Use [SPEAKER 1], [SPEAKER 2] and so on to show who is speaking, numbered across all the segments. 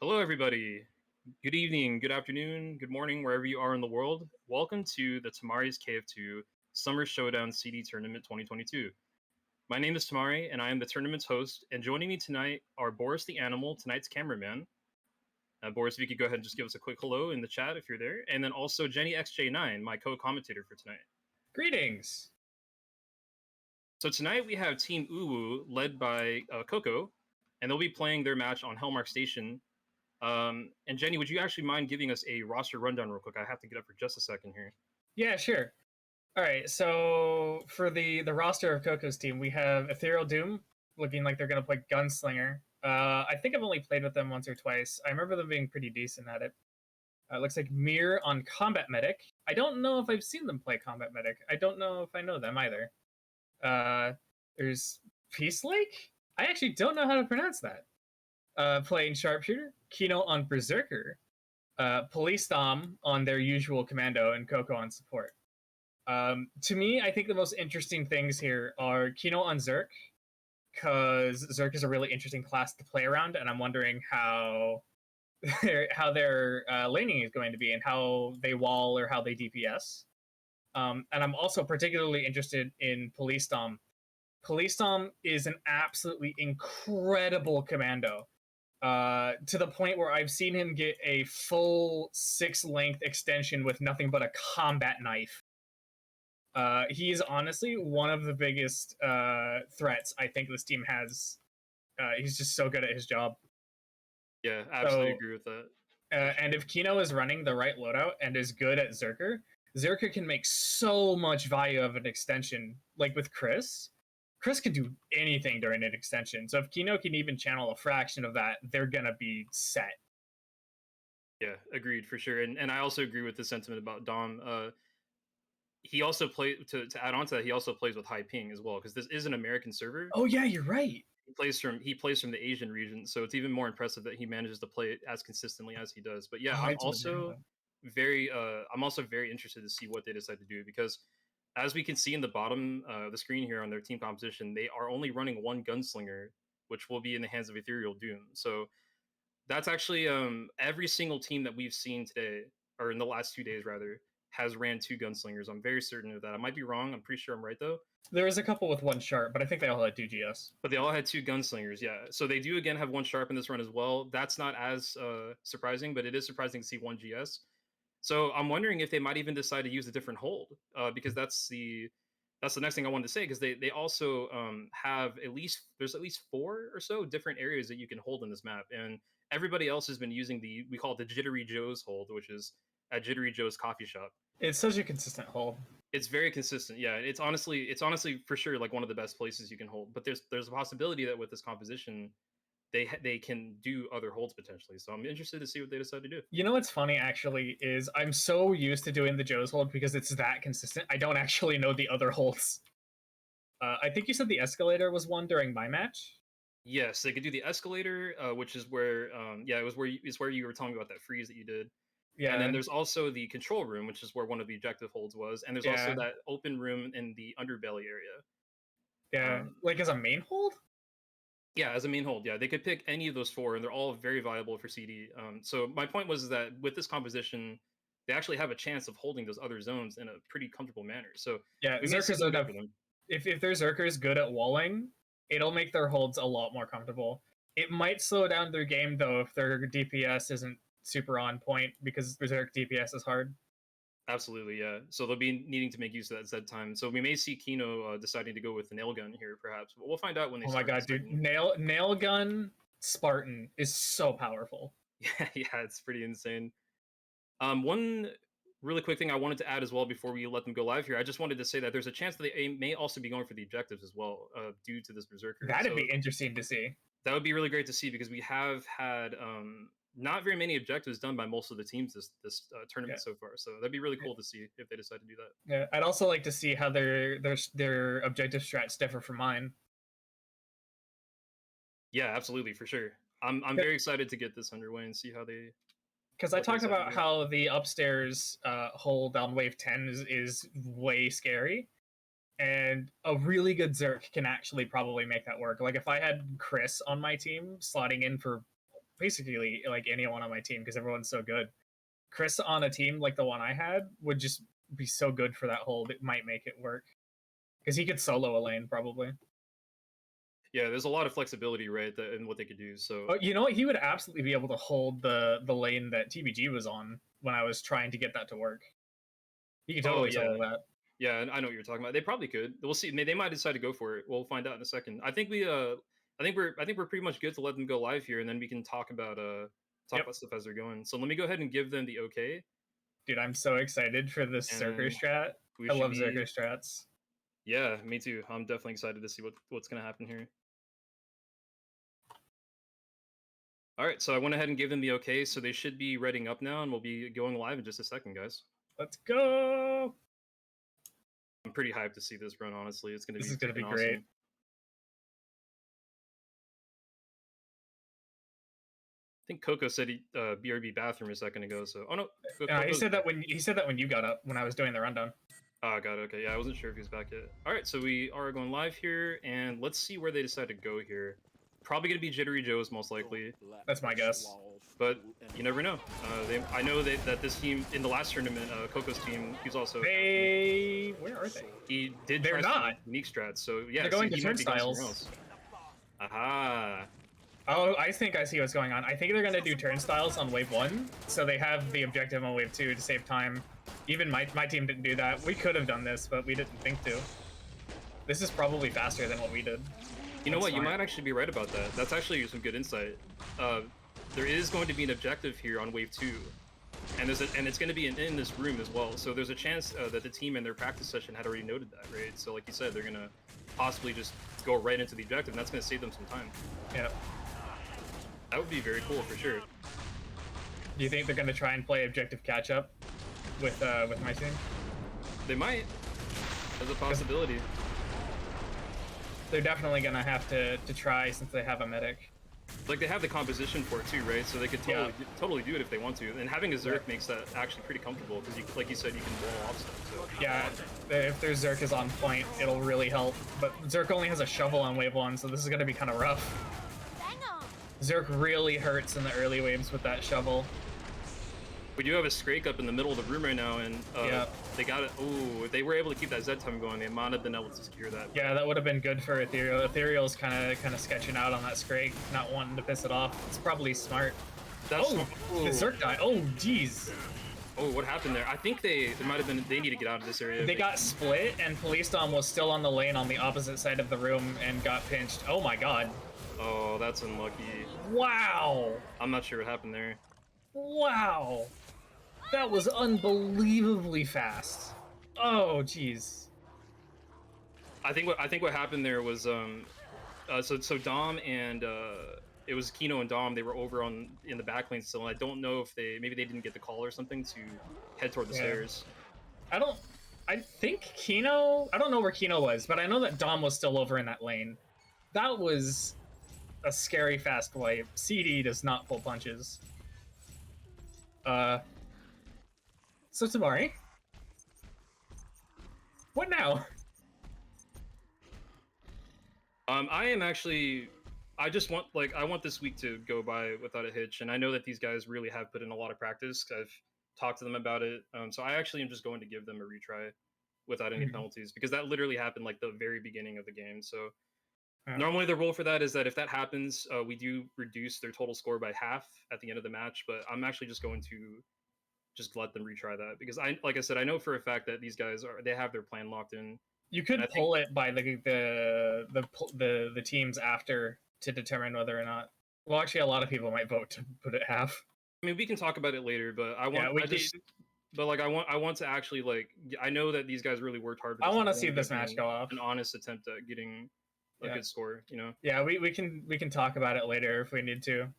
[SPEAKER 1] Hello, everybody. Good evening, good afternoon, good morning, wherever you are in the world. Welcome to the Tamari's KF2 Summer Showdown CD Tournament 2022. My name is Tamari, and I am the tournament's host. And joining me tonight are Boris the Animal, tonight's cameraman. Boris, if you could go ahead and just give us a quick hello in the chat if you're there. And then also Jenny XJ9, my co-commentator for tonight.
[SPEAKER 2] Greetings.
[SPEAKER 1] So tonight we have Team UwU led by Coco, and they'll be playing their match on Hellmark Station. And Jenny, would you actually mind giving us a roster rundown real quick? I have to get up for just a second here.
[SPEAKER 2] Yeah, sure. All right, so for the roster of Coco's team, we have EtherealDoom, looking like they're going to play Gunslinger. I think I've only played with them once or twice. I remember them being pretty decent at it. It looks like Mir on Combat Medic. I don't know if I've seen them play Combat Medic. I don't know if I know them either. There's piselake? I actually don't know how to pronounce that. Playing Sharpshooter. Kino on Berserker. PoliceDom on their usual Commando, and Coco on Support. To me, I think the most interesting things here are Kino on Zerk, because Zerk is a really interesting class to play around, and I'm wondering how their laning is going to be and how they wall or how they DPS. And I'm also particularly interested in PoliceDom. PoliceDom is an absolutely incredible commando, to the point where I've seen him get a full 6-length extension with nothing but a combat knife. He is honestly one of the biggest threats I think this team has. He's just so good at his job.
[SPEAKER 1] Yeah, absolutely agree with that.
[SPEAKER 2] And if Kino is running the right loadout and is good at Zerker, Zerker can make so much value of an extension. Like with Chris can do anything during an extension. So if Kino can even channel a fraction of that, they're going to be set.
[SPEAKER 1] Yeah, agreed for sure. And I also agree with the sentiment about Dom. He also plays, to add on to that, he also plays with high ping as well, because this is an American server.
[SPEAKER 2] Oh yeah, you're right.
[SPEAKER 1] He plays from the Asian region, so it's even more impressive that he manages to play it as consistently as he does. But yeah, I'm also very interested to see what they decide to do, because as we can see in the bottom of the screen here on their team composition, they are only running one gunslinger, which will be in the hands of EtherealDoom. So that's actually every single team that we've seen today, or in the last 2 days rather, has ran 2 gunslingers. I'm very certain of that. I might be wrong. I'm pretty sure I'm right though.
[SPEAKER 2] There was a couple with 1 sharp, but I think they all had 2 GS.
[SPEAKER 1] But they all had 2 gunslingers, yeah. So they do again have 1 sharp in this run as well. That's not as surprising, but it is surprising to see 1 GS. So I'm wondering if they might even decide to use a different hold, because that's the next thing I wanted to say, because they also have there's at least 4 or so different areas that you can hold in this map, and everybody else has been using we call it the Jittery Joe's hold, which is at Jittery Joe's coffee shop.
[SPEAKER 2] It's such a consistent hold.
[SPEAKER 1] It's very consistent, yeah. It's honestly for sure like one of the best places you can hold. But there's a possibility that with this composition, they can do other holds potentially. So I'm interested to see what they decide to do.
[SPEAKER 2] You know what's funny actually is I'm so used to doing the Joe's hold because it's that consistent. I don't actually know the other holds. I think you said the escalator was one during my match.
[SPEAKER 1] Yes, they could do the escalator, which is where it's where you were telling me about that freeze that you did. Yeah. And then there's also the control room, which is where one of the objective holds was. And there's also that open room in the underbelly area.
[SPEAKER 2] Yeah, like as a main hold?
[SPEAKER 1] Yeah, as a main hold, yeah. They could pick any of those 4, and they're all very viable for CD. So my point was that with this composition, they actually have a chance of holding those other zones in a pretty comfortable manner. So
[SPEAKER 2] yeah, if their Zerker is good at walling, it'll make their holds a lot more comfortable. It might slow down their game, though, if their DPS isn't super on point, because Berserk DPS is hard.
[SPEAKER 1] Absolutely, yeah. So they'll be needing to make use of that Z time. So we may see Kino deciding to go with the nail gun here, perhaps. But we'll find out when they.
[SPEAKER 2] Oh my god, dude! Nail gun Spartan is so powerful.
[SPEAKER 1] Yeah, it's pretty insane. One really quick thing I wanted to add as well before we let them go live here. I just wanted to say that there's a chance that they may also be going for the objectives as well, due to this Berserker.
[SPEAKER 2] That'd be interesting to see.
[SPEAKER 1] That would be really great to see, because we have had not very many objectives done by most of the teams this tournament so far. So that'd be really cool to see if they decide to do that.
[SPEAKER 2] Yeah, I'd also like to see how their objective strats differ from mine.
[SPEAKER 1] Yeah, absolutely, for sure. I'm very excited to get this underway and see how they.
[SPEAKER 2] Because I talked about how the upstairs hold on wave 10 is way scary, and a really good Zerk can actually probably make that work. Like if I had Chris on my team slotting in for basically like anyone on my team because everyone's so good. Chris on a team like the one I had would just be so good for that hold. It might make it work because he could solo a lane probably.
[SPEAKER 1] Yeah, there's a lot of flexibility, right, in what they could do. So,
[SPEAKER 2] oh, you know what? He would absolutely be able to hold the lane that TBG was on when I was trying to get that to work. He could totally solo that.
[SPEAKER 1] Yeah, I know what you're talking about. They probably could. We'll see. They might decide to go for it. We'll find out in a second. I think we're pretty much good to let them go live here, and then we can talk about about stuff as they're going. So let me go ahead and give them the okay.
[SPEAKER 2] Dude, I'm so excited for this Zerker strat. I love Zerker strats.
[SPEAKER 1] Yeah, me too. I'm definitely excited to see what's gonna happen here. All right, so I went ahead and gave them the okay, so they should be readying up now, and we'll be going live in just a second, guys.
[SPEAKER 2] Let's go!
[SPEAKER 1] I'm pretty hyped to see this run, honestly. This is
[SPEAKER 2] gonna be
[SPEAKER 1] awesome.
[SPEAKER 2] Great.
[SPEAKER 1] I think Coco said he BRB bathroom a second ago. So no,
[SPEAKER 2] he said that when you got up when I was doing the rundown.
[SPEAKER 1] Oh, got it. Okay, yeah, I wasn't sure if he was back yet. All right, so we are going live here, and let's see where they decide to go here. Probably gonna be Jittery Joe's most likely.
[SPEAKER 2] That's my guess.
[SPEAKER 1] But you never know. I know that this team in the last tournament, Coco's team, he's also.
[SPEAKER 2] Where are they?
[SPEAKER 1] He did.
[SPEAKER 2] They're not
[SPEAKER 1] unique strats. So yeah,
[SPEAKER 2] they're going to turnstiles.
[SPEAKER 1] Aha.
[SPEAKER 2] Oh, I think I see what's going on. I think they're going to do turnstiles on wave 1, so they have the objective on wave 2 to save time. Even my team didn't do that. We could have done this, but we didn't think to. This is probably faster than what we did.
[SPEAKER 1] You know what? You might actually be right about that. That's actually some good insight. There is going to be an objective here on wave 2, and it's going to be in this room as well. So there's a chance that the team in their practice session had already noted that, right? So like you said, they're going to possibly just go right into the objective, and that's going to save them some time.
[SPEAKER 2] Yeah.
[SPEAKER 1] That would be very cool for sure.
[SPEAKER 2] Do you think they're going to try and play objective catch-up with my team?
[SPEAKER 1] They might. There's a possibility.
[SPEAKER 2] They're definitely going to have to try since they have a medic.
[SPEAKER 1] Like, they have the composition for it too, right? So they could totally do it if they want to. And having a Zerk makes that actually pretty comfortable because, like you said, you can wall off stuff. So.
[SPEAKER 2] Yeah, if their Zerk is on point, it'll really help. But Zerk only has a shovel on wave 1, so this is going to be kind of rough. Zerk really hurts in the early waves with that shovel.
[SPEAKER 1] We do have a Scrake up in the middle of the room right now, and they got it. Ooh, if they were able to keep that Z time going, they might have been able to secure that.
[SPEAKER 2] Yeah, that would have been good for Ethereal. Ethereal's kind of sketching out on that Scrake, not wanting to piss it off. It's probably smart. The Zerk died. Oh, jeez.
[SPEAKER 1] Oh, what happened there? I think they might have been. They need to get out of this area.
[SPEAKER 2] They got split, and PoliceDom was still on the lane on the opposite side of the room and got pinched. Oh my god.
[SPEAKER 1] Oh, that's unlucky.
[SPEAKER 2] Wow.
[SPEAKER 1] I'm not sure what happened there.
[SPEAKER 2] Wow. That was unbelievably fast. Oh, jeez.
[SPEAKER 1] I think what happened there was so Dom and it was Kino and Dom. They were over in the back lane still. And I don't know if maybe they didn't get the call or something to head toward the stairs.
[SPEAKER 2] I think Kino. I don't know where Kino was, but I know that Dom was still over in that lane. That was a scary fast wipe. CD does not pull punches. So Tamari, what now?
[SPEAKER 1] I am actually. I just want I want this week to go by without a hitch, and I know that these guys really have put in a lot of practice. I've talked to them about it, so I actually am just going to give them a retry without any penalties because that literally happened like the very beginning of the game. So. Normally the rule for that is that if that happens, we do reduce their total score by half at the end of the match, but I'm actually just going to just let them retry that because like I said, I know for a fact that these guys they have their plan locked in.
[SPEAKER 2] You could pull it by the teams after to determine whether or not. Well, actually, a lot of people might vote to put it half.
[SPEAKER 1] I mean, we can talk about it later, but I want I want to actually I know that these guys really worked hard.
[SPEAKER 2] I want to see this match go off.
[SPEAKER 1] An honest attempt at getting a good score, you know.
[SPEAKER 2] Yeah, we can talk about it later if we need to.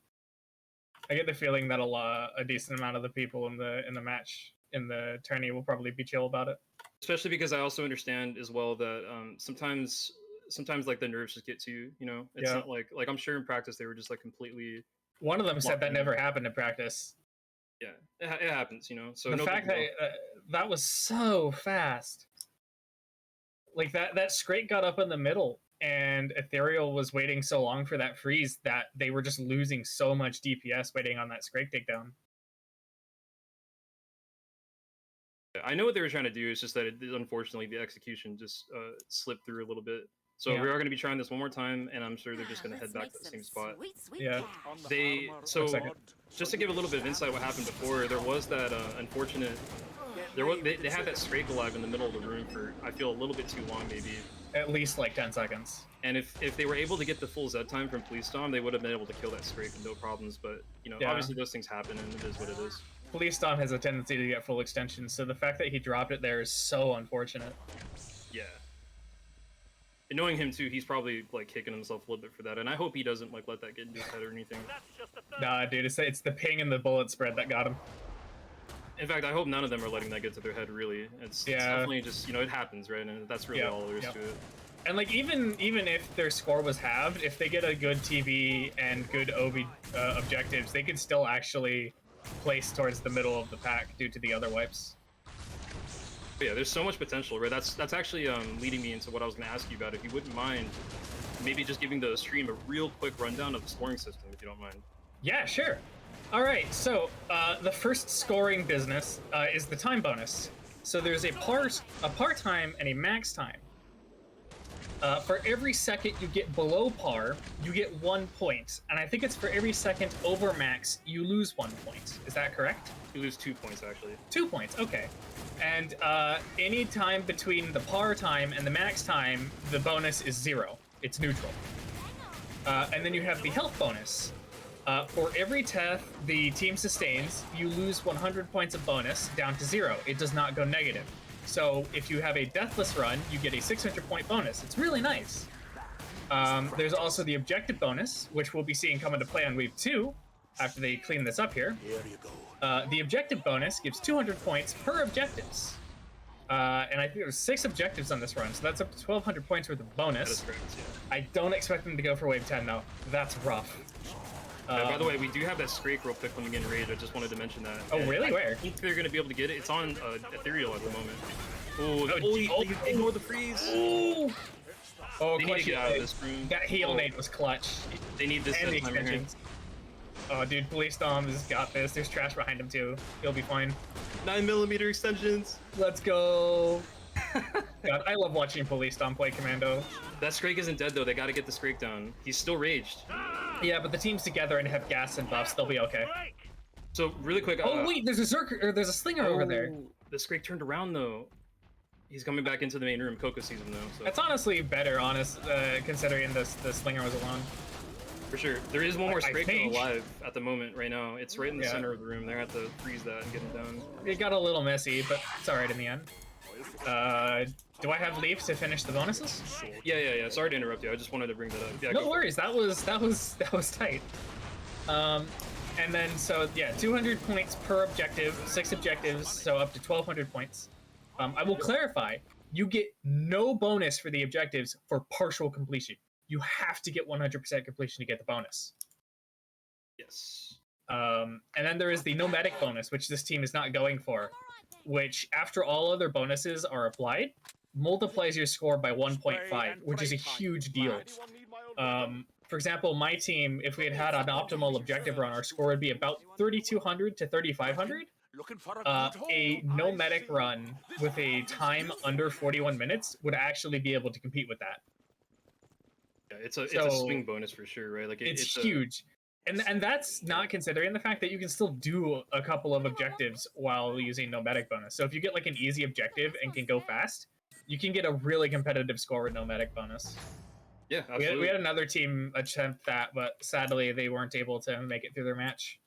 [SPEAKER 2] I get the feeling that a decent amount of the people in the match in the tourney will probably be chill about it.
[SPEAKER 1] Especially because I also understand as well that sometimes like the nerves just get to you, you know. It's not like I'm sure in practice they were just like completely.
[SPEAKER 2] One of them said that never happened in practice.
[SPEAKER 1] Yeah, it happens, you know. So
[SPEAKER 2] the fact that that was so fast, like that Scrake got up in the middle and Ethereal was waiting so long for that freeze that they were just losing so much DPS waiting on that Scrake takedown.
[SPEAKER 1] I know what they were trying to do. It's just that unfortunately the execution just slipped through a little bit. So we are going to be trying this one more time, and I'm sure they're just going to head back to the same spot.
[SPEAKER 2] Yeah.
[SPEAKER 1] Just to give a little bit of insight what happened before, there was that unfortunate. They had that Scrake alive in the middle of the room for, I feel, a little bit too long, maybe.
[SPEAKER 2] At least like 10 seconds.
[SPEAKER 1] And if they were able to get the full Z time from PoliceDom, they would have been able to kill that Scrake with no problems. But obviously those things happen, and it is what it is.
[SPEAKER 2] PoliceDom has a tendency to get full extensions, so the fact that he dropped it there is so unfortunate.
[SPEAKER 1] Yeah. And knowing him too, he's probably like kicking himself a little bit for that, and I hope he doesn't like let that get into his head or anything.
[SPEAKER 2] Nah, dude, it's the ping and the bullet spread that got him.
[SPEAKER 1] In fact, I hope none of them are letting that get to their head. Really, it's definitely just it happens, right? And that's really all there is to it.
[SPEAKER 2] And like even if their score was halved, if they get a good TV and good OB objectives, they could still actually place towards the middle of the pack due to the other wipes.
[SPEAKER 1] But yeah, there's so much potential, right? That's actually leading me into what I was going to ask you about. If you wouldn't mind, maybe just giving the stream a real quick rundown of the scoring system, if you don't mind.
[SPEAKER 2] Yeah, sure. All right, so the first scoring business is the time bonus. So there's a par time and a max time. For every second you get below par, you get 1 point. And I think it's for every second over max, you lose 1 point. Is that correct?
[SPEAKER 1] You lose 2 points, actually.
[SPEAKER 2] 2 points, okay. And any time between the par time and the max time, the bonus is 0. It's neutral. And then you have the health bonus. For every death the team sustains, you lose 100 points of bonus down to 0. It does not go negative. So if you have a deathless run, you get a 600 point bonus. It's really nice. There's also the objective bonus, which we'll be seeing come into play on Wave 2 after they clean this up here.
[SPEAKER 3] Here you go.
[SPEAKER 2] The objective bonus gives 200 points per objectives. And I think there's 6 objectives on this run, so that's up to 1,200 points worth of bonus.
[SPEAKER 1] That is correct, yeah.
[SPEAKER 2] I don't expect them to go for Wave 10, though. That's rough.
[SPEAKER 1] By the way, we do have that Scrake real quick when we get in Rage. I just wanted to mention that.
[SPEAKER 2] Oh, really? Where?
[SPEAKER 1] I think they're going to be able to get it. It's on Ethereal at the moment. They ignore the freeze.
[SPEAKER 2] Oh,
[SPEAKER 1] they need to get out of this room.
[SPEAKER 2] That heal nade was clutch.
[SPEAKER 1] They need this
[SPEAKER 2] and
[SPEAKER 1] time here.
[SPEAKER 2] Oh, dude, PoliceDom has got this. There's trash behind him, too. He'll be fine.
[SPEAKER 1] 9mm extensions.
[SPEAKER 2] Let's go. God, I love watching PoliceDom play Commando.
[SPEAKER 1] That Scrake isn't dead, though. They got to get the Scrake down. He's still raged.
[SPEAKER 2] Yeah, but the team's together and have gas and buffs. They'll be okay.
[SPEAKER 1] So, really quick...
[SPEAKER 2] oh, wait, there's a Zerker, or there's a Slinger over there.
[SPEAKER 1] The Scrake turned around, though. He's coming back into the main room. Coco sees him, though. So.
[SPEAKER 2] That's honestly better, considering the Slinger was alone.
[SPEAKER 1] For sure. There is one more Scrake alive at the moment right now. It's right in the center of the room. They're at the freeze that and get him down.
[SPEAKER 2] It got a little messy, but it's alright in the end. Do I have leave to finish the bonuses?
[SPEAKER 1] Yeah. Sorry to interrupt you. I just wanted to bring that up. Yeah,
[SPEAKER 2] no worries. That was tight. And then so yeah, 200 points per objective, 6 objectives, so up to 1,200 points. I will clarify. You get no bonus for the objectives for partial completion. You have to get 100% completion to get the bonus.
[SPEAKER 1] Yes.
[SPEAKER 2] And then there is the nomadic bonus, which this team is not going for, which after all other bonuses are applied, multiplies your score by 1.5, which is a huge deal. For example, my team, if we had an optimal objective run, our score would be about 3,200 to 3,500. A nomadic run with a time under 41 minutes would actually be able to compete with that.
[SPEAKER 1] Yeah, it's a swing bonus for sure, right? Like
[SPEAKER 2] it's huge. And that's not considering the fact that you can still do a couple of objectives while using nomadic bonus. So if you get like an easy objective and can go fast, you can get a really competitive score with nomadic bonus.
[SPEAKER 1] Yeah, absolutely.
[SPEAKER 2] We had another team attempt that, but sadly they weren't able to make it through their match.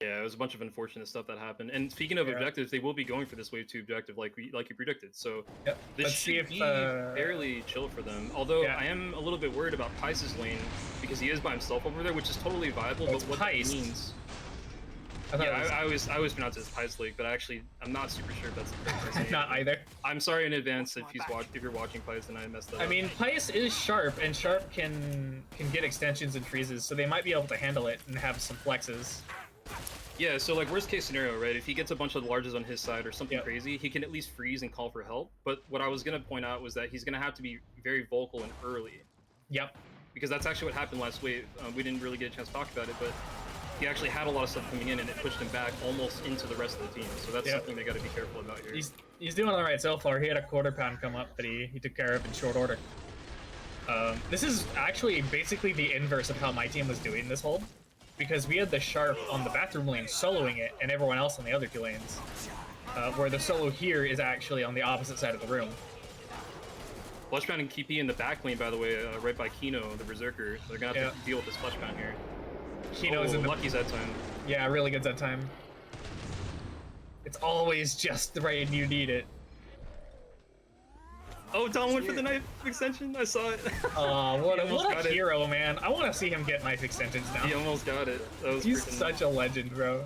[SPEAKER 1] Yeah, it was a bunch of unfortunate stuff that happened. And speaking of objectives, they will be going for this Wave 2 objective like you predicted. So this should be fairly chill for them. Although I am a little bit worried about Pice's lane because he is by himself over there, which is totally viable. But what that means... I always pronounce it as piselake, but I'm not super sure if that's the correct name.
[SPEAKER 2] Not either.
[SPEAKER 1] I'm sorry in advance if you're watching Pice and I messed that up.
[SPEAKER 2] I mean, Pice is Sharp, and Sharp can get extensions and freezes, so they might be able to handle it and have some flexes.
[SPEAKER 1] Yeah, so like worst case scenario, right? If he gets a bunch of larges on his side or something crazy, he can at least freeze and call for help. But what I was gonna point out was that he's gonna have to be very vocal and early.
[SPEAKER 2] Yep.
[SPEAKER 1] Because that's actually what happened last wave. We didn't really get a chance to talk about it, but he actually had a lot of stuff coming in, and it pushed him back almost into the rest of the team. So that's something they got to be careful about here.
[SPEAKER 2] He's doing all right so far. He had a quarter pound come up that he took care of in short order. This is actually basically the inverse of how my team was doing this hold, because we had the Sharp on the bathroom lane soloing it, and everyone else on the other 2 lanes, where the solo here is actually on the opposite side of the room.
[SPEAKER 1] Fleshpound and KP in the back lane, by the way, right by Kino, the Berserker. They're gonna have to deal with this Fleshpound here.
[SPEAKER 2] Kino's in the
[SPEAKER 1] lucky Zed time.
[SPEAKER 2] Yeah, really good Zed time. It's always just right and you need it.
[SPEAKER 1] Oh, Dom went for the knife extension. I saw it.
[SPEAKER 2] Oh, what a hero, man! I want to see him get knife extensions now.
[SPEAKER 1] He almost got it. That was
[SPEAKER 2] He's such a legend, bro.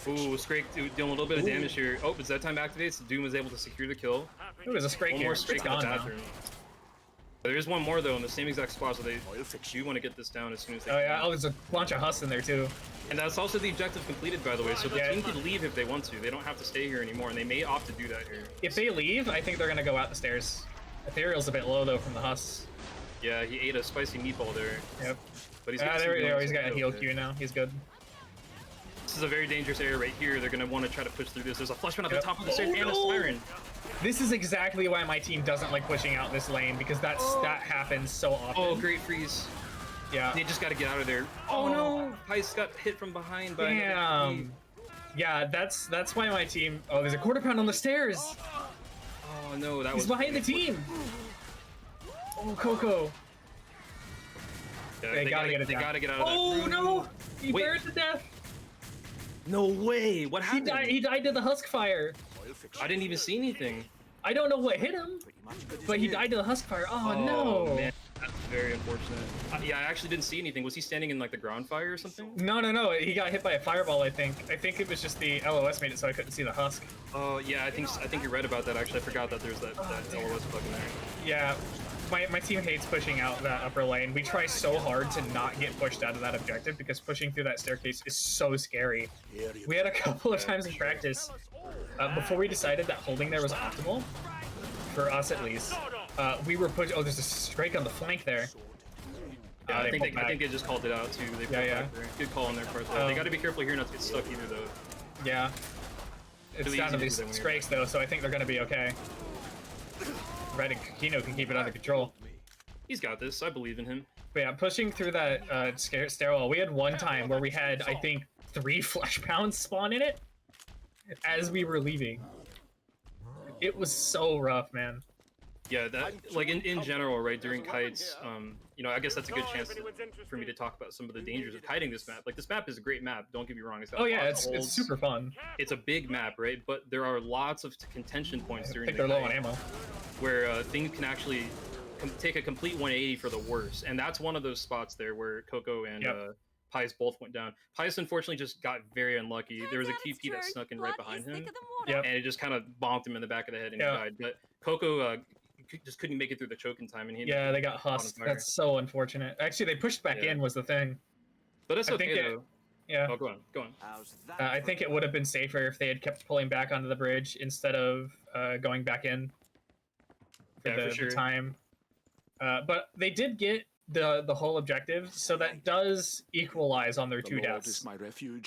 [SPEAKER 1] Ooh, Scrake dealing a little bit of damage here. Oh, but Zed time activates. Doom was able to secure the kill.
[SPEAKER 2] Ooh, there's a Scrake
[SPEAKER 1] one
[SPEAKER 2] here.
[SPEAKER 1] more Scrake in the bathroom. There is one more though in the same exact spot, so they do want to get this down as soon as they can.
[SPEAKER 2] Oh, there's a bunch of husks in there too.
[SPEAKER 1] And that's also the objective completed, by the way, so the team can leave if they want to. They don't have to stay here anymore, and they may opt to do that here.
[SPEAKER 2] If they leave, I think they're gonna go out the stairs. Ethereal's a bit low though from the husks.
[SPEAKER 1] Yeah, he ate a spicy meatball there.
[SPEAKER 2] Yep.
[SPEAKER 1] But he's
[SPEAKER 2] there we go. He's got a heal Q now. He's good.
[SPEAKER 1] This is a very dangerous area right here. They're gonna want to try to push through this. There's a Fleshpound at the top of the stairs and a Siren.
[SPEAKER 2] This is exactly why my team doesn't like pushing out this lane, because that happens so often.
[SPEAKER 1] Oh, great freeze.
[SPEAKER 2] Yeah.
[SPEAKER 1] They just got to get out of there. Oh no! Pice got hit from behind by
[SPEAKER 2] Damn. Yeah, that's why my team. Oh, there's a quarter pound on the stairs.
[SPEAKER 1] Oh no, that
[SPEAKER 2] was behind the team. Oh, Coco.
[SPEAKER 1] Yeah, they gotta get it. They gotta get out of there.
[SPEAKER 2] Oh no! He burned to death.
[SPEAKER 1] No way! What happened?
[SPEAKER 2] He died to the husk fire.
[SPEAKER 1] I didn't even see anything.
[SPEAKER 2] I don't know what hit him, but he died to the husk fire. Oh no!
[SPEAKER 1] Man, that's very unfortunate. Yeah, I actually didn't see anything. Was he standing in like the ground fire or something?
[SPEAKER 2] No. He got hit by a fireball. I think it was just the LOS made it so I couldn't see the husk.
[SPEAKER 1] Oh yeah, I think you're right about that. Actually, I forgot that there's that LOS bug in there.
[SPEAKER 2] Yeah. My team hates pushing out that upper lane. We try so hard to not get pushed out of that objective because pushing through that staircase is so scary. We had a couple of times in practice before we decided that holding there was optimal, for us at least. We were pushing. Oh, there's a Scrake on the flank there.
[SPEAKER 1] Yeah, I think they just called it out too. They back there. Good call on their part. They got to be careful here not to get stuck either, though.
[SPEAKER 2] Yeah. It's really down to these Scrakes though, so I think they're gonna be okay. Red and Kino can keep it under control.
[SPEAKER 1] He's got this. I believe in him.
[SPEAKER 2] But yeah, pushing through that stairwell, we had one time where we had, I think, 3 Fleshpounds spawn in it as we were leaving. It was so rough, man.
[SPEAKER 1] Yeah, that like in general, right, during kites, you know, I guess that's a good chance for me to talk about some of the dangers of kiting this map. Like, this map is a great map, don't get me wrong. It's got
[SPEAKER 2] it's super fun.
[SPEAKER 1] It's a big map, right? But there are lots of contention points during
[SPEAKER 2] I think they're low on ammo.
[SPEAKER 1] Where things can actually take a complete 180 for the worse. And that's one of those spots there where Coco and Pies both went down. Pies unfortunately just got very unlucky. There was a QP that snuck in right behind him, and it just kind of bonked him in the back of the head and he died. But Coco just couldn't make it through the choke in time, and
[SPEAKER 2] they got husked. That's so unfortunate. Actually, they pushed back in was the thing.
[SPEAKER 1] But that's okay though.
[SPEAKER 2] Yeah.
[SPEAKER 1] Oh, go on.
[SPEAKER 2] I think it would have been safer if they had kept pulling back onto the bridge instead of going back in for the time. But they did get the whole objective, so that does equalize on their 2 deaths.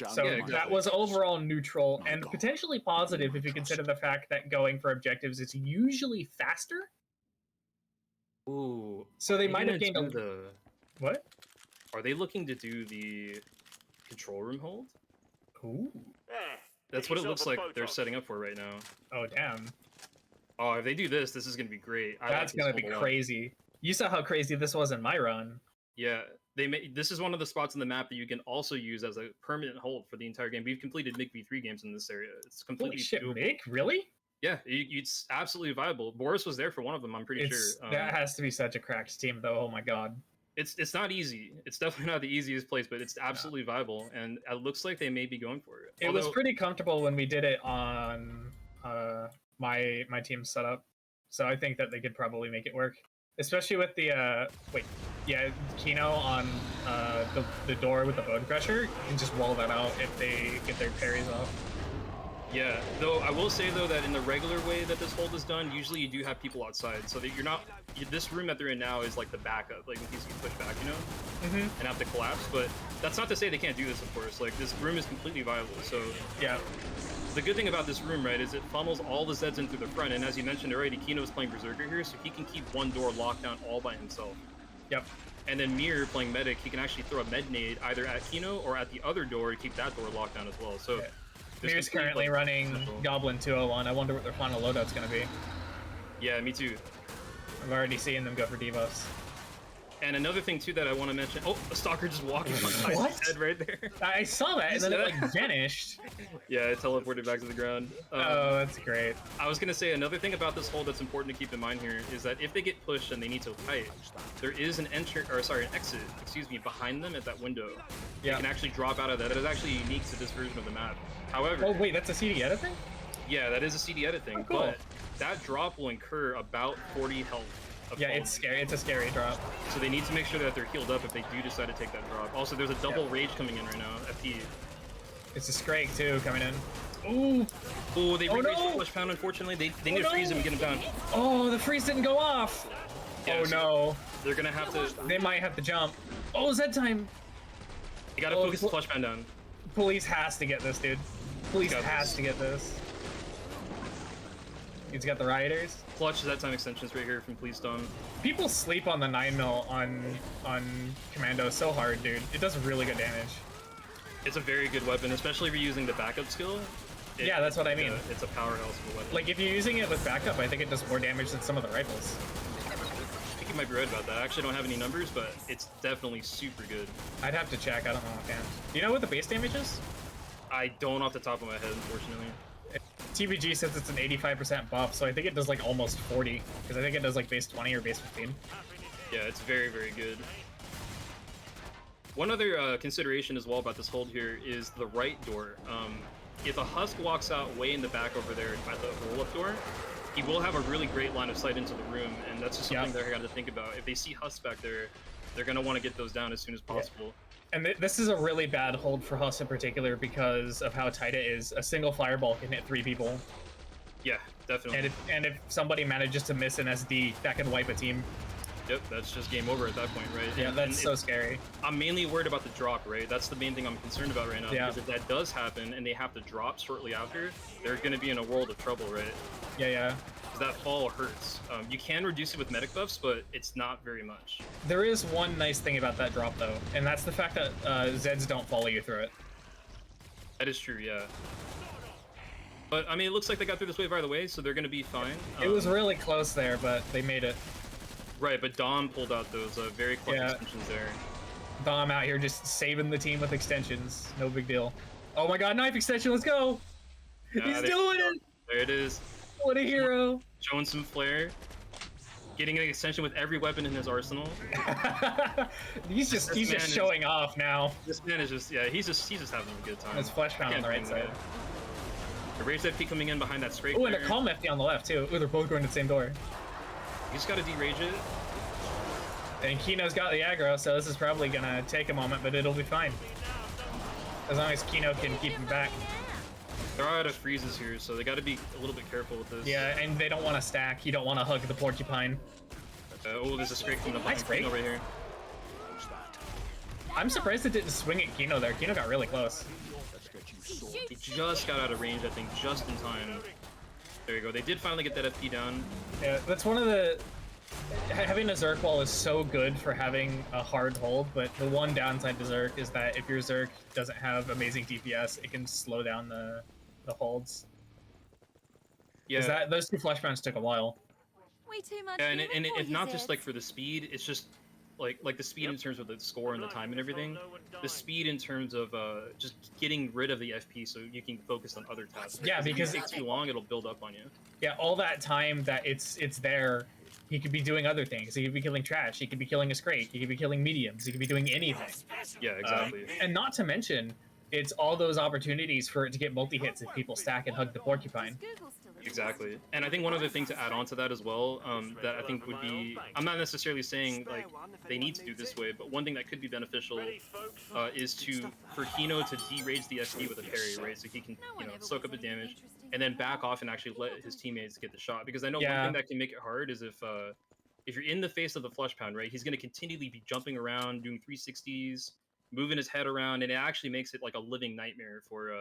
[SPEAKER 2] So that was overall neutral and potentially positive if you consider the fact that going for objectives is usually faster.
[SPEAKER 1] Ooh.
[SPEAKER 2] So they might have gained What?
[SPEAKER 1] Are they looking to do the control room hold?
[SPEAKER 2] Ooh.
[SPEAKER 1] That's what it looks like they're setting up for right now.
[SPEAKER 2] Oh, damn.
[SPEAKER 1] Oh, if they do this, this is going to be great.
[SPEAKER 2] That's going to be crazy. You saw how crazy this was in my run.
[SPEAKER 1] Yeah, this is one of the spots in the map that you can also use as a permanent hold for the entire game. We've completed MiG v3 games in this area. It's completely
[SPEAKER 2] Holy shit,
[SPEAKER 1] doable.
[SPEAKER 2] MiG? Really?
[SPEAKER 1] Yeah, it's absolutely viable. Boris was there for one of them, I'm pretty sure.
[SPEAKER 2] That has to be such a cracked team, though. Oh my god.
[SPEAKER 1] It's not easy. It's definitely not the easiest place, but it's absolutely viable, and it looks like they may be going for it.
[SPEAKER 2] It was pretty comfortable when we did it on my team's setup, so I think that they could probably make it work. Especially with the Kino on the door with the bone crusher, you can just wall that out if they get their parries off.
[SPEAKER 1] Yeah, though I will say though that in the regular way that this hold is done, usually you do have people outside, so that you're not. This room that they're in now is like the backup, like in case you push back, you know, and have to collapse. But that's not to say they can't do this, of course. Like this room is completely viable. So
[SPEAKER 2] yeah.
[SPEAKER 1] The good thing about this room, right, is it funnels all the Zeds in through the front, and as you mentioned already, Kino's playing Berserker here, so he can keep one door locked down all by himself.
[SPEAKER 2] Yep.
[SPEAKER 1] And then Mir playing Medic, he can actually throw a med nade either at Kino or at the other door to keep that door locked down as well. So
[SPEAKER 2] yeah. Mir's currently running Goblin 201. I wonder what their final loadout's going to be.
[SPEAKER 1] Yeah, me too.
[SPEAKER 2] I'm already seeing them go for debuffs.
[SPEAKER 1] And another thing too that I want to mention, oh, a stalker just walking behind his head right there.
[SPEAKER 2] I saw that, and then it like vanished.
[SPEAKER 1] Yeah, it teleported back to the ground.
[SPEAKER 2] Oh, that's great.
[SPEAKER 1] I was gonna say another thing about this hold that's important to keep in mind here is that if they get pushed and they need to kite, there is an exit, behind them at that window. Yeah. They can actually drop out of that. It is actually unique to this version of the map. However,
[SPEAKER 2] oh wait, that's a CD edit thing?
[SPEAKER 1] Yeah, that is a CD edit thing,
[SPEAKER 2] cool.
[SPEAKER 1] But that drop will incur about 40 health.
[SPEAKER 2] Yeah, it's scary. It's a scary drop.
[SPEAKER 1] So they need to make sure that they're healed up if they do decide to take that drop. Also, there's a double rage coming in right now. FP.
[SPEAKER 2] It's a Scrake too coming in. Ooh.
[SPEAKER 1] Oh, they re-raged the flush pound. Unfortunately, they need to freeze him and get him down.
[SPEAKER 2] Oh, the freeze didn't go off. Yeah, oh no.
[SPEAKER 1] They're gonna have to.
[SPEAKER 2] They might have to jump. Oh, Zed time.
[SPEAKER 1] You gotta focus the flush pound down.
[SPEAKER 2] Police has to get this, dude. Police has to get this. He's got the rioters.
[SPEAKER 1] Clutch that time extensions right here from PoliceDom.
[SPEAKER 2] People sleep on the 9mm on Commando so hard, dude. It does really good damage.
[SPEAKER 1] It's a very good weapon, especially if you're using the backup skill.
[SPEAKER 2] Yeah, that's what I mean.
[SPEAKER 1] It's a powerhouse of a weapon.
[SPEAKER 2] Like, if you're using it with backup, I think it does more damage than some of the rifles.
[SPEAKER 1] I think you might be right about that. I actually don't have any numbers, but it's definitely super good.
[SPEAKER 2] I'd have to check. I don't know offhand. Do you know what the base damage is?
[SPEAKER 1] I don't off the top of my head, unfortunately.
[SPEAKER 2] TVG says it's an 85% buff, so I think it does like almost 40, because I think it does like base 20 or base 15.
[SPEAKER 1] Yeah, it's very, very good. One other consideration as well about this hold here is the right door. If a Husk walks out way in the back over there at the roll-up door, he will have a really great line of sight into the room, and that's just something they're going to think about. If they see Husk back there, they're going to want to get those down as soon as possible. Yeah.
[SPEAKER 2] And this is a really bad hold for Husk in particular because of how tight it is. A single fireball can hit 3 people.
[SPEAKER 1] Yeah, definitely.
[SPEAKER 2] And if somebody manages to miss an SD, that can wipe a team.
[SPEAKER 1] Yep, that's just game over at that point, right?
[SPEAKER 2] Yeah, that's so scary.
[SPEAKER 1] I'm mainly worried about the drop, right? That's the main thing I'm concerned about right now. Yeah. Because if that does happen and they have to drop shortly after, they're going to be in a world of trouble, right?
[SPEAKER 2] Yeah, yeah.
[SPEAKER 1] That fall hurts. You can reduce it with medic buffs, but it's not very much.
[SPEAKER 2] There is one nice thing about that drop, though, and that's the fact that Zeds don't follow you through it.
[SPEAKER 1] That is true, yeah. But, I mean, it looks like they got through this wave either way, so they're going to be fine.
[SPEAKER 2] It was really close there, but they made it.
[SPEAKER 1] Right, but Dom pulled out those very close extensions there.
[SPEAKER 2] Dom out here just saving the team with extensions. No big deal. Oh my god, knife extension, let's go! He's doing it!
[SPEAKER 1] There it is.
[SPEAKER 2] What a hero!
[SPEAKER 1] Showing some flair. Getting an extension with every weapon in his arsenal.
[SPEAKER 2] he's just showing off now.
[SPEAKER 1] This man is just he's just having a good time.
[SPEAKER 2] His flesh pound on the right side.
[SPEAKER 1] The rage FP coming in behind that straight.
[SPEAKER 2] Oh, and a calm FP on the left too. Ooh, they're both going to the same door.
[SPEAKER 1] You just gotta de-rage it.
[SPEAKER 2] And Kino's got the aggro, so this is probably gonna take a moment, but it'll be fine. As long as Kino can keep him back.
[SPEAKER 1] They're out of freezes here, so they got to be a little bit careful with this.
[SPEAKER 2] Yeah, and they don't want to stack. You don't want to hug the porcupine.
[SPEAKER 1] Oh, there's a Scrake from the behind Kino right here.
[SPEAKER 2] I'm surprised it didn't swing at Kino there. Kino got really close.
[SPEAKER 1] He just got out of range, I think, just in time. There you go. They did finally get that FP down.
[SPEAKER 2] Yeah, that's one of the... Having a Zerk wall is so good for having a hard hold, but the one downside to Zerk is that if your Zerk doesn't have amazing DPS, it can slow down the holds. Yeah, those 2 flash pounds took a while.
[SPEAKER 3] Way too much.
[SPEAKER 1] Yeah, and it's not just like for the speed. It's just like the speed in terms of the score and the time and everything. The speed in terms of just getting rid of the FP so you can focus on other tasks.
[SPEAKER 2] Yeah, because
[SPEAKER 1] if it takes too long, it'll build up on you.
[SPEAKER 2] Yeah, all that time that it's there, he could be doing other things. He could be killing trash. He could be killing a Scrake. He could be killing mediums. He could be doing anything.
[SPEAKER 1] Yeah, exactly.
[SPEAKER 2] And not to mention, it's all those opportunities for it to get multi-hits if people stack and hug the porcupine.
[SPEAKER 1] Exactly. And I think one other thing to add on to that as well, that I think would be, I'm not necessarily saying like they need to do this way, but one thing that could be beneficial is for Kino to de-rage the SD with a parry, right? So he can, soak up the damage and then back off and actually let his teammates get the shot. Because I know one thing that can make it hard is if you're in the face of the flush pound, right, he's going to continually be jumping around, doing 360s, moving his head around, and it actually makes it like a living nightmare for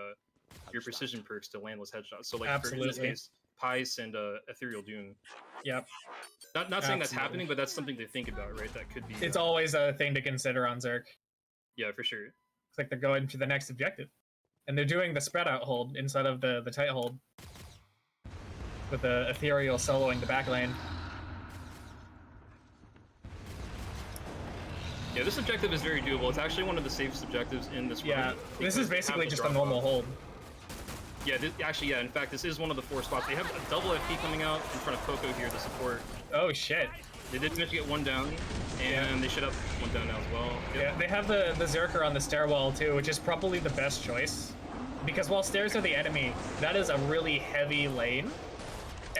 [SPEAKER 1] your precision perks to landless headshots. So like for in this case, Pice and EtherealDoom.
[SPEAKER 2] Yep.
[SPEAKER 1] Not saying that's happening, but that's something to think about, right? That could be.
[SPEAKER 2] It's always a thing to consider on Zerk.
[SPEAKER 1] Yeah, for sure.
[SPEAKER 2] It's like they're going to the next objective, and they're doing the spread out hold instead of the tight hold, with the Ethereal soloing the back lane.
[SPEAKER 1] Yeah, this objective is very doable. It's actually one of the safest objectives in this run.
[SPEAKER 2] Yeah, this is basically just a normal hold.
[SPEAKER 1] Yeah, in fact, this is one of the 4 spots. They have a double FP coming out in front of Coco here to support.
[SPEAKER 2] Oh, shit.
[SPEAKER 1] They did manage to get 1 down, and they should have 1 down now as well. Yep.
[SPEAKER 2] Yeah, they have the Zerker on the stairwell, too, which is probably the best choice. Because while stairs are the enemy, that is a really heavy lane.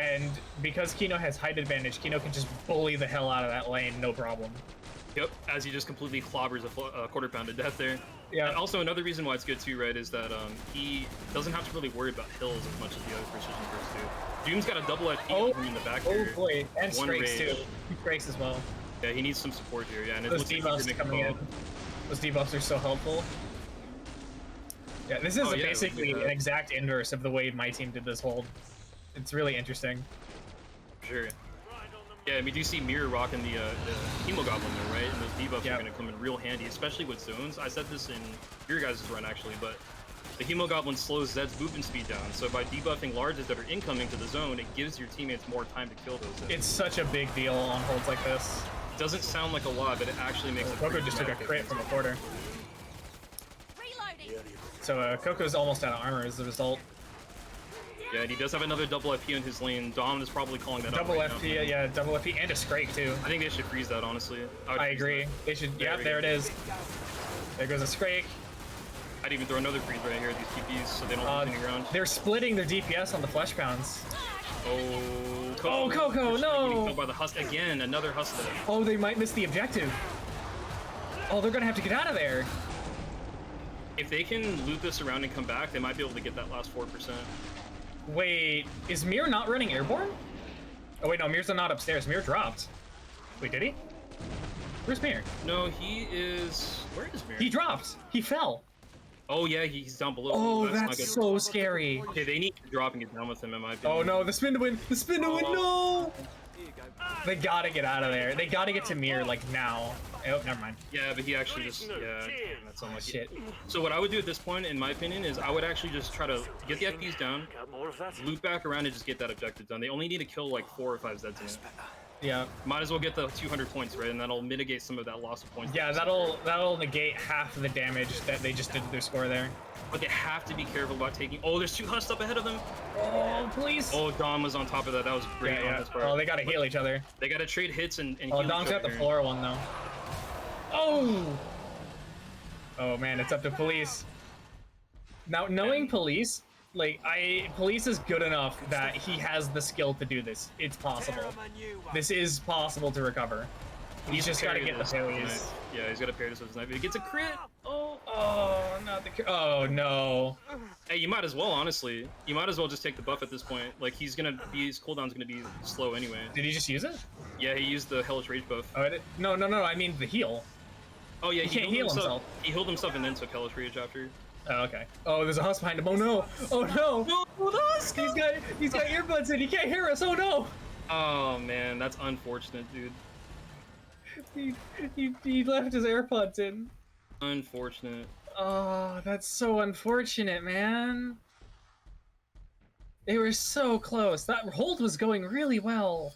[SPEAKER 2] And because Kino has height advantage, Kino can just bully the hell out of that lane, no problem.
[SPEAKER 1] Yep, as he just completely clobbers a quarter pound to death there.
[SPEAKER 2] Yeah.
[SPEAKER 1] And also another reason why it's good too, right, is that he doesn't have to really worry about hills as much as the other precision perks do. Doom's got a double FP in the back here.
[SPEAKER 2] Oh boy, and Strakes too. Strakes as well.
[SPEAKER 1] Yeah, he needs some support here. Yeah, and
[SPEAKER 2] those debuffs coming in. Those debuffs are so helpful. Yeah, this is basically an exact inverse of the way my team did this hold. It's really interesting.
[SPEAKER 1] Sure. Yeah, we do see Mirror rocking the Hemogoblin there, right? And those debuffs are going to come in real handy, especially with zones. I said this in your guys' run, actually, but the Hemogoblin slows Zed's movement speed down. So by debuffing larges that are incoming to the zone, it gives your teammates more time to kill those Zeds.
[SPEAKER 2] It's such a big deal on holds like this.
[SPEAKER 1] It doesn't sound like a lot, but it actually makes it
[SPEAKER 2] Coco just took a crit from a quarter. So Coco's almost out of armor as a result.
[SPEAKER 1] Yeah, and he does have another double FP in his lane. Dom is probably calling that
[SPEAKER 2] double
[SPEAKER 1] out.
[SPEAKER 2] Double FP, yeah, double FP and a Scrake too.
[SPEAKER 1] I think they should freeze that, honestly.
[SPEAKER 2] I agree. They should, there it is. There goes a Scrake.
[SPEAKER 1] I'd even throw another freeze right here at these TPs so they don't lose any ground.
[SPEAKER 2] They're splitting their DPS on the flesh pounds.
[SPEAKER 1] Oh,
[SPEAKER 2] Coco, no!
[SPEAKER 1] Killed by the Hust again, another Hust.
[SPEAKER 2] Oh, they might miss the objective. Oh, they're gonna have to get out of there.
[SPEAKER 1] If they can loop this around and come back, they might be able to get that last 4%.
[SPEAKER 2] Wait, is Mir not running airborne? Oh wait, no, Mir's not upstairs. Mir dropped. Wait, did he? Where's Mir?
[SPEAKER 1] No, he is... Where is Mir?
[SPEAKER 2] He dropped. He fell.
[SPEAKER 1] Oh yeah, he's down below.
[SPEAKER 2] Oh, that's so scary.
[SPEAKER 1] Okay, they need to drop and get down with him, in my opinion.
[SPEAKER 2] Oh no, the spin to win! The spin to win, no! They gotta get out of there. They gotta get to Mir, like, now. Oh, never mind.
[SPEAKER 1] Yeah, but he actually just... Yeah, that's unlucky.
[SPEAKER 2] Shit.
[SPEAKER 1] So what I would do at this point, in my opinion, is I would actually just try to get the FPs down, loop back around, and just get that objective done. They only need to kill, like, 4 or 5 Zeds in it.
[SPEAKER 2] Yeah.
[SPEAKER 1] Might as well get the 200 points, right? And that'll mitigate some of that loss of points.
[SPEAKER 2] Yeah, that'll negate half of the damage that they just did to their score there.
[SPEAKER 1] But they have to be careful about taking... Oh, there's 2 Hust up ahead of them.
[SPEAKER 2] Oh, please.
[SPEAKER 1] Oh, Dom was on top of that. That was great on this part.
[SPEAKER 2] Oh, they gotta heal each other.
[SPEAKER 1] They gotta trade hits and
[SPEAKER 2] oh, Dom's got the floor one, though. Oh! Oh, man, it's up to Police. Now, knowing Police, like, Police is good enough that he has the skill to do this. It's possible. This is possible to recover. He's just gotta get the parries.
[SPEAKER 1] Yeah, he's gotta parry this with his knife. He gets a crit!
[SPEAKER 2] Oh, not the crit. Oh, no.
[SPEAKER 1] Hey, you might as well, honestly. You might as well just take the buff at this point. Like, his cooldown's gonna be slow anyway.
[SPEAKER 2] Did he just use it?
[SPEAKER 1] Yeah, he used the Hellish Rage buff.
[SPEAKER 2] Oh, no, I mean the heal.
[SPEAKER 1] Oh, yeah,
[SPEAKER 2] he can't heal himself.
[SPEAKER 1] He healed himself and then took Hellish Rage after.
[SPEAKER 2] Oh, okay. Oh, there's a Husk behind him. Oh, no. Oh, no.
[SPEAKER 1] No, the Husk!
[SPEAKER 2] He's got earbuds in. He can't hear us. Oh, no.
[SPEAKER 1] Oh, man, that's unfortunate, dude.
[SPEAKER 2] He left his AirPods in.
[SPEAKER 1] Unfortunate.
[SPEAKER 2] Oh, that's so unfortunate, man. They were so close. That hold was going really well.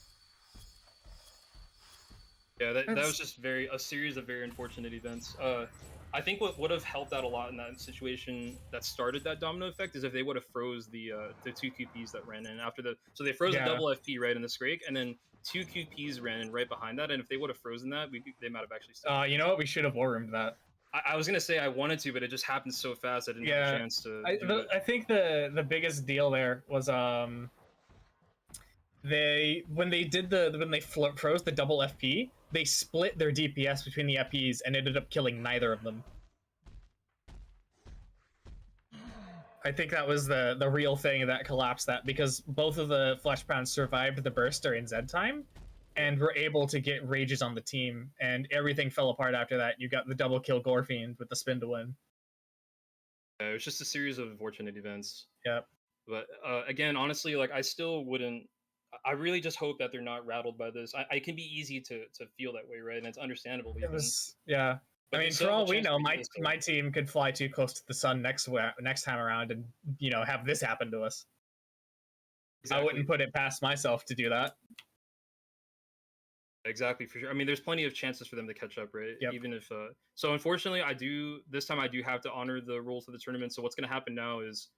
[SPEAKER 1] Yeah, that was just a series of very unfortunate events. I think what would have helped out a lot in that situation that started that domino effect is if they would have froze the 2 QPs that ran in after the... So they froze the double FP right in the Scrake, and then 2 QPs ran in right behind that, and if they would have frozen that, they might have actually...
[SPEAKER 2] You know what? We should have war roomed that.
[SPEAKER 1] I was gonna say I wanted to, but it just happened so fast I didn't have a chance to.
[SPEAKER 2] I think the biggest deal there was when they froze the double FP, they split their DPS between the FPs and ended up killing neither of them. I think that was the real thing that collapsed that, because both of the Fleshpounds survived the burst during Z time and were able to get rages on the team, and everything fell apart after that. You got the double kill Gorefiend with the spin to win.
[SPEAKER 1] Yeah, it was just a series of unfortunate events.
[SPEAKER 2] Yeah.
[SPEAKER 1] But again, honestly, like I still wouldn't. I really just hope that they're not rattled by this. I can be easy to feel that way, right? And it's understandable. Even.
[SPEAKER 2] It was, yeah.
[SPEAKER 1] But
[SPEAKER 2] I mean, for all we know, my team could fly too close to the sun next time around, and have this happen to us. Exactly. I wouldn't put it past myself to do that.
[SPEAKER 1] Exactly, for sure. I mean, there's plenty of chances for them to catch up, right?
[SPEAKER 2] Yep.
[SPEAKER 1] Even if so, unfortunately, this time I do have to honor the rules of the tournament. So what's going to happen now is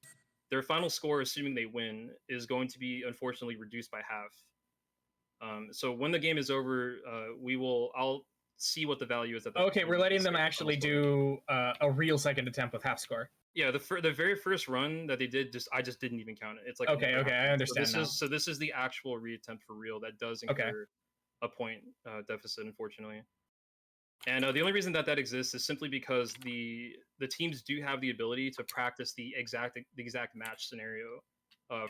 [SPEAKER 1] their final score, assuming they win, is going to be unfortunately reduced by half. So when the game is over, I'll see what the value is at that
[SPEAKER 2] point. Okay, we're letting them actually do a real second attempt with half score.
[SPEAKER 1] Yeah, the very first run that they did, I just didn't even count it. It's like
[SPEAKER 2] okay, I understand now.
[SPEAKER 1] So this is the actual reattempt for real that does incur a point deficit, unfortunately. And the only reason that exists is simply because the teams do have the ability to practice the exact match scenario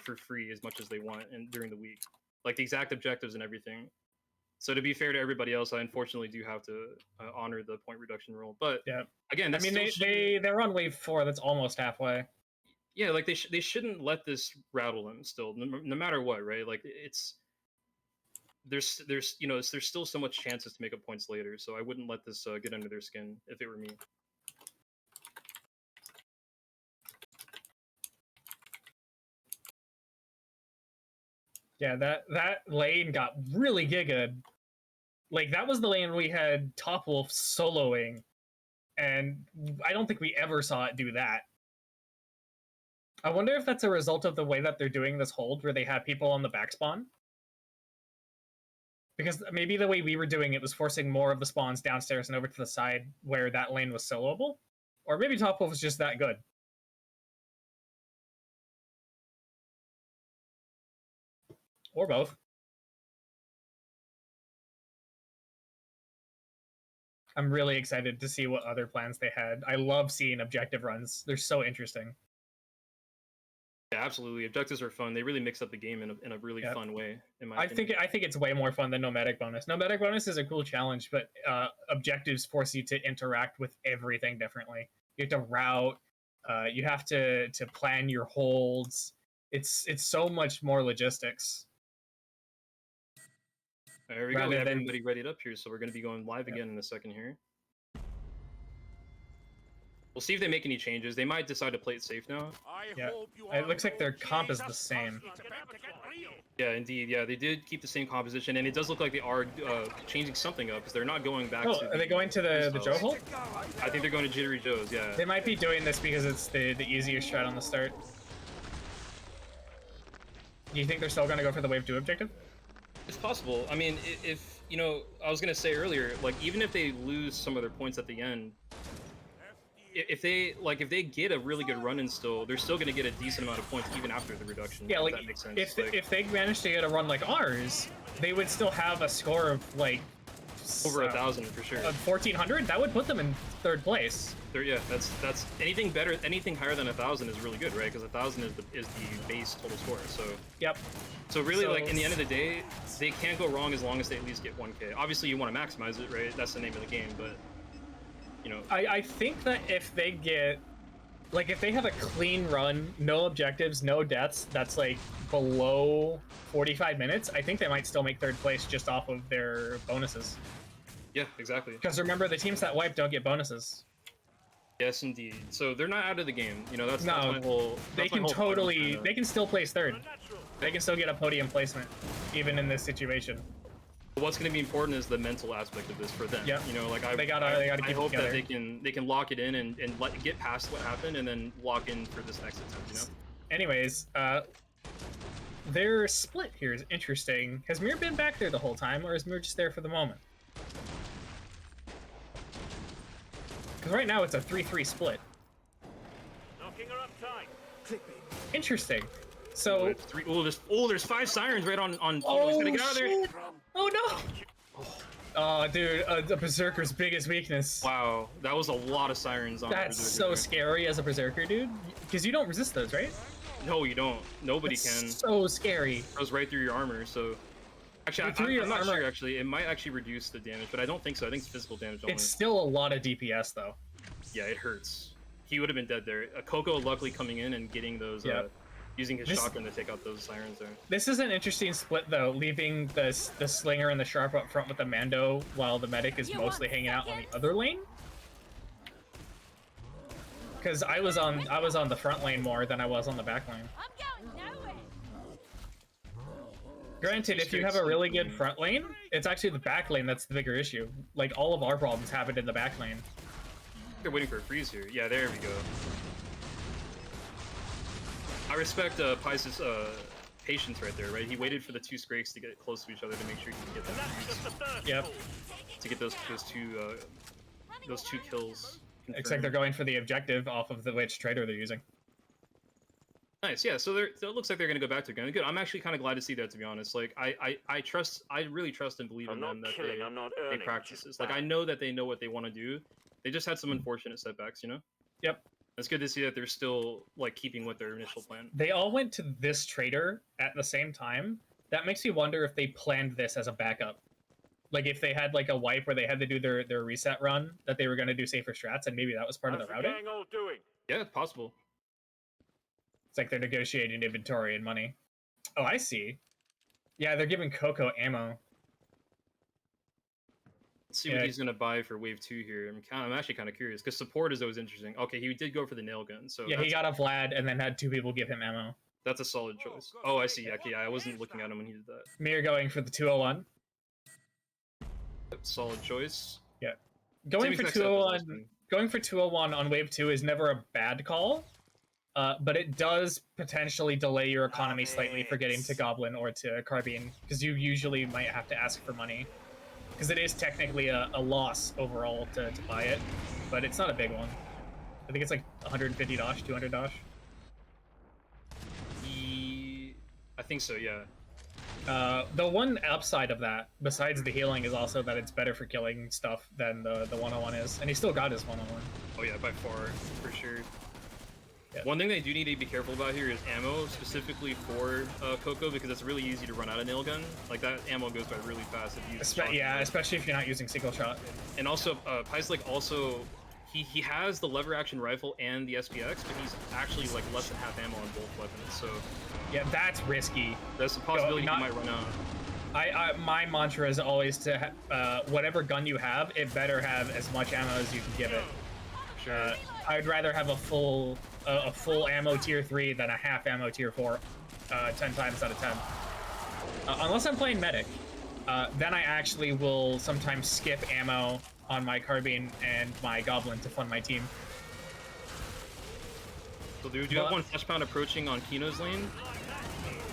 [SPEAKER 1] for free as much as they want and during the week, like the exact objectives and everything. So to be fair to everybody else, I unfortunately do have to honor the point reduction rule. But
[SPEAKER 2] yeah,
[SPEAKER 1] again,
[SPEAKER 2] I mean they're on wave 4. That's almost halfway.
[SPEAKER 1] Yeah, like they shouldn't let this rattle them. Still, no matter what, right? Like there's still so much chances to make up points later. So I wouldn't let this get under their skin if it were me.
[SPEAKER 2] Yeah, that lane got really giga. Like, that was the lane we had Top Wolf soloing, and I don't think we ever saw it do that. I wonder if that's a result of the way that they're doing this hold, where they have people on the back spawn. Because maybe the way we were doing it was forcing more of the spawns downstairs and over to the side where that lane was soloable. Or maybe Top Wolf was just that good. Or both. I'm really excited to see what other plans they had. I love seeing objective runs. They're so interesting.
[SPEAKER 1] Yeah, absolutely. Objectives are fun. They really mix up the game in a really fun way. In my opinion.
[SPEAKER 2] I think it's way more fun than Nomadic Bonus. Nomadic Bonus is a cool challenge, but objectives force you to interact with everything differently. You have to route. You have to plan your holds. It's so much more logistics.
[SPEAKER 1] There we go. We have everybody readied up here, so we're going to be going live again in a second here. We'll see if they make any changes. They might decide to play it safe now.
[SPEAKER 2] Yeah, it looks like their comp is the same.
[SPEAKER 1] Yeah, indeed. Yeah, they did keep the same composition, and it does look like they are changing something up because they're not going back.
[SPEAKER 2] Oh, are they going to the Joe hold?
[SPEAKER 1] I think they're going to Jittery Joe's. Yeah.
[SPEAKER 2] They might be doing this because it's the easier strat on the start. Do you think they're still going to go for the wave 2 objective?
[SPEAKER 1] It's possible. I mean, if I was going to say earlier, like even if they lose some of their points at the end. If they get a really good run in still, they're still going to get a decent amount of points even after the reduction.
[SPEAKER 2] Yeah, like
[SPEAKER 1] if that makes sense.
[SPEAKER 2] If they manage to get a run like ours, they would still have a score of like
[SPEAKER 1] over 1,000 for sure.
[SPEAKER 2] 1,400. That would put them in 3rd place.
[SPEAKER 1] Yeah, that's anything better. Anything higher than 1,000 is really good, right? Because 1,000 is the base total score. So
[SPEAKER 2] yep.
[SPEAKER 1] So really, like in the end of the day, they can't go wrong as long as they at least get 1K. Obviously, you want to maximize it, right? That's the name of the game, but.
[SPEAKER 2] I think that if they get, like, if they have a clean run, no objectives, no deaths, that's like below 45 minutes, I think they might still make 3rd place just off of their bonuses.
[SPEAKER 1] Yeah, exactly.
[SPEAKER 2] Because remember, the teams that wipe don't get bonuses.
[SPEAKER 1] Yes, indeed. So they're not out of the game. That's my whole.
[SPEAKER 2] They can totally. They can still place 3rd. They can still get a podium placement, even in this situation.
[SPEAKER 1] What's going to be important is the mental aspect of this for them.
[SPEAKER 2] Yeah.
[SPEAKER 1] They gotta keep hope that they can lock it in and get past what happened and then lock in for this next attempt.
[SPEAKER 2] Anyways, their split here is interesting. Has Mir been back there the whole time, or is Mir just there for the moment? Because right now it's a 3-3 split.
[SPEAKER 3] Knocking her up tight.
[SPEAKER 2] Interesting. So
[SPEAKER 1] there's 5 sirens right on Kino.
[SPEAKER 2] Oh,
[SPEAKER 1] He's gonna get out of there.
[SPEAKER 2] shit. Oh no! Oh, dude, the Berserker's biggest weakness.
[SPEAKER 1] Wow, that was a lot of sirens on
[SPEAKER 2] That's
[SPEAKER 1] Berserker.
[SPEAKER 2] so scary as a Berserker, dude. Because you don't resist those, right?
[SPEAKER 1] No, you don't. Nobody
[SPEAKER 2] That's
[SPEAKER 1] can.
[SPEAKER 2] so scary.
[SPEAKER 1] It goes right through your armor, so... Actually, I'm not sure, actually. It might actually reduce the damage, but I don't think so. I think it's physical damage only.
[SPEAKER 2] It's still a lot of DPS, though.
[SPEAKER 1] Yeah, it hurts. He would have been dead there. Coco luckily coming in and getting those... using his shotgun to take out those sirens there.
[SPEAKER 2] This is an interesting split, though, leaving the Slinger and the Sharp up front with the Mando, while the Medic is mostly hanging out on the other lane. Because I was on the front lane more than I was on the back lane.
[SPEAKER 4] I'm going nowhere.
[SPEAKER 2] Granted, if you have a really good front lane, it's actually the back lane that's the bigger issue. Like, all of our problems happen in the back lane.
[SPEAKER 1] They're waiting for a freeze here. Yeah, there we go. I respect Pice's patience right there, right? He waited for the 2 Scrakes to get close to each other to make sure he can get that freeze.
[SPEAKER 2] Yep.
[SPEAKER 1] To get those two kills. Confirmed.
[SPEAKER 2] Except they're going for the objective off of which trader they're using.
[SPEAKER 1] Nice, yeah. So it looks like they're going to go back to gun. Good. I'm actually kind of glad to see that, to be honest. Like, I really trust and believe in them that they practice this. Like, I know that they know what they want to do. They just had some unfortunate setbacks, you know?
[SPEAKER 2] Yep.
[SPEAKER 1] It's good to see that they're still, like, keeping with their initial plan.
[SPEAKER 2] They all went to this trader at the same time. That makes me wonder if they planned this as a backup. Like, if they had, like, a wipe where they had to do their reset run, that they were going to do safer strats, and maybe that was part of the routing.
[SPEAKER 1] Yeah, it's possible.
[SPEAKER 2] It's like they're negotiating inventory and money. Oh, I see. Yeah, they're giving Coco ammo.
[SPEAKER 1] Let's see what he's gonna buy for wave 2 here. I'm actually kind of curious because support is always interesting. Okay, he did go for the nail gun, so
[SPEAKER 2] yeah, he got a Vlad and then had 2 people give him ammo.
[SPEAKER 1] That's a solid choice. Oh, I see. Okay, I wasn't looking at him when he did that.
[SPEAKER 2] Mir going for the 201.
[SPEAKER 1] Solid choice.
[SPEAKER 2] Yeah, going for 201. Going for 201 on wave 2 is never a bad call, but it does potentially delay your economy slightly for getting to Goblin or to Carbine, because you usually might have to ask for money. Because it is technically a loss overall to buy it, but it's not a big one. I think it's like 150 dosh, 200 dosh.
[SPEAKER 1] I think so, yeah.
[SPEAKER 2] The one upside of that, besides the healing, is also that it's better for killing stuff than the 101 is. And he still got his 101.
[SPEAKER 1] Oh yeah, by far, for sure.
[SPEAKER 2] Yeah.
[SPEAKER 1] One thing they do need to be careful about here is ammo, specifically for Coco, because it's really easy to run out of nail gun. Like, that ammo goes by really fast if you use
[SPEAKER 2] yeah, especially if you're not using single shot.
[SPEAKER 1] And also, piselake also, he has the lever action rifle and the SPX, but he's actually like less than half ammo on both weapons, so...
[SPEAKER 2] Yeah, that's risky.
[SPEAKER 1] There's a possibility he might run out.
[SPEAKER 2] My mantra is always to, whatever gun you have, it better have as much ammo as you can give it.
[SPEAKER 1] Sure.
[SPEAKER 2] I'd rather have a full ammo tier 3 than a half ammo tier 4, 10 times out of 10. Unless I'm playing medic, then I actually will sometimes skip ammo on my carbine and my goblin to fund my team.
[SPEAKER 1] So do you have one flesh pound approaching on Kino's lane?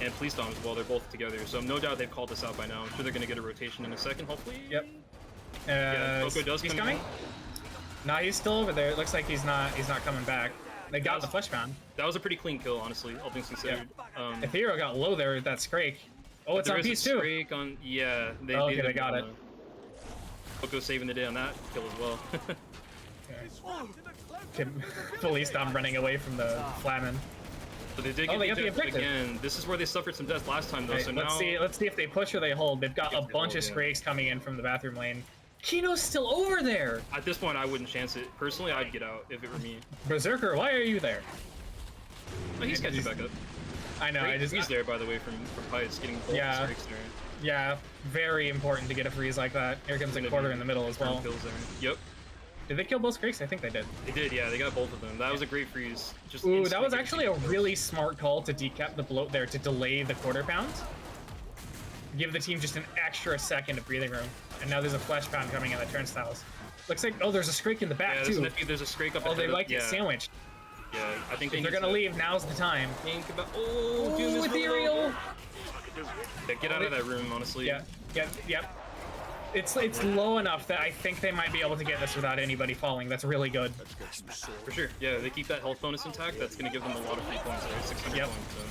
[SPEAKER 1] And PoliceDom as well, they're both together, so no doubt they've called this out by now. I'm sure they're gonna get a rotation in a second, hopefully.
[SPEAKER 2] Yep.
[SPEAKER 1] Yeah, Coco does
[SPEAKER 2] he's
[SPEAKER 1] come
[SPEAKER 2] coming?
[SPEAKER 1] in.
[SPEAKER 2] Nah, he's still over there. It looks like he's not coming back. They got the flesh pound.
[SPEAKER 1] That was a pretty clean kill, honestly, all things considered.
[SPEAKER 2] Yeah. Ethereal got low there with that Scrake. Oh, it's on piece 2.
[SPEAKER 1] On, yeah, they
[SPEAKER 2] got it.
[SPEAKER 1] Coco saving the day on that kill as well.
[SPEAKER 2] PoliceDom running away from the Flamin.
[SPEAKER 1] So they did get the objective again. This is where they suffered some deaths last time, though.
[SPEAKER 2] Right,
[SPEAKER 1] so
[SPEAKER 2] let's see if they push or they hold. They've got a bunch of Scrakes coming in from the bathroom lane. Kino's still over there.
[SPEAKER 1] At this point, I wouldn't chance it. Personally, I'd get out if it were me.
[SPEAKER 2] Berserker, why are you there?
[SPEAKER 1] Oh, he's catching back up.
[SPEAKER 2] I know.
[SPEAKER 1] He's there, by the way, from Pice getting both Scrakes there.
[SPEAKER 2] Yeah, very important to get a freeze like that. Here comes a quarter in the middle as well.
[SPEAKER 1] Kills there. Yep.
[SPEAKER 2] Did they kill both Scrakes? I think they did.
[SPEAKER 1] They did, yeah. They got both of them. That was a great freeze. Just
[SPEAKER 2] ooh, that was actually a really smart call to decap the bloat there to delay the quarter pound. Give the team just an extra second of breathing room. And now there's a flesh pound coming in the turnstiles. Looks like, oh, there's a Scrake in the back, too.
[SPEAKER 1] There's a Scrake up ahead.
[SPEAKER 2] Oh, they like it sandwiched.
[SPEAKER 1] Yeah, I think
[SPEAKER 2] if they're gonna leave, now's the time.
[SPEAKER 1] Oh,
[SPEAKER 2] Ethereal!
[SPEAKER 1] Yeah, get out of that room, honestly.
[SPEAKER 2] Yep. It's low enough that I think they might be able to get this without anybody falling. That's really good.
[SPEAKER 1] For sure. Yeah, they keep that health bonus intact. That's going to give them a lot of free points, right? 600
[SPEAKER 2] Yep.
[SPEAKER 1] points. So.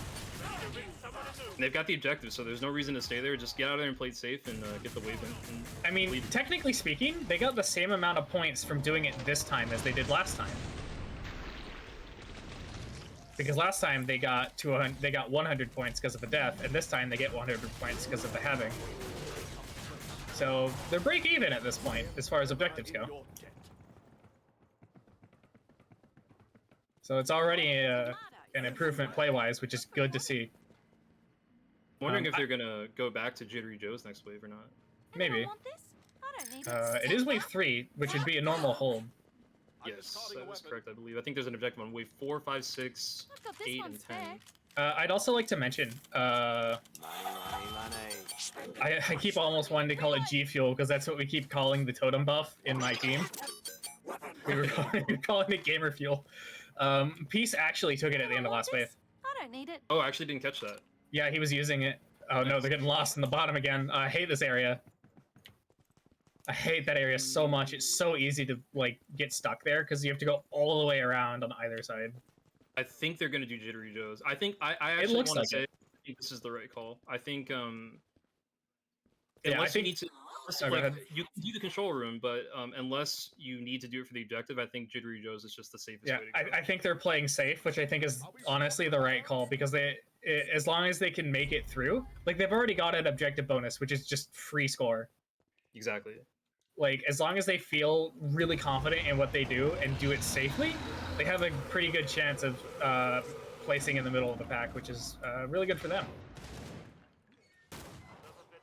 [SPEAKER 1] And they've got the objective, so there's no reason to stay there. Just get out of there and play it safe and get the wave in. And
[SPEAKER 2] I mean, technically speaking, they got the same amount of points from doing it this time as they did last time. Because last time they got 100 points because of the death, and this time they get 100 points because of the halving. So they're break even at this point as far as objectives go. So it's already an improvement play-wise, which is good to see.
[SPEAKER 1] I'm wondering if they're gonna go back to Jittery Joe's next wave or not.
[SPEAKER 2] Maybe. It is wave 3, which would be a normal hold.
[SPEAKER 1] Yes, that is correct, I believe. I think there's an objective on wave 4, 5, 6, 8, and 10.
[SPEAKER 2] I'd also like to mention, I keep almost wanting to call it G Fuel because that's what we keep calling the totem buff in my team. We were calling it Gamer Fuel. Peace actually took it at the end of last wave.
[SPEAKER 4] I don't need it.
[SPEAKER 1] Oh, I actually didn't catch that.
[SPEAKER 2] Yeah, he was using it. Oh no, they're getting lost in the bottom again. I hate this area. I hate that area so much. It's so easy to like get stuck there because you have to go all the way around on either side.
[SPEAKER 1] I think they're gonna do Jittery Joe's. I think I actually want to say I think this is the right call. I think unless you need to you can do the control room, but unless you need to do it for the objective, I think Jittery Joe's is just the safest way to go.
[SPEAKER 2] I think they're playing safe, which I think is honestly the right call because as long as they can make it through, like they've already got an objective bonus, which is just free score.
[SPEAKER 1] Exactly.
[SPEAKER 2] Like as long as they feel really confident in what they do and do it safely, they have a pretty good chance of placing in the middle of the pack, which is really good for them.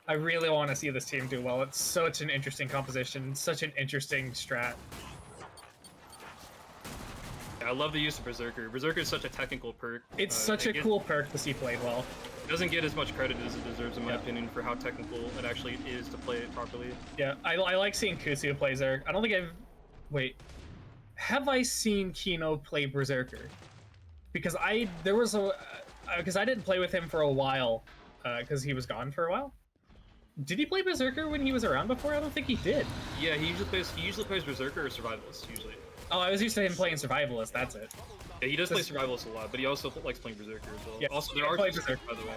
[SPEAKER 2] I really want to see this team do well. It's such an interesting composition, such an interesting strat.
[SPEAKER 1] I love the use of Berserker. Berserker is such a technical perk.
[SPEAKER 2] It's such a cool perk to see played well.
[SPEAKER 1] It doesn't get as much credit as it deserves, in my opinion, for how technical it actually is to play it properly.
[SPEAKER 2] Yeah, I like seeing Kusu play Berserker. I don't think I've... Wait. Have I seen Kino play Berserker? Because I didn't play with him for a while, because he was gone for a while. Did he play Berserker when he was around before? I don't think he did.
[SPEAKER 1] Yeah, he usually plays Berserker or Survivalist, usually.
[SPEAKER 2] Oh, I was used to him playing Survivalist, that's it.
[SPEAKER 1] Yeah, he does play Survivalist a lot, but he also likes playing Berserker as well.
[SPEAKER 2] Yeah,
[SPEAKER 1] also, there are Berserker, by the way,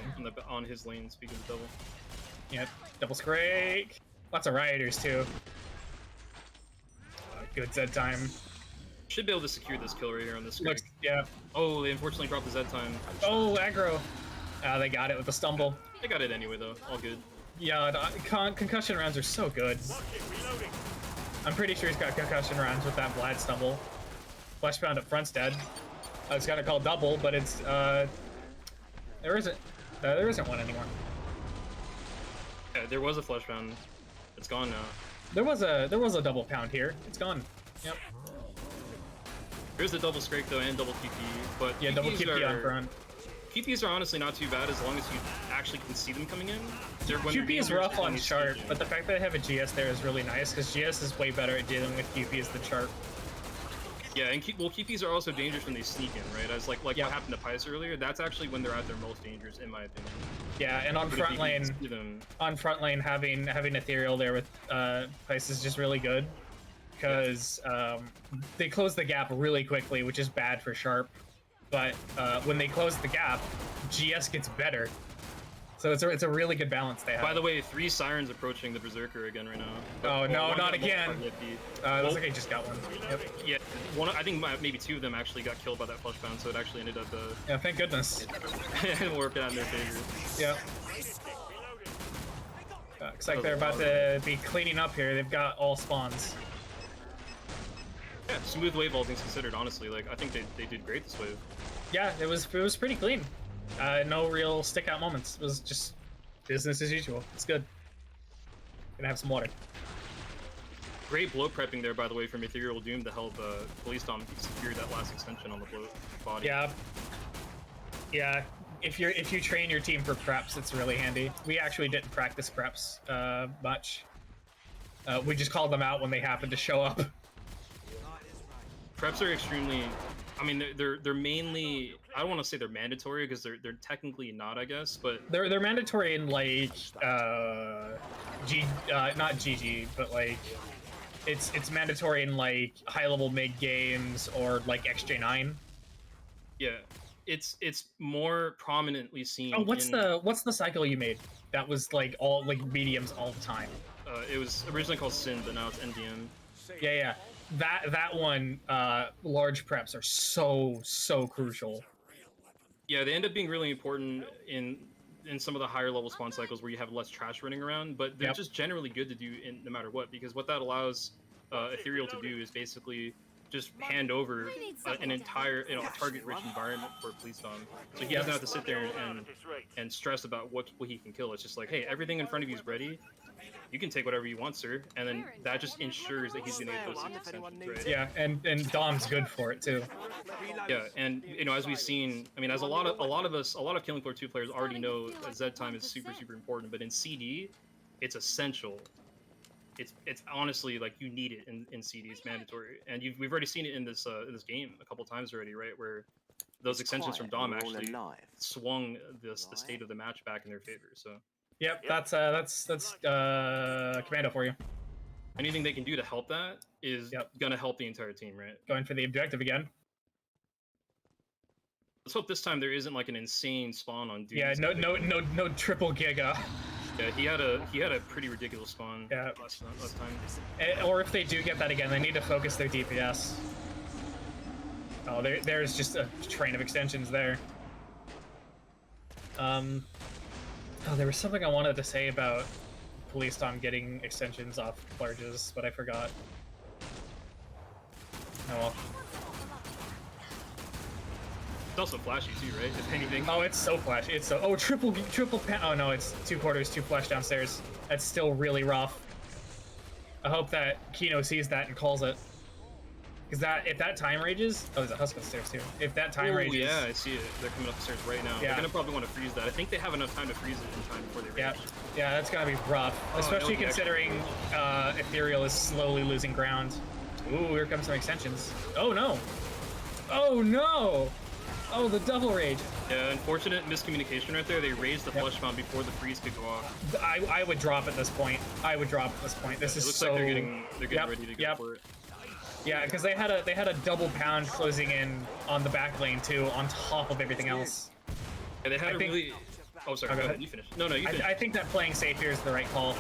[SPEAKER 1] on his lane, speaking of double.
[SPEAKER 2] Yeah, double Scrake. Lots of Rioters, too. Good Zed time.
[SPEAKER 1] Should be able to secure this kill right here on this Scrake.
[SPEAKER 2] Yeah.
[SPEAKER 1] Oh, they unfortunately dropped the Zed time.
[SPEAKER 2] Oh, aggro. They got it with the stumble.
[SPEAKER 1] They got it anyway, though. All good.
[SPEAKER 2] Yeah, concussion rounds are so good. I'm pretty sure he's got concussion rounds with that Vlad stumble. Fleshbound up front's dead. It's got to call double, but it's there isn't one anymore.
[SPEAKER 1] Yeah, there was a Fleshbound. It's gone now.
[SPEAKER 2] There was a double pound here. It's gone. Yep.
[SPEAKER 1] There's the double Scrake though and double QP, but
[SPEAKER 2] yeah, double QP on front.
[SPEAKER 1] QPs are honestly not too bad as long as you actually can see them coming in.
[SPEAKER 2] QP is rough on Sharp, but the fact that I have a GS there is really nice because GS is way better at dealing with QPs than Sharp.
[SPEAKER 1] Yeah, and QPs are also dangerous when they sneak in, right? As like what happened to Pice earlier, that's actually when they're at their most dangerous, in my opinion.
[SPEAKER 2] Yeah, and on front lane, having Ethereal there with Pice is just really good because they close the gap really quickly, which is bad for Sharp. But when they close the gap, GS gets better. So it's a really good balance they have.
[SPEAKER 1] By the way, 3 Sirens approaching the Berserker again right now.
[SPEAKER 2] Oh no, not again! Looks like I just got one. Yep.
[SPEAKER 1] Yeah, I think maybe 2 of them actually got killed by that Fleshbound, so it actually ended up...
[SPEAKER 2] yeah, thank goodness.
[SPEAKER 1] working out in their favor.
[SPEAKER 2] Yeah. Looks like they're about to be cleaning up here. They've got all spawns.
[SPEAKER 1] Yeah, smooth wave all things considered, honestly. Like, I think they did great this wave.
[SPEAKER 2] Yeah, it was pretty clean. No real stick-out moments. It was just business as usual. It's good. Gonna have some water.
[SPEAKER 1] Great blow prepping there, by the way, from EtherealDoom to help PoliceDom secure that last extension on the blow body.
[SPEAKER 2] Yeah. Yeah. If you train your team for preps, it's really handy. We actually didn't practice preps much. We just called them out when they happened to show up.
[SPEAKER 1] Preps are extremely... I mean, they're mainly... I don't want to say they're mandatory because they're technically not, I guess, but...
[SPEAKER 2] They're mandatory in, like, not GG, but like it's mandatory in like high level mid games or like XJ9.
[SPEAKER 1] Yeah, it's more prominently seen.
[SPEAKER 2] Oh, what's the cycle you made? That was like all like mediums all the time.
[SPEAKER 1] It was originally called Sin, but now it's NDM.
[SPEAKER 2] Yeah. That one, large preps are so crucial.
[SPEAKER 1] Yeah, they end up being really important in some of the higher level spawn cycles where you have less trash running around, but they're just generally good to do no matter what, because what that allows Ethereal to do is basically just hand over an entire target-rich environment for PoliceDom, so he doesn't have to sit there and stress about what he can kill. It's just like, hey, everything in front of you is ready. You can take whatever you want, sir, and then that just ensures that he's gonna get those extensions, right?
[SPEAKER 2] Yeah, and Dom's good for it too.
[SPEAKER 1] Yeah, and as we've seen, I mean, as a lot of Killing Floor 2 players already know that Z time is super important, but in CD, it's essential. It's honestly like you need it in CD. It's mandatory, and we've already seen it in this game a couple times already, right? Where those extensions from Dom actually swung the state of the match back in their favor. So.
[SPEAKER 2] Yep, that's Commando for you.
[SPEAKER 1] Anything they can do to help that is gonna help the entire team, right?
[SPEAKER 2] Going for the objective again.
[SPEAKER 1] Let's hope this time there isn't like an insane spawn on dude.
[SPEAKER 2] Yeah, no triple giga.
[SPEAKER 1] Yeah, he had a pretty ridiculous spawn last time.
[SPEAKER 2] Or if they do get that again, they need to focus their DPS. Oh, there's just a train of extensions there. Oh, there was something I wanted to say about PoliceDom getting extensions off larges, but I forgot. Oh well.
[SPEAKER 1] It's also flashy too, right? If anything.
[SPEAKER 2] Oh, it's so flashy. It's so triple oh no, it's 2 quarters, 2 flash downstairs. That's still really rough. I hope that Kino sees that and calls it. Because if that time rages, oh, there's a husk upstairs too. If that time rages,
[SPEAKER 1] yeah, I see it. They're coming up the stairs right now. Yeah. They're gonna probably want to freeze that. I think they have enough time to freeze it in time before they rage.
[SPEAKER 2] Yeah, that's gonna be rough, especially considering Ethereal is slowly losing ground. Ooh, here comes some extensions. Oh no! Oh no! Oh, the double rage.
[SPEAKER 1] Yeah, unfortunate miscommunication right there. They raised the flush bomb before the freeze could go off.
[SPEAKER 2] I would drop at this point. This is
[SPEAKER 1] looks
[SPEAKER 2] so.
[SPEAKER 1] Like they're getting ready to go for it.
[SPEAKER 2] Yeah, because they had a double pound closing in on the back lane too, on top of everything else.
[SPEAKER 1] Yeah, they had really. Oh, sorry. Go ahead. You finish. No, you finish.
[SPEAKER 2] I think that playing safe here is the right call.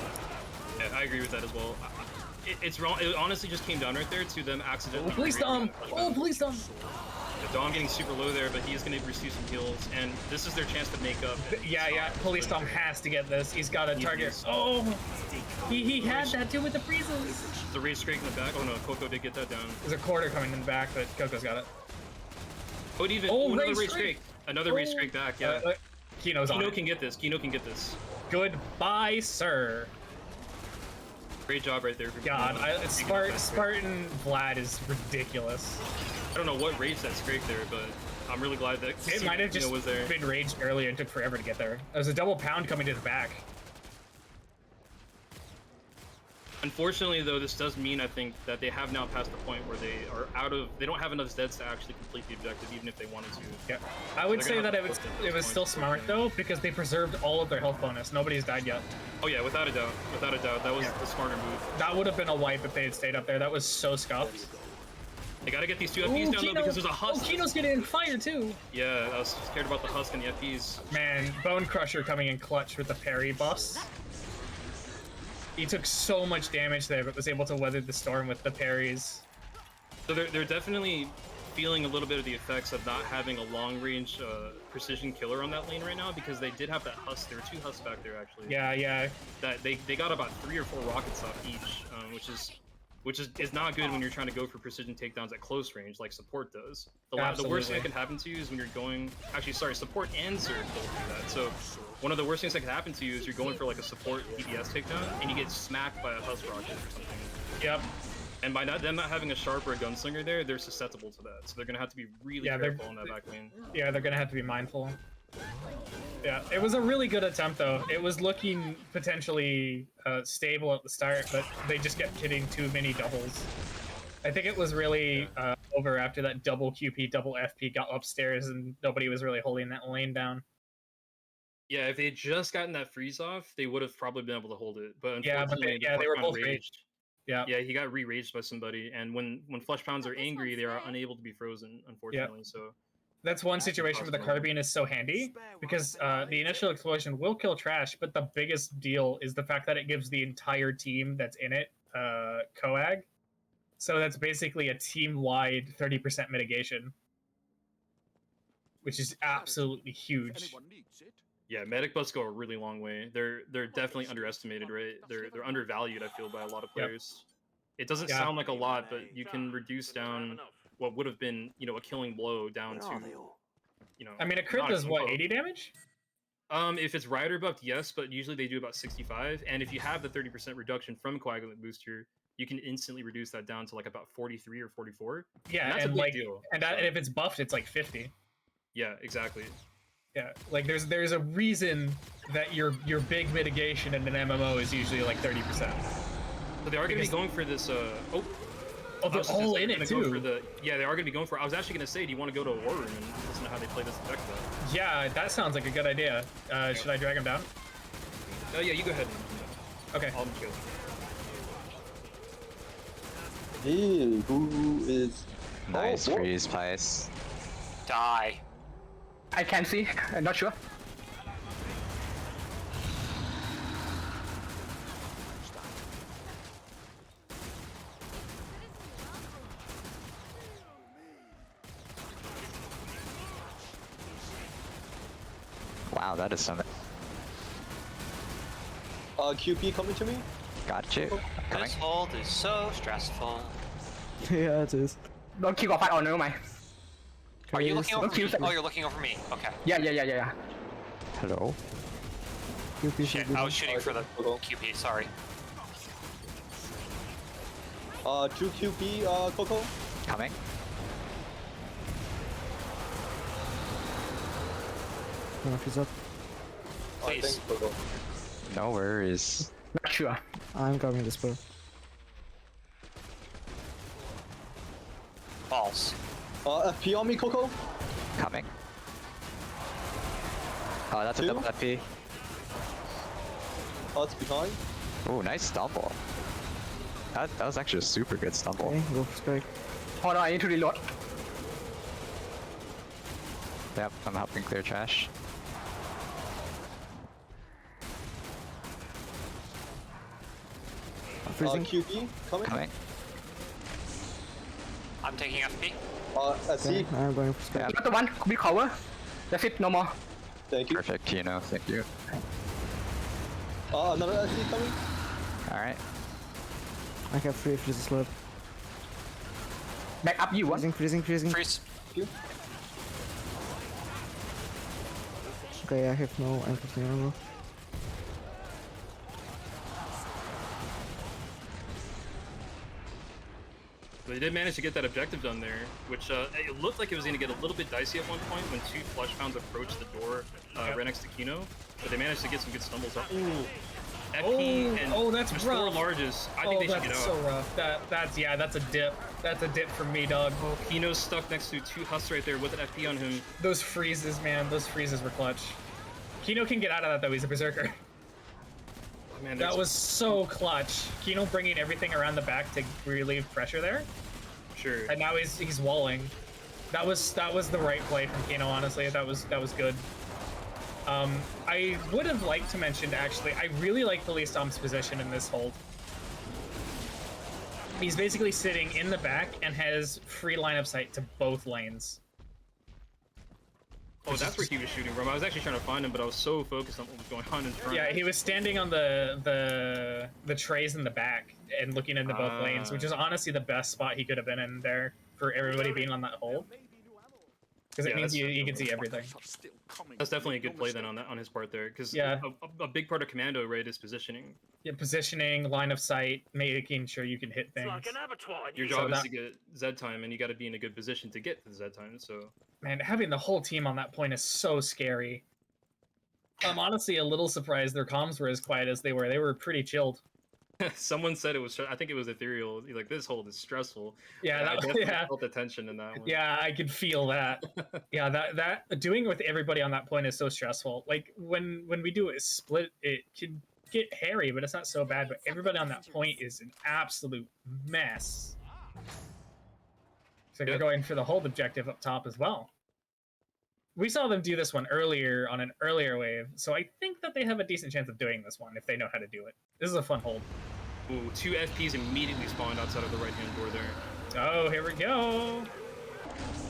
[SPEAKER 1] Yeah, I agree with that as well. It's wrong. It honestly just came down right there to them accidentally.
[SPEAKER 2] Oh, PoliceDom! Oh, PoliceDom!
[SPEAKER 1] Dom getting super low there, but he's going to receive some heals, and this is their chance to make up.
[SPEAKER 2] Yeah, PoliceDom has to get this. He's got a target. Oh, he had that too with the freezes.
[SPEAKER 1] The rage straight in the back. Oh no, Coco did get that down.
[SPEAKER 2] There's a quarter coming in the back, but Coco's got it.
[SPEAKER 1] Another rage straight. Another rage straight back. Yeah.
[SPEAKER 2] Kino
[SPEAKER 1] can get this. Kino can get this.
[SPEAKER 2] Goodbye, sir.
[SPEAKER 1] Great job right there.
[SPEAKER 2] God, Spartan Vlad is ridiculous.
[SPEAKER 1] I don't know what rage that scraped there, but I'm really glad that
[SPEAKER 2] it might have just been raged earlier and took forever to get there. There's a double pound coming to the back.
[SPEAKER 1] Unfortunately, though, this does mean, I think, that they have now passed the point where they don't have enough Zeds to actually complete the objective, even if they wanted to.
[SPEAKER 2] Yeah, I would say that it was still smart, though, because they preserved all of their health bonus. Nobody's died yet.
[SPEAKER 1] Oh yeah, without a doubt. That was the smarter move.
[SPEAKER 2] That would have been a wipe if they had stayed up there. That was so scuffed.
[SPEAKER 1] They gotta get these 2 FPs down, though, because there's a husk.
[SPEAKER 2] Oh, Kino's getting fire, too.
[SPEAKER 1] Yeah, I was scared about the husk and the FPs.
[SPEAKER 2] Man, Bone Crusher coming in clutch with the parry buffs. He took so much damage there, but was able to weather the storm with the parries.
[SPEAKER 1] So they're definitely feeling a little bit of the effects of not having a long-range precision killer on that lane right now, because they did have that husk. There were 2 husks back there, actually.
[SPEAKER 2] Yeah.
[SPEAKER 1] That they got about 3 or 4 rockets off each, which is not good when you're trying to go for precision takedowns at close range like support does. The worst thing that can happen to you is when you're going... Actually, sorry, support and Zerg both do that. So one of the worst things that can happen to you is you're going for like a support DPS takedown and you get smacked by a husk rocket or something.
[SPEAKER 2] Yep.
[SPEAKER 1] And by them not having a sharp or a gunslinger there, they're susceptible to that. So they're going to have to be really careful in that back lane.
[SPEAKER 2] Yeah, they're going to have to be mindful. Yeah, it was a really good attempt, though. It was looking potentially stable at the start, but they just kept hitting too many doubles. I think it was really over after that double QP, double FP got upstairs, and nobody was really holding that lane down.
[SPEAKER 1] Yeah, if they had just gotten that freeze off, they would have probably been able to hold it. But
[SPEAKER 2] Yeah, but
[SPEAKER 1] unfortunately,
[SPEAKER 2] they were both raged. Yeah.
[SPEAKER 1] Yeah, he got re-raged by somebody, and when flesh pounds are angry, they are unable to be frozen, unfortunately.
[SPEAKER 2] Yep.
[SPEAKER 1] So
[SPEAKER 2] that's one situation where the carbine is so handy because the initial explosion will kill trash, but the biggest deal is the fact that it gives the entire team that's in it coag. So that's basically a team-wide 30% mitigation, which is absolutely huge.
[SPEAKER 1] yeah, medic buffs go a really long way. They're definitely underestimated, right? They're undervalued, I feel, by a lot of players. It doesn't sound like a lot, but you can reduce down what would have been, a killing blow down to,
[SPEAKER 2] I mean, a crit does what, 80 damage?
[SPEAKER 1] If it's rider buffed, yes, but usually they do about 65. And if you have the 30% reduction from coagulant booster, you can instantly reduce that down to like about 43 or 44.
[SPEAKER 2] Yeah,
[SPEAKER 1] and that's a big deal.
[SPEAKER 2] And if it's buffed, it's like 50.
[SPEAKER 1] Yeah, exactly.
[SPEAKER 2] Yeah, like there's a reason that your big mitigation in an MMO is usually like 30%.
[SPEAKER 1] So they are going to be going for this.
[SPEAKER 2] Oh, they're all in it too.
[SPEAKER 1] Yeah, they are going to be going for. I was actually going to say, do you want to go to a war room and listen to how they play this effect?
[SPEAKER 2] Yeah, that sounds like a good idea. Should I drag him down?
[SPEAKER 1] Oh yeah, you go ahead.
[SPEAKER 2] Okay.
[SPEAKER 1] I'll kill.
[SPEAKER 4] Hey, who is?
[SPEAKER 5] Nice freeze, Pice.
[SPEAKER 6] Die.
[SPEAKER 7] I can't see. I'm not sure.
[SPEAKER 5] Wow, that is something.
[SPEAKER 4] QP coming to me?
[SPEAKER 5] Got you. Coming.
[SPEAKER 6] This hold is so stressful.
[SPEAKER 8] Yeah, it is.
[SPEAKER 7] Don't keep off on, never mind.
[SPEAKER 6] Are you looking over me?
[SPEAKER 7] Don't
[SPEAKER 6] Oh, you're looking over me. Okay.
[SPEAKER 7] Yeah.
[SPEAKER 5] Hello.
[SPEAKER 6] Shit, I was shooting for the QP, sorry.
[SPEAKER 4] 2 QP, Coco.
[SPEAKER 5] Coming.
[SPEAKER 8] No, he's up.
[SPEAKER 6] Please.
[SPEAKER 4] Thanks, Coco.
[SPEAKER 5] No worries.
[SPEAKER 7] Not sure.
[SPEAKER 8] I'm covering this bow.
[SPEAKER 6] Balls.
[SPEAKER 4] FP on me, Coco.
[SPEAKER 5] Coming. Oh, that's a double FP.
[SPEAKER 4] It's behind.
[SPEAKER 5] Ooh, nice stumble. That was actually a super good stumble.
[SPEAKER 8] Okay, go for spike.
[SPEAKER 7] Hold on, I need to reload.
[SPEAKER 5] Yep, I'm helping clear trash.
[SPEAKER 8] Freezing.
[SPEAKER 4] QP coming.
[SPEAKER 5] Coming.
[SPEAKER 6] I'm taking FP.
[SPEAKER 4] SC.
[SPEAKER 8] Okay, I'm going for spike.
[SPEAKER 5] Yep.
[SPEAKER 7] Not the one. Be cover. That's it. No more.
[SPEAKER 4] Thank you.
[SPEAKER 5] Perfect, Kino. Thank you.
[SPEAKER 4] Another SC coming.
[SPEAKER 5] Alright.
[SPEAKER 8] I have 3 freezes left.
[SPEAKER 7] Back up, you one.
[SPEAKER 8] Freezing.
[SPEAKER 6] Freeze.
[SPEAKER 8] Okay, I have no M15 ammo.
[SPEAKER 1] But they did manage to get that objective done there, which it looked like it was going to get a little bit dicey at one point when 2 flesh pounds approached the door right next to Kino. But they managed to get some good stumbles up. Ooh. FP and
[SPEAKER 2] that's
[SPEAKER 1] rough. 4 larges. I think they should get out.
[SPEAKER 2] That's so rough. That's a dip. That's a dip for me, dog.
[SPEAKER 1] Oh, Kino's stuck next to 2 husks right there with an FP on him.
[SPEAKER 2] Those freezes, man. Those freezes were clutch. Kino can get out of that though. He's a berserker.
[SPEAKER 1] Man,
[SPEAKER 2] that was so clutch. Kino bringing everything around the back to relieve pressure there.
[SPEAKER 1] Sure.
[SPEAKER 2] And now he's walling. That was the right play from Kino. Honestly, that was good. I would have liked to mention actually. I really like PoliceDom's position in this hold. He's basically sitting in the back and has free line of sight to both lanes.
[SPEAKER 1] Oh, that's where he was shooting from. I was actually trying to find him, but I was so focused on what was going on in front.
[SPEAKER 2] Yeah, he was standing on the trays in the back and looking into both lanes, which is honestly the best spot he could have been in there for everybody being on that hole. Because it means you can see everything.
[SPEAKER 1] That's definitely a good play then on his part there. Because a big part of Commando, right, is positioning.
[SPEAKER 2] Yeah, positioning, line of sight, making sure you can hit things.
[SPEAKER 3] Like an abattoir.
[SPEAKER 1] Your job is to get Z time, and you got to be in a good position to get the Z time. So,
[SPEAKER 2] man, having the whole team on that point is so scary. I'm honestly a little surprised their comms were as quiet as they were. They were pretty chilled.
[SPEAKER 1] Someone said it was. I think it was Ethereal. He's like, this hold is stressful.
[SPEAKER 2] Yeah,
[SPEAKER 1] I definitely felt the tension in that one.
[SPEAKER 2] Yeah, I could feel that. Yeah, that doing it with everybody on that point is so stressful. Like when we do a split, it can get hairy, but it's not so bad. But everybody on that point is an absolute mess. So they're going for the hold objective up top as well. We saw them do this one earlier on an earlier wave, so I think that they have a decent chance of doing this one if they know how to do it. This is a fun hold.
[SPEAKER 1] Ooh, 2 FPs immediately spawned outside of the right-hand door there.
[SPEAKER 2] Oh, here we go.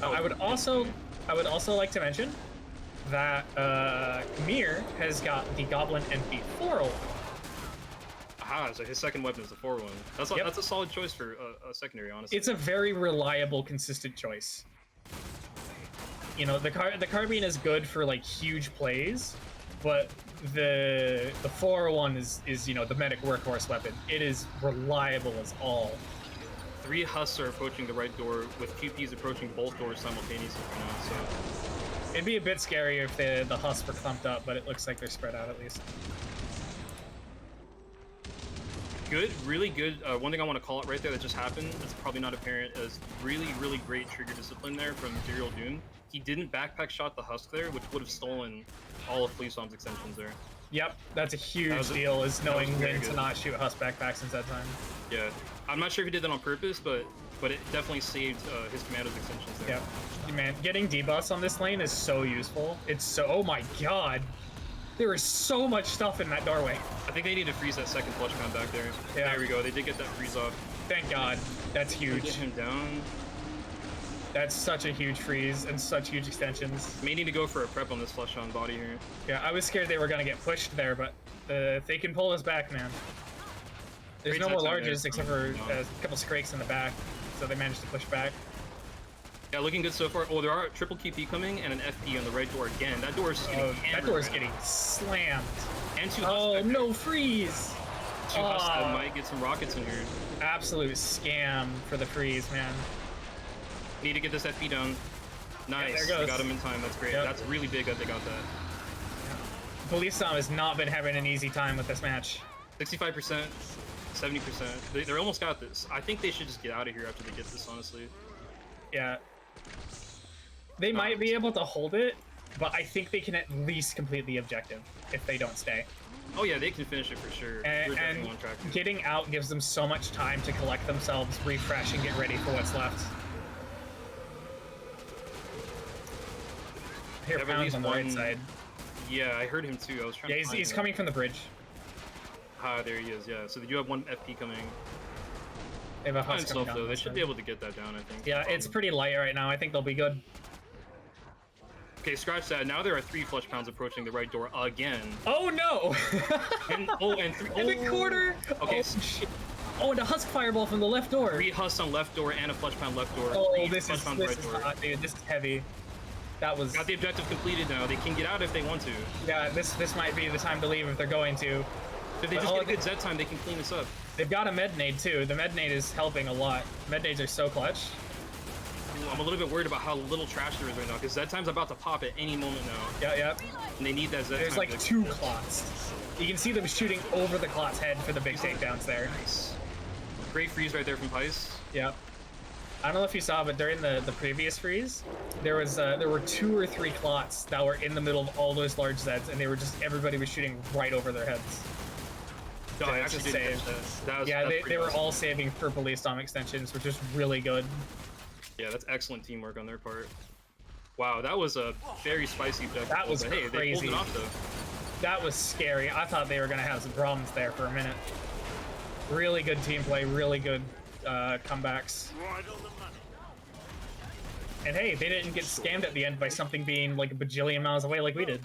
[SPEAKER 2] I would also like to mention that Mir has got the Goblin MP4.
[SPEAKER 1] Aha, so his second weapon is the 4-1. That's a solid choice for a secondary, honestly.
[SPEAKER 2] It's a very reliable, consistent choice. You know, the carbine is good for like huge plays, but the 401 is you know, the medic workhorse weapon. It is reliable as all.
[SPEAKER 1] 3 husks are approaching the right door with QPs approaching both doors simultaneously now, so
[SPEAKER 2] it'd be a bit scarier if the husks were clumped up, but it looks like they're spread out at least.
[SPEAKER 1] Good, really good. One thing I want to call it right there that just happened, that's probably not apparent, is really, really great trigger discipline there from EtherealDoom. He didn't backpack shot the husk there, which would have stolen all of PoliceDom's extensions there.
[SPEAKER 2] Yep, that's a huge deal, is knowing when to not shoot husk backpacks since that time.
[SPEAKER 1] Yeah, I'm not sure if he did that on purpose, but it definitely saved his commando's extensions there.
[SPEAKER 2] Yeah, man, getting debuffs on this lane is so useful. It's so, oh my god. There is so much stuff in that doorway.
[SPEAKER 1] I think they need to freeze that second flush pound back there. Yeah. There we go. They did get that freeze off.
[SPEAKER 2] Thank God. That's huge.
[SPEAKER 1] Get him down.
[SPEAKER 2] That's such a huge freeze and such huge extensions.
[SPEAKER 1] May need to go for a prep on this flush on body here.
[SPEAKER 2] Yeah, I was scared they were going to get pushed there, but if they can pull us back, man. There's no more larges except for a couple scrakes in the back, so they managed to push back.
[SPEAKER 1] Yeah, looking good so far. Oh, there are triple QP coming and an FP on the right door again. That door is just getting hammered.
[SPEAKER 2] That door is getting slammed.
[SPEAKER 1] And 2 husks.
[SPEAKER 2] Oh, no freeze!
[SPEAKER 1] 2 husks that might get some rockets in here.
[SPEAKER 2] Absolute scam for the freeze, man.
[SPEAKER 1] Need to get this FP down. Nice.
[SPEAKER 2] Yeah, there goes.
[SPEAKER 1] They got him in time. That's great. Yep. That's really big that they got that.
[SPEAKER 2] PoliceDom has not been having an easy time with this match.
[SPEAKER 1] 65%, 70%. They're almost got this. I think they should just get out of here after they get this, honestly.
[SPEAKER 2] Yeah. They might be able to hold it, but I think they can at least complete the objective if they don't stay.
[SPEAKER 1] Oh yeah, they can finish it for sure.
[SPEAKER 2] And getting out gives them so much time to collect themselves, refresh, and get ready for what's left. I hear Pounds on the right side.
[SPEAKER 1] Yeah, I heard him too. I was trying to find
[SPEAKER 2] he's coming from the bridge.
[SPEAKER 1] Ah, there he is, yeah. So you have 1 FP coming.
[SPEAKER 2] They have a husk coming down.
[SPEAKER 1] Though. They should be able to get that down, I think.
[SPEAKER 2] Yeah, it's pretty light right now. I think they'll be good.
[SPEAKER 1] Okay, scratch that. Now there are 3 flush pounds approaching the right door again.
[SPEAKER 2] Oh no!
[SPEAKER 1] and 3.
[SPEAKER 2] In the corner!
[SPEAKER 1] Okay.
[SPEAKER 2] Oh, shit. Oh, and a husk fireball from the left door.
[SPEAKER 1] 3 husks on left door and a flush pound left door.
[SPEAKER 2] Oh, this is hot, dude. This is heavy. That was...
[SPEAKER 1] Got the objective completed now. They can get out if they want to.
[SPEAKER 2] Yeah, this might be the time to leave if they're going to.
[SPEAKER 1] If they just get a good Z time, they can clean this up.
[SPEAKER 2] They've got a med nade too. The med nade is helping a lot. Med nades are so clutch.
[SPEAKER 1] I'm a little bit worried about how little trash there is right now, because Z time's about to pop at any moment now.
[SPEAKER 2] Yeah.
[SPEAKER 1] And they need that Z time.
[SPEAKER 2] There's like 2 clots. You can see them shooting over the clot's head for the big takedowns there.
[SPEAKER 1] Nice. Great freeze right there from Pice.
[SPEAKER 2] Yep. I don't know if you saw, but during the previous freeze, there were 2 or 3 clots that were in the middle of all those large Zeds, and everybody was shooting right over their heads.
[SPEAKER 1] No, I actually didn't catch that.
[SPEAKER 2] They were all saving for PoliceDom extensions, which is really good.
[SPEAKER 1] Yeah, that's excellent teamwork on their part. Wow, that was a very spicy objective.
[SPEAKER 2] That was crazy.
[SPEAKER 1] Hey, they pulled it off though.
[SPEAKER 2] That was scary. I thought they were gonna have some problems there for a minute. Really good team play, really good comebacks. And hey, they didn't get scammed at the end by something being like a bajillion miles away like we did.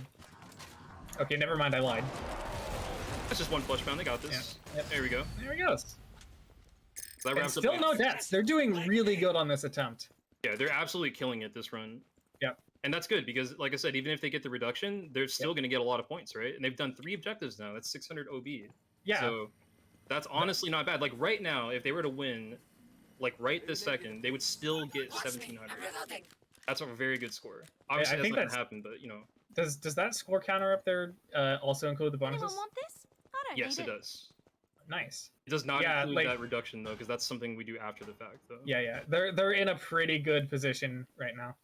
[SPEAKER 2] Okay, never mind, I lied.
[SPEAKER 1] That's just 1 flush pound. They got this.
[SPEAKER 2] Yeah. Yep.
[SPEAKER 1] There we go.
[SPEAKER 2] There we go.
[SPEAKER 1] So that wraps up
[SPEAKER 2] still no deaths. They're doing really good on this attempt.
[SPEAKER 1] Yeah, they're absolutely killing it this run.
[SPEAKER 2] Yeah.
[SPEAKER 1] And that's good because, like I said, even if they get the reduction, they're still going to get a lot of points, right? And they've done 3 objectives now. That's 600 OB.
[SPEAKER 2] Yeah.
[SPEAKER 1] So that's honestly not bad. Like right now, if they were to win, like right this second, they would still get 1,700. That's a very good score. Obviously, that's not going to happen, but you know.
[SPEAKER 2] Does that score counter up there also include the bonuses?
[SPEAKER 9] Want this? I don't
[SPEAKER 1] yes,
[SPEAKER 9] need
[SPEAKER 1] it does.
[SPEAKER 2] Nice.
[SPEAKER 1] It does not
[SPEAKER 2] Yeah,
[SPEAKER 1] include
[SPEAKER 2] like-
[SPEAKER 1] that reduction though, because that's something we do after the fact though.
[SPEAKER 2] Yeah. They're in a pretty good position right now.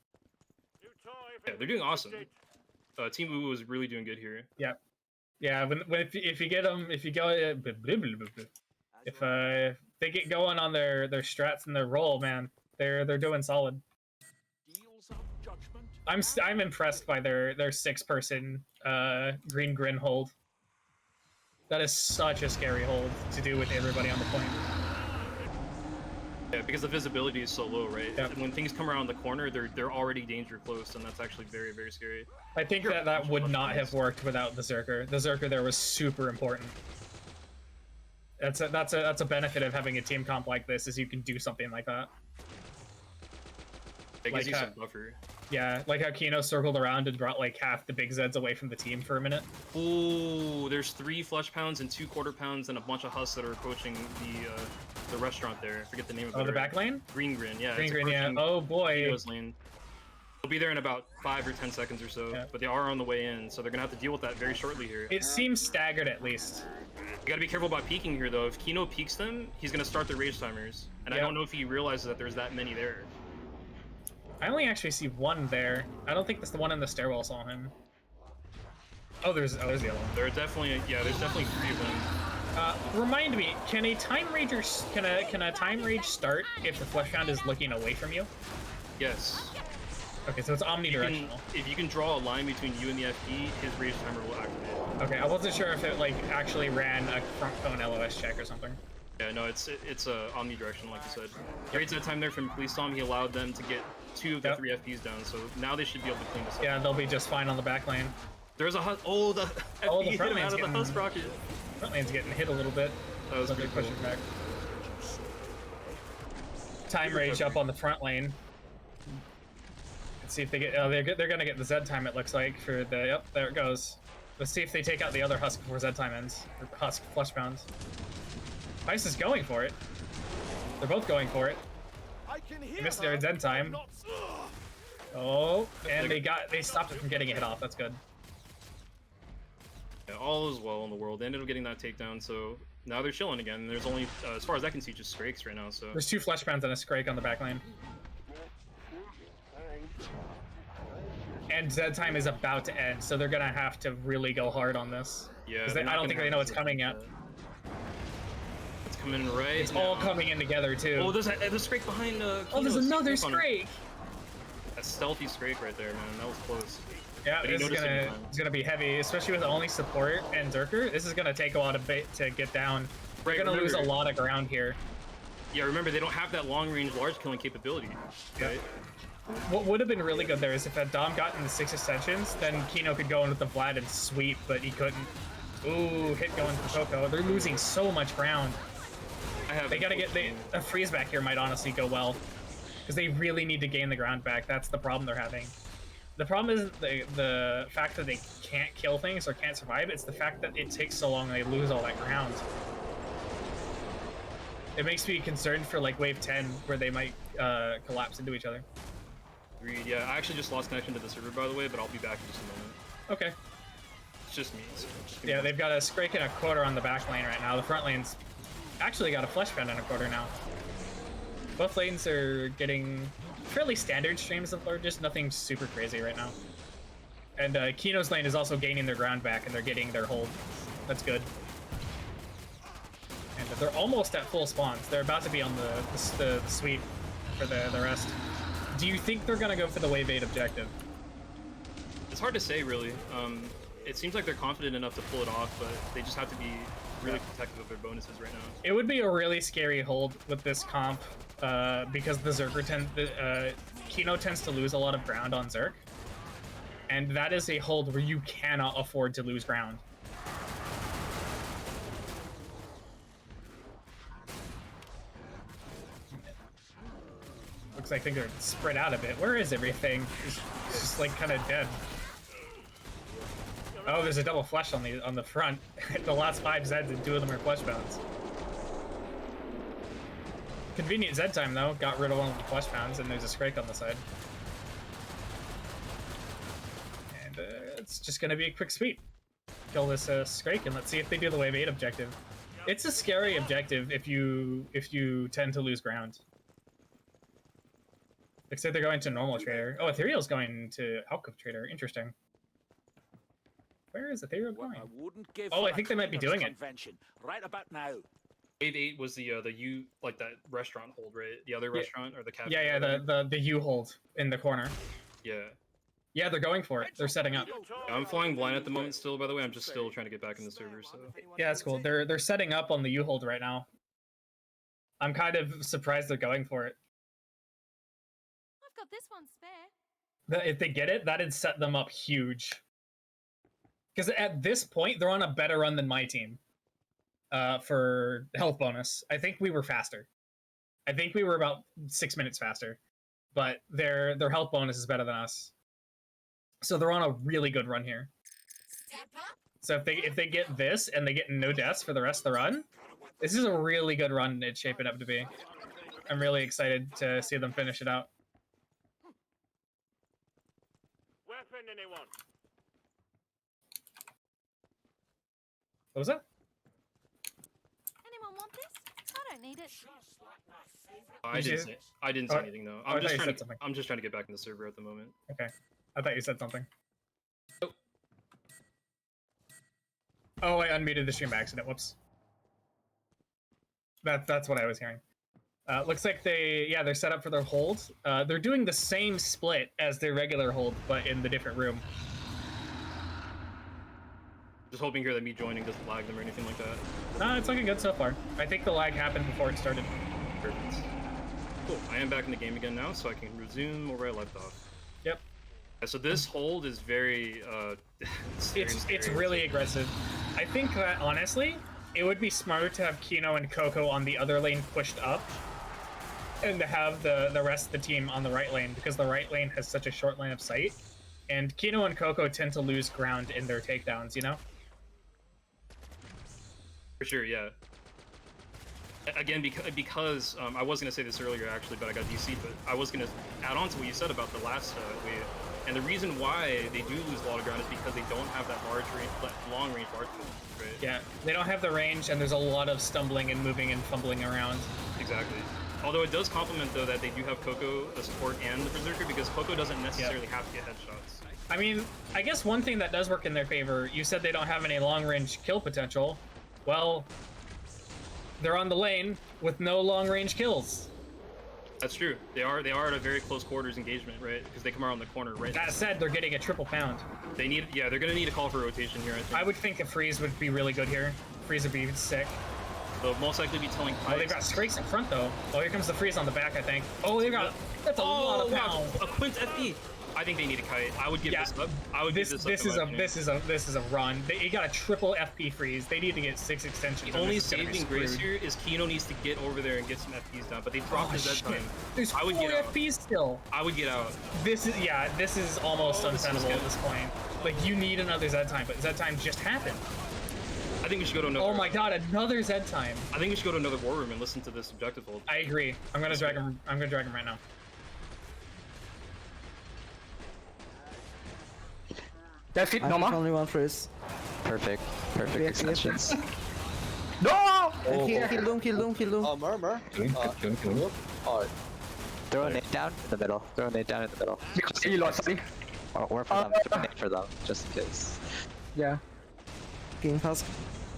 [SPEAKER 3] New toy
[SPEAKER 1] Yeah, they're doing awesome.
[SPEAKER 3] completed.
[SPEAKER 1] Team UwU is really doing good here.
[SPEAKER 2] Yeah, if you get them, if you go, if they get going on their strats and their roll, man, they're doing solid. I'm impressed by their 6-person green grin hold. That is such a scary hold to do with everybody on the point.
[SPEAKER 1] Yeah, because the visibility is so low, right?
[SPEAKER 2] Yep.
[SPEAKER 1] And when things come around the corner, they're already danger close, and that's actually very, very scary.
[SPEAKER 2] I think that would not have worked without the Zerker. The Zerker there was super important. That's a benefit of having a team comp like this, is you can do something like that.
[SPEAKER 1] It gives
[SPEAKER 2] Like
[SPEAKER 1] you
[SPEAKER 2] how-
[SPEAKER 1] some buffer.
[SPEAKER 2] Yeah, like how Kino circled around and brought like half the big Zeds away from the team for a minute.
[SPEAKER 1] Ooh, there's 3 flush pounds and 2 quarter pounds and a bunch of husks that are approaching the restaurant there. I forget the name of it.
[SPEAKER 2] Oh, the back lane?
[SPEAKER 1] Green Grin, yeah.
[SPEAKER 2] Green
[SPEAKER 1] it's
[SPEAKER 2] Grin, yeah.
[SPEAKER 1] approaching
[SPEAKER 2] Oh boy.
[SPEAKER 1] Kino's lane. They'll be there in about 5 or 10 seconds or so,
[SPEAKER 2] Yeah.
[SPEAKER 1] but they are on the way in, so they're gonna have to deal with that very shortly here.
[SPEAKER 2] It seems staggered at least.
[SPEAKER 1] You gotta be careful about peeking here though. If Kino peeks them, he's gonna start the rage timers, and I
[SPEAKER 2] Yeah.
[SPEAKER 1] don't know if he realizes that there's that many there.
[SPEAKER 2] I only actually see one there. I don't think that's the one in the stairwell saw him. Oh, there's the other one.
[SPEAKER 1] There are definitely, yeah, there's definitely 3 of them.
[SPEAKER 2] Remind me, can a time time rage start if the flesh hound is looking away from you?
[SPEAKER 1] Yes.
[SPEAKER 2] Okay, so it's omnidirectional.
[SPEAKER 1] If you can draw a line between you and the FP, his rage timer will activate.
[SPEAKER 2] Okay, I wasn't sure if it like actually ran a front cone LOS check or something.
[SPEAKER 1] Yeah, no, it's omnidirectional, like you said. Rage that time there from PoliceDom, he allowed them to get 2 of the
[SPEAKER 2] Yep.
[SPEAKER 1] 3 FPs down, so now they should be able to clean this up.
[SPEAKER 2] Yeah, they'll be just fine on the back lane.
[SPEAKER 1] There's a hut. Oh, the
[SPEAKER 2] Oh, the
[SPEAKER 1] FP hit
[SPEAKER 2] front
[SPEAKER 1] him out
[SPEAKER 2] lane's
[SPEAKER 1] of the
[SPEAKER 2] getting-
[SPEAKER 1] husk rocket.
[SPEAKER 2] Front lane's getting hit a little bit.
[SPEAKER 1] That was
[SPEAKER 2] So they're
[SPEAKER 1] pretty cool.
[SPEAKER 2] pushing back. Time rage up on the front lane. Let's see if they get. Oh, they're gonna get the Z time. It looks like for the. Yep, there it goes. Let's see if they take out the other husk before Z time ends. Or husk flush pounds. Ice is going for it. They're both going for it. They missed their Z time. Oh, and they stopped it from getting a hit off. That's good.
[SPEAKER 1] Yeah, all is well in the world. They ended up getting that takedown, so now they're chilling again. There's only, as far as I can see, just Scrakes right now. So
[SPEAKER 2] There's 2 flesh pounds and a Scrake on the back lane. And Z time is about to end, so they're gonna have to really go hard on this.
[SPEAKER 1] yeah,
[SPEAKER 2] Because
[SPEAKER 1] they're
[SPEAKER 2] I
[SPEAKER 1] not
[SPEAKER 2] don't
[SPEAKER 1] gonna
[SPEAKER 2] think they
[SPEAKER 1] have
[SPEAKER 2] know it's
[SPEAKER 1] to-
[SPEAKER 2] coming yet.
[SPEAKER 1] It's coming right.
[SPEAKER 2] It's
[SPEAKER 1] now.
[SPEAKER 2] all coming in together too.
[SPEAKER 1] Oh, there's a Scrake behind.
[SPEAKER 2] Oh, there's
[SPEAKER 1] Kino.
[SPEAKER 2] another
[SPEAKER 1] Sneak up on him.
[SPEAKER 2] Scrake.
[SPEAKER 1] A stealthy Scrake right there, man. That was close.
[SPEAKER 2] Yeah,
[SPEAKER 1] But he
[SPEAKER 2] this is
[SPEAKER 1] noticed it in
[SPEAKER 2] gonna
[SPEAKER 1] time.
[SPEAKER 2] it's gonna be heavy, especially with only support and Zerker. This is gonna take a lot of bait to get down. We're
[SPEAKER 1] Right,
[SPEAKER 2] gonna lose a
[SPEAKER 1] remember-
[SPEAKER 2] lot of ground here.
[SPEAKER 1] Yeah, remember they don't have that long-range large killing capability, right?
[SPEAKER 2] What would have been really good there is if Dom got in the 6 ascensions, then Kino could go in with the Vlad and sweep, but he couldn't. Ooh, hit going for Coco. They're losing so much ground.
[SPEAKER 1] I have.
[SPEAKER 2] They gotta get a freeze back here might honestly go well, because they really need to gain the ground back. That's the problem they're having. The problem isn't the fact that they can't kill things or can't survive. It's the fact that it takes so long and they lose all that ground. It makes me concerned for like wave 10 where they might collapse into each other.
[SPEAKER 1] Agreed. Yeah, I actually just lost connection to the server, by the way, but I'll be back in just a moment.
[SPEAKER 2] Okay.
[SPEAKER 1] It's just me. So just give me
[SPEAKER 2] Yeah,
[SPEAKER 1] one
[SPEAKER 2] they've got a Scrake and a quarter on the back lane right now. The front lane's actually got a flesh pound and a quarter now. Both lanes are getting fairly standard streams of lore, just nothing super crazy right now. And Kino's lane is also gaining their ground back and they're getting their hold. That's good. And they're almost at full spawns. They're about to be on the sweep for the rest. Do you think they're gonna go for the wave 8 objective?
[SPEAKER 1] It's hard to say, really. It seems like they're confident enough to pull it off, but they just have to be really protective of their bonuses right now.
[SPEAKER 2] It would be a really scary hold with this comp because the Zerker Kino tends to lose a lot of ground on Zerk, and that is a hold where you cannot afford to lose ground. Looks like they're spread out a bit. Where is everything? It's just like kind of dead. Oh, there's a double flush on the front. The last 5 Zeds and 2 of them are flush pounds. Convenient Z time though, got rid of one of the flush pounds, and there's a Scrake on the side. And it's just gonna be a quick sweep. Kill this Scrake, and let's see if they do the wave 8 objective. It's a scary objective if you tend to lose ground. Except they're going to normal trader. Oh, Ethereal's going to Alcove trader. Interesting. Where is Ethereal going? Oh, I think they might be doing it.
[SPEAKER 3] Right about now.
[SPEAKER 1] Wave 8 was the U, like that restaurant hold, right? The other restaurant or the cafe?
[SPEAKER 2] Yeah, the U hold in the corner.
[SPEAKER 1] Yeah.
[SPEAKER 2] Yeah, they're going for it. They're setting up.
[SPEAKER 1] I'm flying blind at the moment still, by the way. I'm just still trying to get back in the server, so.
[SPEAKER 2] Yeah, that's cool. They're setting up on the U hold right now. I'm kind of surprised they're going for it.
[SPEAKER 9] I've got this one spare.
[SPEAKER 2] If they get it, that'd set them up huge. Because at this point, they're on a better run than my team. For health bonus. I think we were faster. I think we were about 6 minutes faster. But their health bonus is better than us. So they're on a really good run here. So if they get this and they get no deaths for the rest of the run, this is a really good run it's shaping up to be. I'm really excited to see them finish it out.
[SPEAKER 3] Weapon, anyone?
[SPEAKER 2] What was that?
[SPEAKER 9] Anyone want this? I don't need it.
[SPEAKER 1] I didn't say anything though.
[SPEAKER 2] I thought you said something.
[SPEAKER 1] I'm just trying to get back in the server at the moment.
[SPEAKER 2] Okay. I thought you said something. Oh, I unmuted the stream by accident. Whoops. That's what I was hearing. Looks like they're set up for their hold. They're doing the same split as their regular hold, but in the different room.
[SPEAKER 1] Just hoping here that me joining doesn't lag them or anything like that.
[SPEAKER 2] No, it's looking good so far. I think the lag happened before it started.
[SPEAKER 1] Perfect. Cool. I am back in the game again now, so I can resume where I left off.
[SPEAKER 2] Yep.
[SPEAKER 1] Yeah, so this hold is very
[SPEAKER 2] it's really aggressive. I think that honestly, it would be smarter to have Kino and Coco on the other lane pushed up, and to have the rest of the team on the right lane, because the right lane has such a short line of sight, and Kino and Coco tend to lose ground in their takedowns, you know?
[SPEAKER 1] For sure, yeah. Again, because I was going to say this earlier actually, but I got DC'd, but I was going to add on to what you said about the last wave. And the reason why they do lose a lot of ground is because they don't have that long range large pull, right?
[SPEAKER 2] Yeah, they don't have the range, and there's a lot of stumbling and moving and fumbling around.
[SPEAKER 1] Exactly. Although it does complement, though, that they do have Coco, the support, and the Berserker, because Coco doesn't necessarily have to get headshots.
[SPEAKER 2] I mean, I guess one thing that does work in their favor, you said they don't have any long-range kill potential. Well, they're on the lane with no long-range kills.
[SPEAKER 1] That's true. They are at a very close quarters engagement, right? Because they come around the corner, right?
[SPEAKER 2] That said, they're getting a triple pound.
[SPEAKER 1] They're gonna need a call for rotation here, I think.
[SPEAKER 2] I would think a freeze would be really good here. Freeze would be sick.
[SPEAKER 1] They'll most likely be telling
[SPEAKER 2] Oh, they've got Strakes in front, though. Oh, here comes the freeze on the back, I think. Oh, they've got... That's a lot of pounds.
[SPEAKER 1] A Quint FP. I think they need a kite. I would give this up. I would give this up.
[SPEAKER 2] This is a run. They got a triple FP freeze. They need to get 6 extensions.
[SPEAKER 1] The only saving grace here is Kino needs to get over there and get some FPs down, but they dropped his Z time.
[SPEAKER 2] There's 4 FPs still.
[SPEAKER 1] I would get out.
[SPEAKER 2] This is almost untenable at this point. Like, you need another Z time, but Z time just happened.
[SPEAKER 1] I think we should go to another.
[SPEAKER 2] Oh my god, another Z time.
[SPEAKER 1] I think we should go to another war room and listen to this objective hold.
[SPEAKER 2] I agree. I'm gonna drag him right now.
[SPEAKER 7] That's it,
[SPEAKER 8] I
[SPEAKER 7] no
[SPEAKER 8] have
[SPEAKER 7] more.
[SPEAKER 8] only one freeze.
[SPEAKER 5] Perfect
[SPEAKER 8] Yeah,
[SPEAKER 5] extensions.
[SPEAKER 7] No!
[SPEAKER 8] Kill them.
[SPEAKER 4] Murmur. Alright.
[SPEAKER 5] Throw a nade down in the middle. Just
[SPEAKER 7] You lost, sorry.
[SPEAKER 5] or for them. Throw a nade for them, just in case.
[SPEAKER 7] Yeah.
[SPEAKER 8] Game fast.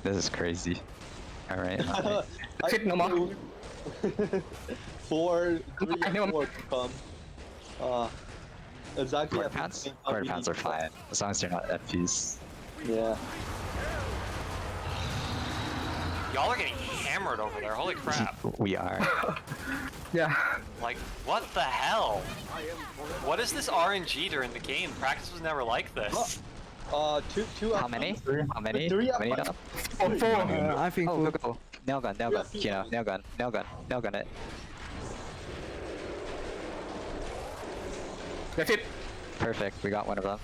[SPEAKER 5] This is crazy. Alright.
[SPEAKER 7] Fit no more.
[SPEAKER 4] 4, 3, and 4 to come. Exactly.
[SPEAKER 5] Quarter pounds are fine, as long as they're not FPs.
[SPEAKER 4] Yeah.
[SPEAKER 6] Y'all are getting hammered over there. Holy crap.
[SPEAKER 5] We are.
[SPEAKER 7] Yeah.
[SPEAKER 6] Like, what the hell? What is this RNG during the game? Practice was never like this.
[SPEAKER 4] Two.
[SPEAKER 5] How many? How many?
[SPEAKER 4] Three
[SPEAKER 5] How many now?
[SPEAKER 8] 4. I think
[SPEAKER 5] Oh, go. Nail gun. Kino, nail gun it.
[SPEAKER 7] That's it.
[SPEAKER 5] Perfect, we got one of them.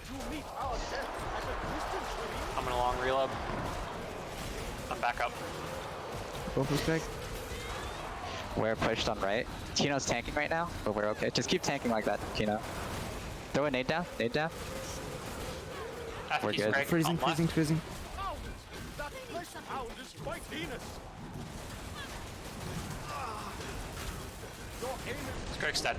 [SPEAKER 6] Coming along, reload. I'm back up.
[SPEAKER 8] Go for spec.
[SPEAKER 5] We're pushed on right. Kino's tanking right now, but we're okay. Just keep tanking like that, Kino. Throw a nade down. We're good.
[SPEAKER 8] Freezing.
[SPEAKER 3] Founders quite heinous. Your aim is
[SPEAKER 6] Scrag's dead.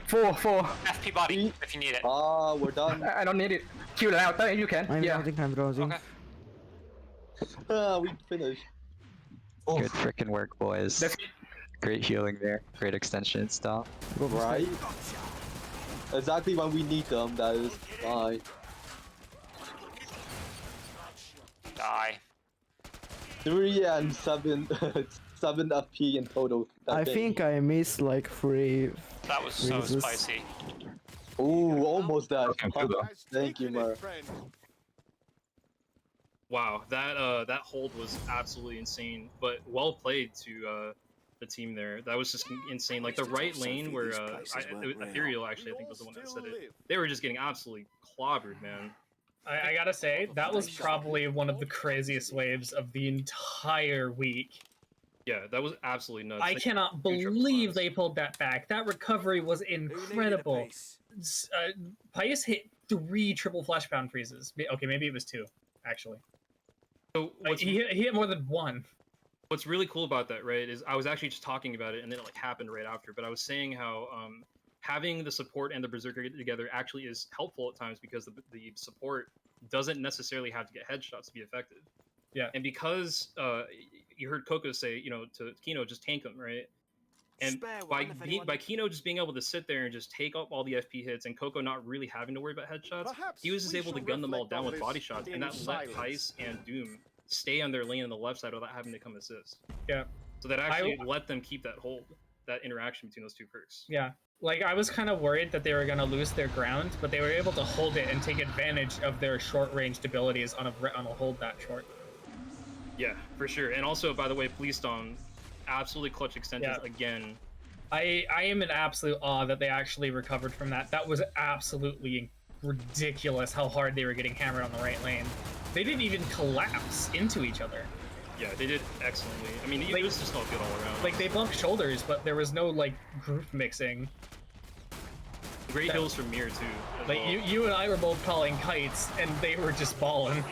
[SPEAKER 7] 4.
[SPEAKER 6] FP body, if you need it.
[SPEAKER 4] Ah, we're done.
[SPEAKER 7] I don't need it. Kill it out. You can.
[SPEAKER 8] I'm
[SPEAKER 7] Yeah.
[SPEAKER 8] browsing, I'm browsing.
[SPEAKER 6] Okay.
[SPEAKER 4] We finished.
[SPEAKER 5] Good freaking work, boys.
[SPEAKER 7] That's it.
[SPEAKER 5] Great healing there. Great extension stop.
[SPEAKER 4] Right? Exactly when we need them, that is fine.
[SPEAKER 6] Die.
[SPEAKER 4] 3 and 7, 7 FP in total.
[SPEAKER 8] I think I missed like 3.
[SPEAKER 6] That was so
[SPEAKER 8] Jesus.
[SPEAKER 6] spicy.
[SPEAKER 4] Ooh, almost that.
[SPEAKER 3] has
[SPEAKER 4] Thank you,
[SPEAKER 3] taken
[SPEAKER 4] Mar.
[SPEAKER 3] it, friend.
[SPEAKER 1] Wow, that hold was absolutely insane, but well played to the team there. That was just insane. Like the right lane where Ethereal actually I think was the one that said it. They were just getting absolutely clobbered, man.
[SPEAKER 2] I gotta say, that was probably one of the craziest waves of the entire week.
[SPEAKER 1] Yeah, that was absolutely nuts.
[SPEAKER 2] I
[SPEAKER 1] They-
[SPEAKER 2] cannot
[SPEAKER 1] two triple
[SPEAKER 2] believe
[SPEAKER 1] claws.
[SPEAKER 2] they pulled that back. That recovery was incredible. Pius hit 3 triple flash pound freezes. Okay, maybe it was 2, actually.
[SPEAKER 1] So what's,
[SPEAKER 2] He hit more than 1.
[SPEAKER 1] what's really cool about that, right, is I was actually just talking about it and then it like happened right after, but I was saying how having the support and the berserker together actually is helpful at times because the support doesn't necessarily have to get headshots to be effective.
[SPEAKER 2] Yeah.
[SPEAKER 1] And because you heard Coco say, you know, to Kino, just tank him, right? And by Kino just being able to sit there and just take up all the FP hits and Coco not really having to worry about headshots,
[SPEAKER 3] Perhaps
[SPEAKER 1] he was just
[SPEAKER 3] we
[SPEAKER 1] able to
[SPEAKER 3] should
[SPEAKER 1] gun them all
[SPEAKER 3] reflect
[SPEAKER 1] down
[SPEAKER 3] on
[SPEAKER 1] with
[SPEAKER 3] this
[SPEAKER 1] body shots, and
[SPEAKER 3] in
[SPEAKER 1] that let
[SPEAKER 3] silence.
[SPEAKER 1] Pice and Doom stay on their lane on the left side without having to come assist.
[SPEAKER 2] Yeah.
[SPEAKER 1] So that actually let them keep that hold, that interaction between those two perks.
[SPEAKER 2] Yeah. Like, I was kind of worried that they were going to lose their ground, but they were able to hold it and take advantage of their short-ranged abilities on a hold that short.
[SPEAKER 1] Yeah, for sure. And also, by the way, PoliceDom, absolutely clutch extensions again.
[SPEAKER 2] I am in absolute awe that they actually recovered from that. That was absolutely ridiculous how hard they were getting hammered on the right lane. They didn't even collapse into each other.
[SPEAKER 1] Yeah, they did excellently. I mean,
[SPEAKER 2] Like-
[SPEAKER 1] it was just all good all around.
[SPEAKER 2] Like, they bumped shoulders, but there was no, like, group mixing.
[SPEAKER 1] Great heals from Mir, too. as
[SPEAKER 2] Like,
[SPEAKER 1] well.
[SPEAKER 2] you and I were both calling kites, and they were just balling.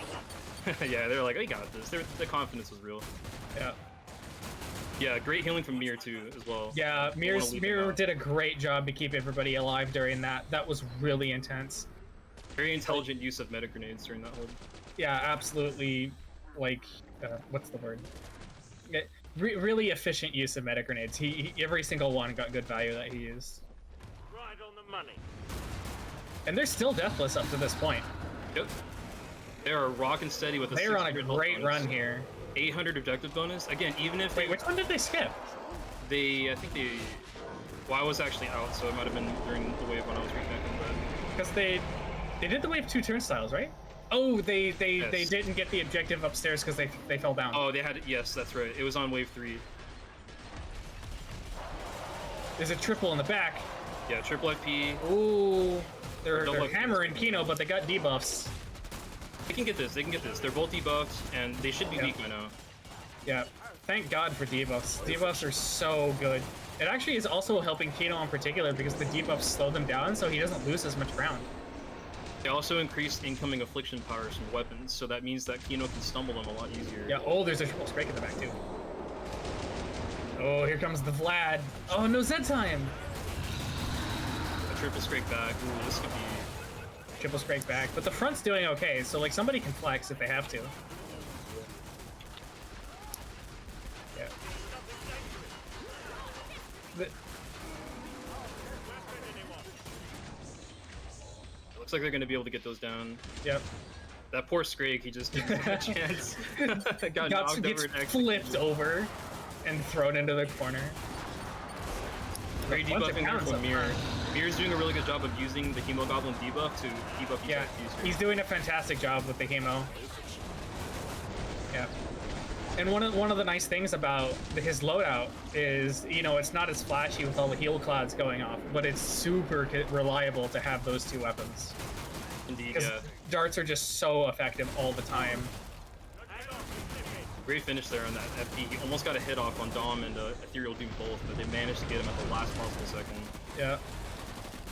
[SPEAKER 1] Yeah, they're like, we got this. The confidence was real.
[SPEAKER 2] Yeah.
[SPEAKER 1] Yeah, great healing from Mir, too, as well.
[SPEAKER 2] Yeah,
[SPEAKER 1] Don't wanna leave him
[SPEAKER 2] Mir
[SPEAKER 1] out.
[SPEAKER 2] did a great job to keep everybody alive during that. That was really intense.
[SPEAKER 1] Very intelligent use of meta grenades during that hold.
[SPEAKER 2] Yeah, absolutely, like, what's the word? Really efficient use of meta grenades. He every single one got good value that he used.
[SPEAKER 3] Right on the money.
[SPEAKER 2] And they're still deathless up to this point.
[SPEAKER 1] Yep. They are rocking steady with a
[SPEAKER 2] They're on a
[SPEAKER 1] 600 health
[SPEAKER 2] great
[SPEAKER 1] bonus.
[SPEAKER 2] run here.
[SPEAKER 1] 800 objective bonus. Again, even if
[SPEAKER 2] Wait, which one did they skip?
[SPEAKER 1] I think they. Well, I was actually out, so it might have been during the wave when I was reconnecting. But
[SPEAKER 2] Because they did the wave 2 turnstiles, right? Oh, they
[SPEAKER 1] Yes.
[SPEAKER 2] didn't get the objective upstairs because they fell down.
[SPEAKER 1] oh, they had. Yes, that's right. It was on wave 3.
[SPEAKER 2] There's a triple in the back.
[SPEAKER 1] Yeah, triple FP.
[SPEAKER 2] Ooh, they're
[SPEAKER 1] Double
[SPEAKER 2] hammering Kino, but they got debuffs.
[SPEAKER 1] They can get this. They can get this. They're both debuffed, and they should be weak by now.
[SPEAKER 2] Yeah, thank God for debuffs. Debuffs are so good. It actually is also helping Kino in particular because the debuffs slow them down, so he doesn't lose as much ground.
[SPEAKER 1] They also increased incoming affliction powers from weapons, so that means that Kino can stumble them a lot easier.
[SPEAKER 2] Yeah. Oh, there's a triple strike in the back too. Oh, here comes the Vlad. Oh, no Zed time.
[SPEAKER 1] A triple strike back. Ooh, this could be.
[SPEAKER 2] Triple strike back, but the front's doing okay, so like somebody can flex if they have to. Yeah.
[SPEAKER 1] Looks like they're going to be able to get those down.
[SPEAKER 2] Yep.
[SPEAKER 1] That poor Scrag, he just didn't have a chance. Got knocked
[SPEAKER 2] Gets
[SPEAKER 1] over and
[SPEAKER 2] flipped over and thrown into the corner.
[SPEAKER 1] Great
[SPEAKER 2] A bunch of
[SPEAKER 1] debuffing there
[SPEAKER 2] counts
[SPEAKER 1] from
[SPEAKER 2] up
[SPEAKER 1] Mir.
[SPEAKER 2] front.
[SPEAKER 1] Mir's doing a really good job of using the Hemo Goblin debuff to debuff each
[SPEAKER 2] Yeah,
[SPEAKER 1] user.
[SPEAKER 2] he's doing a fantastic job with the Hemo. Yeah. And one of the nice things about his loadout is, you know, it's not as flashy with all the heal clouds going off, but it's super reliable to have those two weapons.
[SPEAKER 1] Indeed,
[SPEAKER 2] Because
[SPEAKER 1] yeah.
[SPEAKER 2] darts are just so effective all the time.
[SPEAKER 1] Great finish there on that FP. He almost got a hit off on Dom and EtherealDoom both, but they managed to get him at the last possible second.
[SPEAKER 2] Yeah.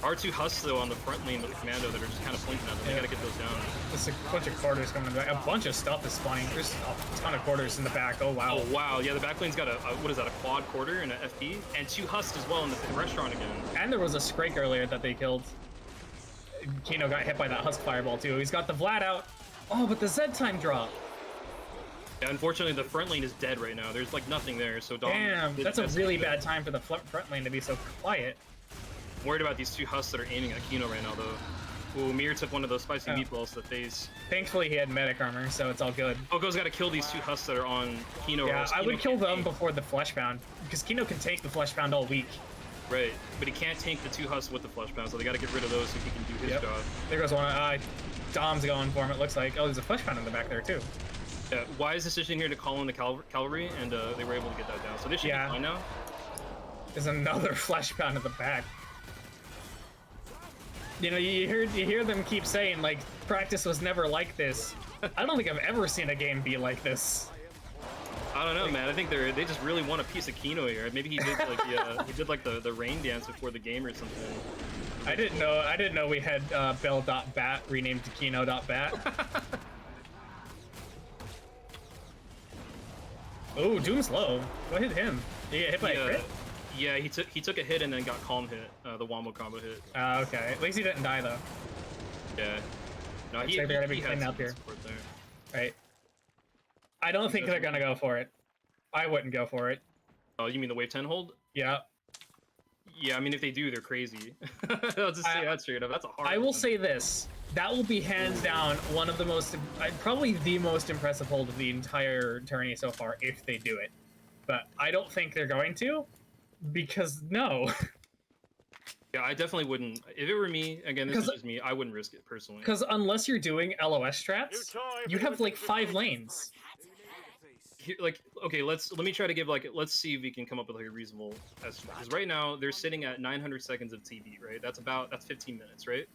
[SPEAKER 1] R2 husks though on the front lane with the commando that are just kind of blinking at them. They gotta get those down.
[SPEAKER 2] There's a bunch of quarters coming back. A bunch of stuff is spawning. There's a ton of quarters in the back. Oh wow.
[SPEAKER 1] Oh wow. Yeah, the back lane's got a what is that? A quad quarter and an FP and 2 husks as well in the restaurant again.
[SPEAKER 2] And there was a Scrake earlier that they killed. Kino got hit by that husk fireball too. He's got the Vlad out. Oh, but the Z time drop.
[SPEAKER 1] Yeah, unfortunately the front lane is dead right now. There's like nothing there. So Dom,
[SPEAKER 2] damn, that's a really bad time for the front lane to be so quiet.
[SPEAKER 1] I'm worried about these 2 husks that are aiming at Kino right now though. Ooh, Mir took one of those spicy meatballs to the face.
[SPEAKER 2] Thankfully he had medic armor, so it's all good.
[SPEAKER 1] Coco's got to kill these 2 husks that are on Kino.
[SPEAKER 2] Yeah, I would kill them before the flesh pound, because Kino can take the flesh pound all week.
[SPEAKER 1] Right, but he can't tank the 2 husks with the flesh pound, so they got to get rid of those so he can do his job.
[SPEAKER 2] There goes one. Dom's going for him, it looks like. Oh, there's a flesh pound in the back there too.
[SPEAKER 1] Yeah, wise decision here to call in the cavalry, and they were able to get that down. So this should be fine now.
[SPEAKER 2] There's another flesh pound in the back. You know, you hear them keep saying, like, practice was never like this. I don't think I've ever seen a game be like this.
[SPEAKER 1] I don't know, man. I think they just really want a piece of Kino here. Maybe he did like the rain dance before the game or something.
[SPEAKER 2] I didn't know we had Bell.Bat renamed to Kino.Bat. Oh, Doom's low. What hit him? Did he get hit by a crit?
[SPEAKER 1] Yeah, he took a hit and then got calm hit, the Wombo combo hit.
[SPEAKER 2] Okay. At least he didn't die though.
[SPEAKER 1] Yeah. No,
[SPEAKER 2] he they're gonna be cleaning up here. Right. I don't think they're gonna go for it. I wouldn't go for it.
[SPEAKER 1] Oh, you mean the wave 10 hold?
[SPEAKER 2] Yeah.
[SPEAKER 1] Yeah, I mean if they do, they're crazy. I'll just say that straight up. That's a hard.
[SPEAKER 2] I will say this. That will be hands down one of the most, probably the most impressive hold of the entire tourney so far if they do it. But I don't think they're going to. Because no.
[SPEAKER 1] Yeah, I definitely wouldn't. If it were me, again, this is just me, I wouldn't risk it personally.
[SPEAKER 2] Because unless you're doing LOS strats, you have like 5 lanes.
[SPEAKER 1] Like, okay, let me try to give let's see if we can come up with like a reasonable estimate. Because right now they're sitting at 900 seconds of TV, right? That's 15 minutes, right?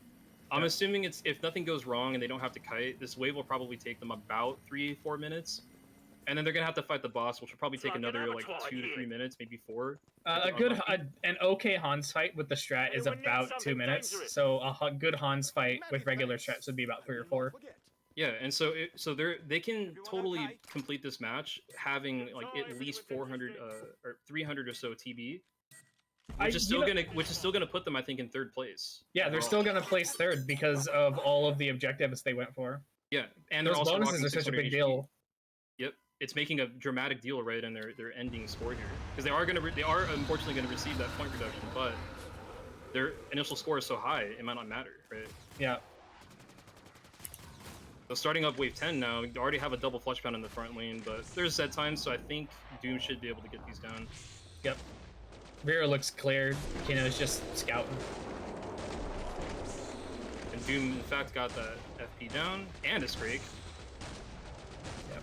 [SPEAKER 1] I'm assuming if nothing goes wrong and they don't have to kite, this wave will probably take them about 3-4 minutes. And then they're gonna have to fight the boss, which will probably take another like 2 to 3 minutes, maybe 4.
[SPEAKER 2] An okay Hans fight with the strat is about 2 minutes. So a good Hans fight with regular strats would be about 3 or 4.
[SPEAKER 1] Yeah, and so they can totally complete this match having like at least 400 or 300 or so TB, which is still gonna put them, I think, in 3rd place.
[SPEAKER 2] Yeah, they're still gonna place 3rd because of all of the objectives they went for.
[SPEAKER 1] Yeah, and
[SPEAKER 2] those bonuses are such a big deal.
[SPEAKER 1] Yep, it's making a dramatic deal, right, in their ending score here, because they are unfortunately gonna receive that point reduction, but their initial score is so high it might not matter, right?
[SPEAKER 2] Yeah.
[SPEAKER 1] So starting up wave 10 now, we already have a double flush pound in the front lane, but there's Z time, so I think Doom should be able to get these down.
[SPEAKER 2] Yep. Vera looks cleared. Kino's just scouting.
[SPEAKER 1] And Doom, in fact, got that FP down and a Scrake.
[SPEAKER 2] Yep.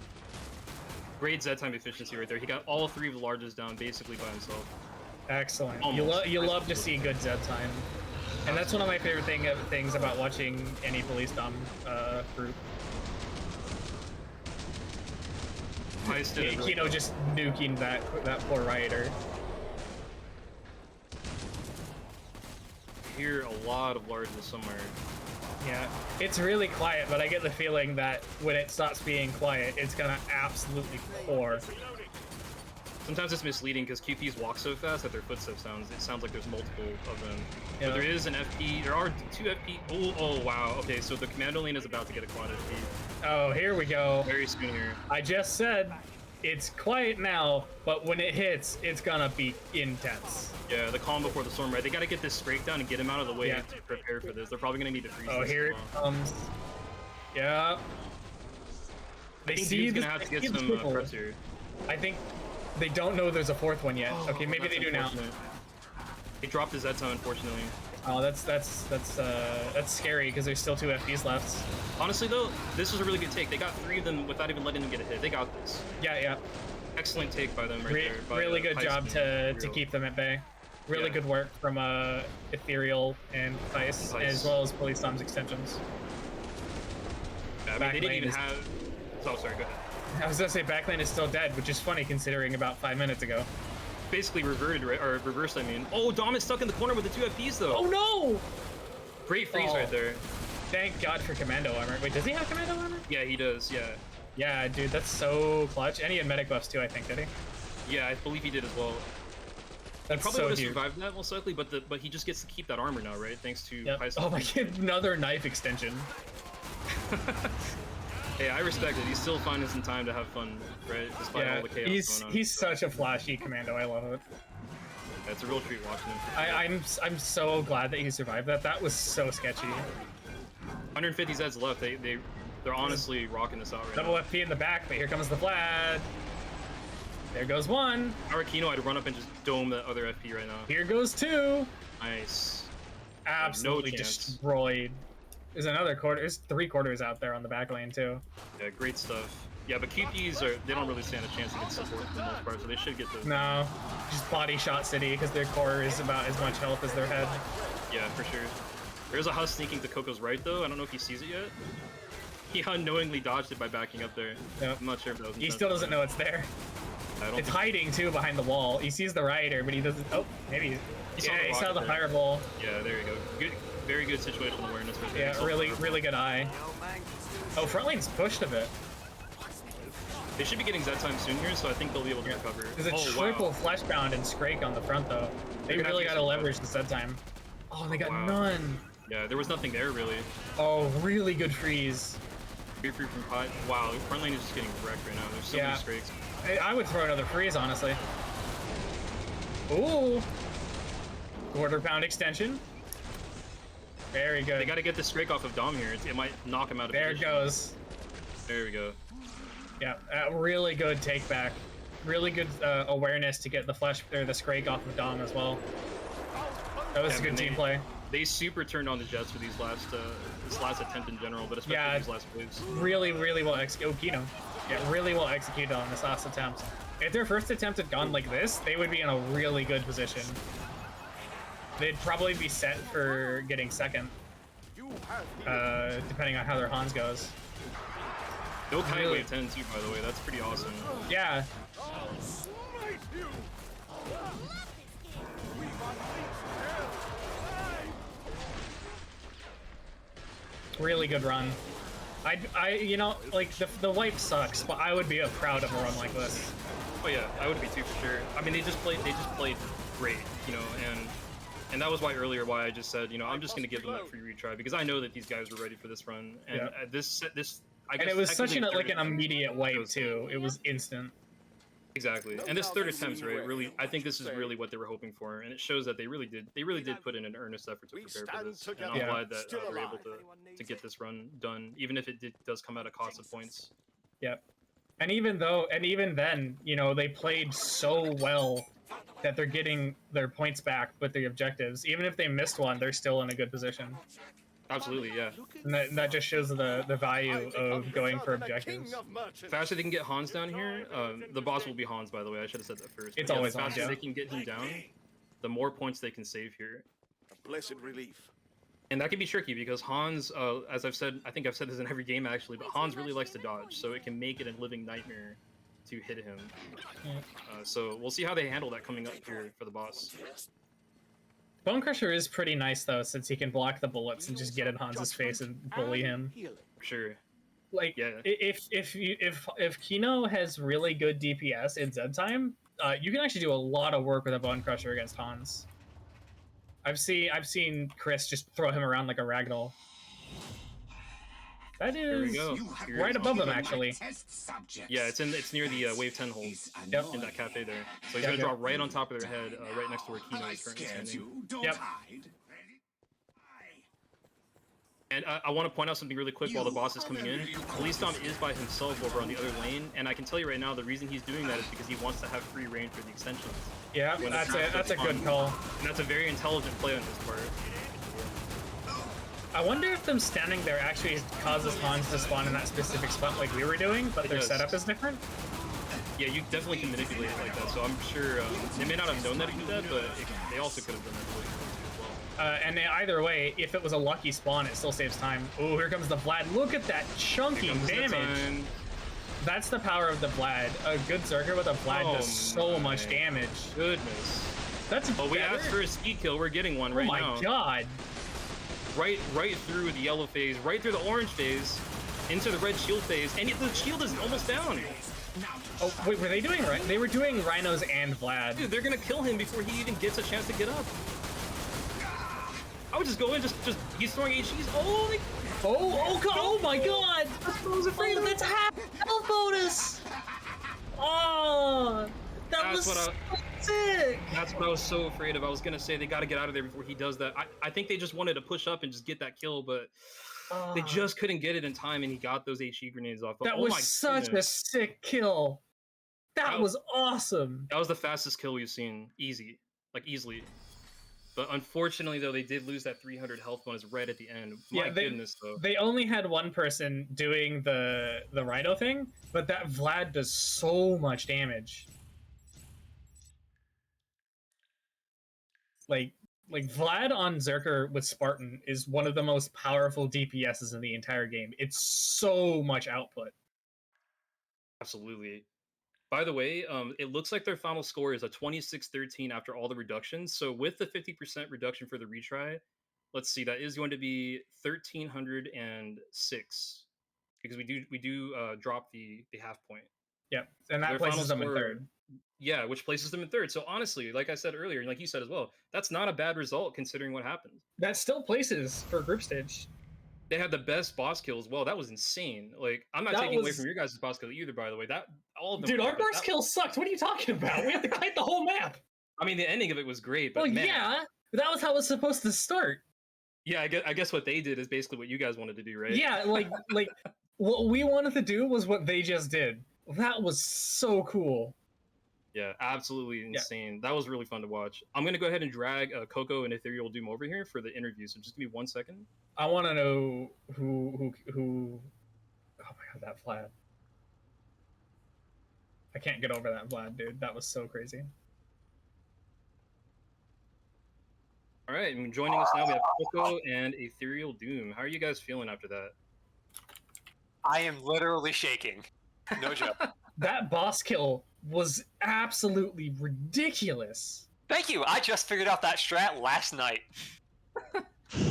[SPEAKER 1] Great Z time efficiency right there. He got all 3 of the larges down basically by himself.
[SPEAKER 2] Excellent.
[SPEAKER 1] Almost.
[SPEAKER 2] You love to see good Z time. And that's one of my favorite things about watching any PoliceDom group. Kino just nuking that poor rioter.
[SPEAKER 1] I hear a lot of larges somewhere.
[SPEAKER 2] Yeah, it's really quiet, but I get the feeling that when it stops being quiet, it's gonna absolutely pour.
[SPEAKER 1] Sometimes it's misleading because QPs walk so fast that their footstep sounds. It sounds like there's multiple of them.
[SPEAKER 2] Yeah.
[SPEAKER 1] But there is an FP. There are 2 FP. Oh wow. Okay, so the commando lane is about to get a quad FP.
[SPEAKER 2] Oh, here we go.
[SPEAKER 1] Very soon here.
[SPEAKER 2] I just said it's quiet now, but when it hits, it's gonna be intense.
[SPEAKER 1] Yeah, the calm before the storm, right? They gotta get this Scrake down and get him out of the way to prepare for this. They're probably gonna need to freeze.
[SPEAKER 2] Oh, here it comes. Yeah.
[SPEAKER 1] I think Dude's gonna have to get some preps here.
[SPEAKER 2] I think they don't know there's a 4th one yet. Okay, maybe they do now.
[SPEAKER 1] He dropped his Z-Zone, unfortunately.
[SPEAKER 2] Oh, that's scary because there's still 2 FPs left.
[SPEAKER 1] Honestly, though, this was a really good take. They got 3 of them without even letting them get a hit. They got this.
[SPEAKER 2] Yeah.
[SPEAKER 1] Excellent take by them right there. By,
[SPEAKER 2] really good job to keep them at bay. Really good work from Ethereal and Pice, as well as PoliceDom's extensions.
[SPEAKER 1] Yeah, I mean, they didn't even have... Oh, sorry, go ahead.
[SPEAKER 2] I was gonna say backlane is still dead, which is funny considering about 5 minutes ago.
[SPEAKER 1] basically reverted, right? Or reversed, I mean. Oh, Dom is stuck in the corner with the 2 FPs, though.
[SPEAKER 2] Oh, no!
[SPEAKER 1] Great freeze right there.
[SPEAKER 2] Thank God for commando armor. Wait, does he have commando armor?
[SPEAKER 1] Yeah, he does, yeah.
[SPEAKER 2] Yeah, dude, that's so clutch. And he had medic buffs, too, I think, did he?
[SPEAKER 1] Yeah, I believe he did as well.
[SPEAKER 2] That's
[SPEAKER 1] Probably
[SPEAKER 2] so
[SPEAKER 1] would have
[SPEAKER 2] huge.
[SPEAKER 1] survived that, most likely, but he just gets to keep that armor now, right? Thanks to
[SPEAKER 2] Yep.
[SPEAKER 1] Piselake.
[SPEAKER 2] Oh my God, another knife extension.
[SPEAKER 1] Hey, I respect it. He's still finding some time to have fun, right? Despite all the chaos going on.
[SPEAKER 2] He's such a flashy commando. I love it.
[SPEAKER 1] Yeah, it's a real treat watching him.
[SPEAKER 2] I'm so glad that he survived that. That was so sketchy.
[SPEAKER 1] 150 Zeds left. They're honestly rocking this out right
[SPEAKER 2] Double
[SPEAKER 1] now.
[SPEAKER 2] FP in the back, but here comes the Vlad. There goes one.
[SPEAKER 1] If I were Kino, I'd run up and just dome that other FP right now.
[SPEAKER 2] Here goes two.
[SPEAKER 1] Nice.
[SPEAKER 2] Absolutely
[SPEAKER 1] No chance.
[SPEAKER 2] destroyed. There's another quarter. There's 3 quarters out there on the back lane too.
[SPEAKER 1] Yeah, great stuff. Yeah, but QPs they don't really stand a chance against support for the most part, so they should get those.
[SPEAKER 2] No, just body shot city because their core is about as much health as their head.
[SPEAKER 1] Yeah, for sure. There's a Huss sneaking to Coco's right though. I don't know if he sees it yet. He unknowingly dodged it by backing up there.
[SPEAKER 2] Yep.
[SPEAKER 1] I'm not sure if that was
[SPEAKER 2] He still doesn't know it's there.
[SPEAKER 1] I don't
[SPEAKER 2] It's
[SPEAKER 1] think
[SPEAKER 2] hiding too behind the wall. He sees the rider, but he doesn't. Oh, maybe. He saw the
[SPEAKER 1] there.
[SPEAKER 2] fireball.
[SPEAKER 1] Yeah, there you go. Good, very good situational awareness right there.
[SPEAKER 2] Yeah, really good eye. Oh, front lane's pushed a bit.
[SPEAKER 1] They should be getting Z time soon here, so I think they'll be able to recover.
[SPEAKER 2] There's a triple fleshbound and Scrake on the front though. They really got to leverage the Z time. Oh, they got none.
[SPEAKER 1] Yeah, there was nothing there really.
[SPEAKER 2] Oh, really good freeze.
[SPEAKER 1] Free from pot. Wow, front lane is just getting wrecked right now. There's so many Scrakes.
[SPEAKER 2] I would throw another freeze, honestly. Ooh. Quarter pound extension. Very good.
[SPEAKER 1] They got to get the Scrake off of Dom here. It might knock him out of
[SPEAKER 2] There
[SPEAKER 1] position.
[SPEAKER 2] it goes.
[SPEAKER 1] There we go.
[SPEAKER 2] Yeah, really good take back. Really good awareness to get the the Scrake off of Dom as well. That was a good team play.
[SPEAKER 1] They super turned on the Jets for these this last attempt in general, but especially these last waves.
[SPEAKER 2] Really well executed. Oh, Kino. Yeah, really well executed on this last attempt. If their first attempt had gone like this, they would be in a really good position. They'd probably be set for getting second, depending on how their Hans goes.
[SPEAKER 1] No kite wave 10 too, by the way. That's pretty awesome.
[SPEAKER 2] Yeah. Really good run. You know, like the wipe sucks, but I would be proud of a run like this.
[SPEAKER 1] Oh yeah, I would be too for sure. I mean, they just played great, you know, and that was why I just said, you know, I'm just gonna give them that free retry because I know that these guys were ready for this run, and I guess
[SPEAKER 2] and it was such an immediate wipe too. It was instant.
[SPEAKER 1] Exactly, and this third attempt, right? Really, I think this is really what they were hoping for, and it shows that they really did put in an earnest effort to prepare for this. And I'm glad that we're able to get this run done, even if it does come at a cost of points.
[SPEAKER 2] Yep. And even then, you know, they played so well that they're getting their points back with the objectives. Even if they missed one, they're still in a good position.
[SPEAKER 1] Absolutely, yeah.
[SPEAKER 2] And that just shows the value of going for objectives.
[SPEAKER 1] The faster they can get Hans down here, the boss will be Hans, by the way. I should have said that first.
[SPEAKER 2] It's always
[SPEAKER 1] the faster
[SPEAKER 2] Hans,
[SPEAKER 1] they can get him down, the more points they can save here.
[SPEAKER 3] A blessed relief.
[SPEAKER 1] And that can be tricky because Hans, as I've said, I think I've said this in every game actually, but Hans really likes to dodge, so it can make it a living nightmare to hit him. So we'll see how they handle that coming up here for the boss.
[SPEAKER 2] Bone Crusher is pretty nice though, since he can block the bullets and just get in Hans's face and bully him.
[SPEAKER 1] Sure.
[SPEAKER 2] Like, if Kino has really good DPS in Z time, you can actually do a lot of work with a Bone Crusher against Hans. I've seen Chris just throw him around like a ragdoll. That is right above him, actually.
[SPEAKER 1] Yeah, it's near the wave 10 hold. Yep. In that cafe there. So he's gonna drop right on top of their head, right next to where Kino is currently standing.
[SPEAKER 2] Yep.
[SPEAKER 1] And I want to point out something really quick while the boss is coming in. PoliceDom is by himself over on the other lane, and I can tell you right now the reason he's doing that is because he wants to have free reign for the extensions.
[SPEAKER 2] Yeah, that's a good call.
[SPEAKER 1] And that's a very intelligent play on his part.
[SPEAKER 2] I wonder if them standing there actually causes Hans to spawn in that specific spot like we were doing, but their setup is different?
[SPEAKER 1] Yeah, you definitely can manipulate it like that, so I'm sure they may not have known that to do that, but they also could have done that really as well.
[SPEAKER 2] And either way, if it was a lucky spawn, it still saves time. Oh, here comes the Vlad. Look at that chunky damage. That's the power of the Vlad. A good Zerker with a Vlad does so much damage.
[SPEAKER 1] Goodness.
[SPEAKER 2] That's
[SPEAKER 1] Oh, we asked for a speed kill. We're getting one right now.
[SPEAKER 2] Oh my god.
[SPEAKER 1] Right through the yellow phase, right through the orange phase, into the red shield phase, and the shield is almost down.
[SPEAKER 2] Oh, wait, were they doing right? They were doing Rhinos and Vlad.
[SPEAKER 1] Dude, they're gonna kill him before he even gets a chance to get up. I would just go in, just he's throwing HEs.
[SPEAKER 2] Oh my god! I was afraid that's half health bonus! Oh, that was so sick!
[SPEAKER 1] That's what I was so afraid of. I was gonna say they gotta get out of there before he does that. I think they just wanted to push up and just get that kill, but they just couldn't get it in time, and he got those HE grenades off.
[SPEAKER 2] That was such a sick kill. That was awesome.
[SPEAKER 1] That was the fastest kill we've seen. Easily. But unfortunately, though, they did lose that 300 health bonus right at the end. My goodness, though.
[SPEAKER 2] They only had one person doing the Rhino thing, but that Vlad does so much damage. Like Vlad on Zerker with Spartan is one of the most powerful DPSs in the entire game. It's so much output.
[SPEAKER 1] Absolutely. By the way, it looks like their final score is a 26-13 after all the reductions. So with the 50% reduction for the retry, let's see, that is going to be 1,306 because we do drop the half point.
[SPEAKER 2] Yep, and that places them in third.
[SPEAKER 1] Yeah, which places them in third. So honestly, like I said earlier, and like you said as well, that's not a bad result considering what happened.
[SPEAKER 2] That still places for group stage.
[SPEAKER 1] They had the best boss kill as well. That was insane. Like, I'm not taking away from your guys' boss kill either, by the way. All of them.
[SPEAKER 2] Dude, our boss kill sucked. What are you talking about? We have to kite the whole map.
[SPEAKER 1] I mean, the ending of it was great, but
[SPEAKER 2] well, yeah, that was how it was supposed to start.
[SPEAKER 1] Yeah, I guess what they did is basically what you guys wanted to do, right?
[SPEAKER 2] Yeah, like what we wanted to do was what they just did. That was so cool.
[SPEAKER 1] Yeah, absolutely insane. Yeah. That was really fun to watch. I'm going to go ahead and drag Coco and EtherealDoom over here for the interview, so just give me 1 second.
[SPEAKER 2] I want to know who... Oh my god, that Vlad. I can't get over that Vlad, dude. That was so crazy.
[SPEAKER 1] All right, and joining us now, we have Coco and EtherealDoom. How are you guys feeling after that?
[SPEAKER 6] I am literally shaking. No joke.
[SPEAKER 2] That boss kill was absolutely ridiculous.
[SPEAKER 6] Thank you. I just figured out that strat last night.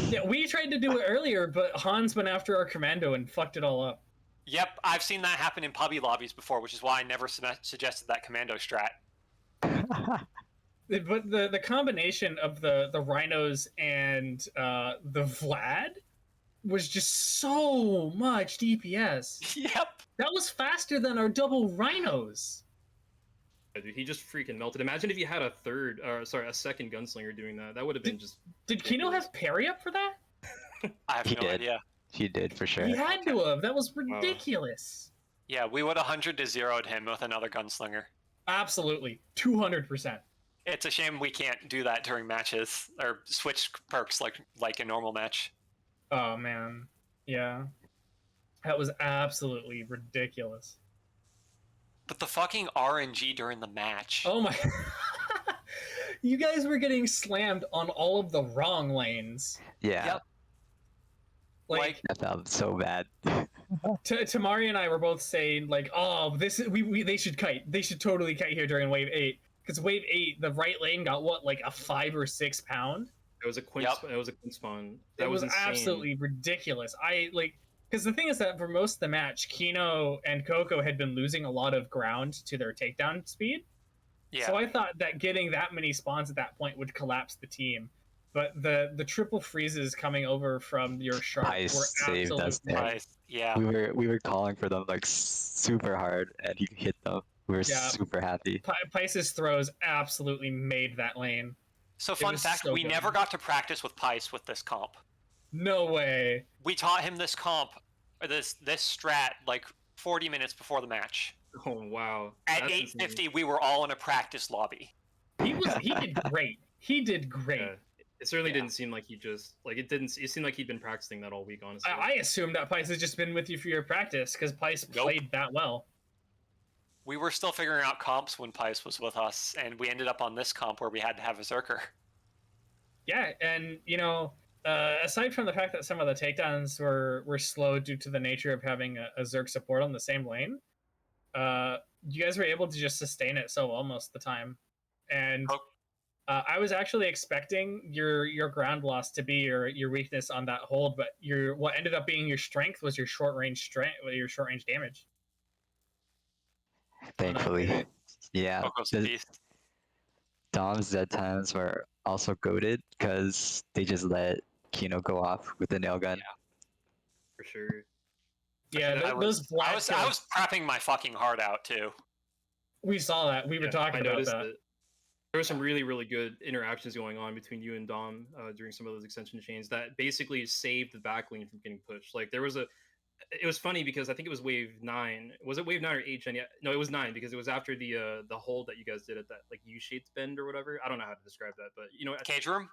[SPEAKER 2] Yeah, we tried to do it earlier, but Hans went after our commando and fucked it all up.
[SPEAKER 6] Yep, I've seen that happen in pubby lobbies before, which is why I never suggested that commando strat.
[SPEAKER 2] But the combination of the rhinos and the Vlad was just so much DPS.
[SPEAKER 6] Yep.
[SPEAKER 2] That was faster than our double rhinos.
[SPEAKER 1] Yeah, dude, he just freaking melted. Imagine if you had a second gunslinger doing that. That would have been just...
[SPEAKER 2] Did Kino have parry up for that?
[SPEAKER 6] I have no idea.
[SPEAKER 5] He did, for sure.
[SPEAKER 2] He had to have. That was ridiculous.
[SPEAKER 6] Yeah, we would have 100-0'd him with another gunslinger.
[SPEAKER 2] Absolutely. 200%.
[SPEAKER 6] It's a shame we can't do that during matches, or switch perks like a normal match.
[SPEAKER 2] Oh, man. Yeah. That was absolutely ridiculous.
[SPEAKER 6] But the fucking RNG during the match.
[SPEAKER 2] Oh my... You guys were getting slammed on all of the wrong lanes.
[SPEAKER 5] Yeah.
[SPEAKER 6] Yep.
[SPEAKER 2] Like
[SPEAKER 5] that felt so bad.
[SPEAKER 2] Tamari and I were both saying, like, oh, they should kite. They should totally kite here during Wave 8. Because Wave 8, the right lane got, what, like a 5 or 6 pound?
[SPEAKER 1] It was a quint spawn. That
[SPEAKER 2] was
[SPEAKER 1] insane.
[SPEAKER 2] Absolutely ridiculous. Because the thing is that for most of the match, Kino and Coco had been losing a lot of ground to their takedown speed.
[SPEAKER 6] Yeah.
[SPEAKER 2] So I thought that getting that many spawns at that point would collapse the team. But the triple freezes coming over from your shark were absolutely
[SPEAKER 6] nice. Yeah.
[SPEAKER 5] We were calling for them like super hard, and he hit them. We were super happy.
[SPEAKER 2] Pice's throws absolutely made that lane.
[SPEAKER 6] So fun fact, we never got to practice with Pice with this comp.
[SPEAKER 2] No way.
[SPEAKER 6] We taught him this comp, or this strat, like 40 minutes before the match.
[SPEAKER 1] Oh wow!
[SPEAKER 6] At 8:50, we were all in a practice lobby.
[SPEAKER 2] He did great. He did great.
[SPEAKER 1] Yeah. It certainly didn't seem like he just it seemed like he'd been practicing that all week, honestly.
[SPEAKER 2] I assumed that Pice has just been with you for your practice because Pice played that well.
[SPEAKER 6] We were still figuring out comps when Pice was with us, and we ended up on this comp where we had to have a Zerker.
[SPEAKER 2] Yeah, and aside from the fact that some of the takedowns were slow due to the nature of having a Zerk support on the same lane, you guys were able to just sustain it so well most of the time, and I was actually expecting your ground loss to be your weakness on that hold, but what ended up being your strength was your short range damage.
[SPEAKER 5] Thankfully, yeah.
[SPEAKER 6] Coco's a
[SPEAKER 5] The
[SPEAKER 6] beast.
[SPEAKER 5] Dom's dead times were also goated because they just let Kino go off with the nail gun.
[SPEAKER 1] For sure.
[SPEAKER 2] Yeah,
[SPEAKER 1] I
[SPEAKER 2] those Vlad
[SPEAKER 6] I was prepping my fucking heart out too.
[SPEAKER 2] We saw that. We were talking about that.
[SPEAKER 1] There were some really, really good interactions going on between you and Dom during some of those extension chains that basically saved the back lane from getting pushed. Like, it was funny because I think it was wave 9. Was it wave 9 or 8 gen? Yeah, no, it was 9 because it was after the hold that you guys did at that like U-shaped bend or whatever. I don't know how to describe that, but you know,
[SPEAKER 6] Cage room.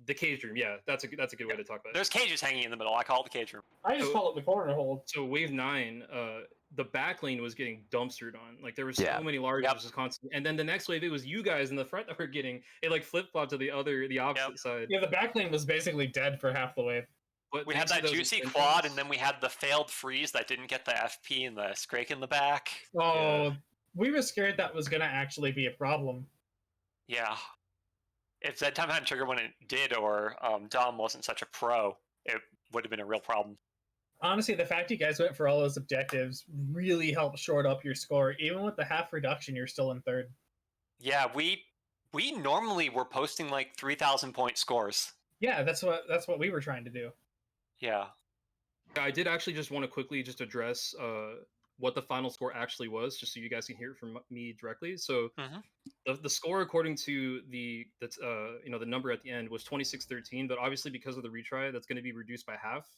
[SPEAKER 1] The cage room, yeah, that's a good way to talk about it.
[SPEAKER 6] There's cages hanging in the middle. I call it the cage room.
[SPEAKER 2] I just call it the corner hold.
[SPEAKER 1] So wave 9, the back lane was getting dumpstered on. Like there were so many large just constantly. And then the next wave, it was you guys in the front that were getting it. Like flip flopped to the opposite side.
[SPEAKER 2] Yeah, the back lane was basically dead for half the wave.
[SPEAKER 1] But
[SPEAKER 6] we had that juicy quad, and then we had the failed freeze that didn't get the FP and the Scrake in the back.
[SPEAKER 2] Oh, we were scared that was gonna actually be a problem.
[SPEAKER 6] Yeah. If that time hadn't triggered when it did, or Dom wasn't such a pro, it would have been a real problem.
[SPEAKER 2] Honestly, the fact you guys went for all those objectives really helped short up your score. Even with the half reduction, you're still in third.
[SPEAKER 6] Yeah, we normally were posting like 3,000 point scores.
[SPEAKER 2] Yeah, that's what we were trying to do.
[SPEAKER 6] Yeah.
[SPEAKER 1] I did actually just want to quickly just address what the final score actually was, just so you guys can hear it from me directly. So the score according to the number at the end was 26-13, but obviously because of the retry, that's going to be reduced by half.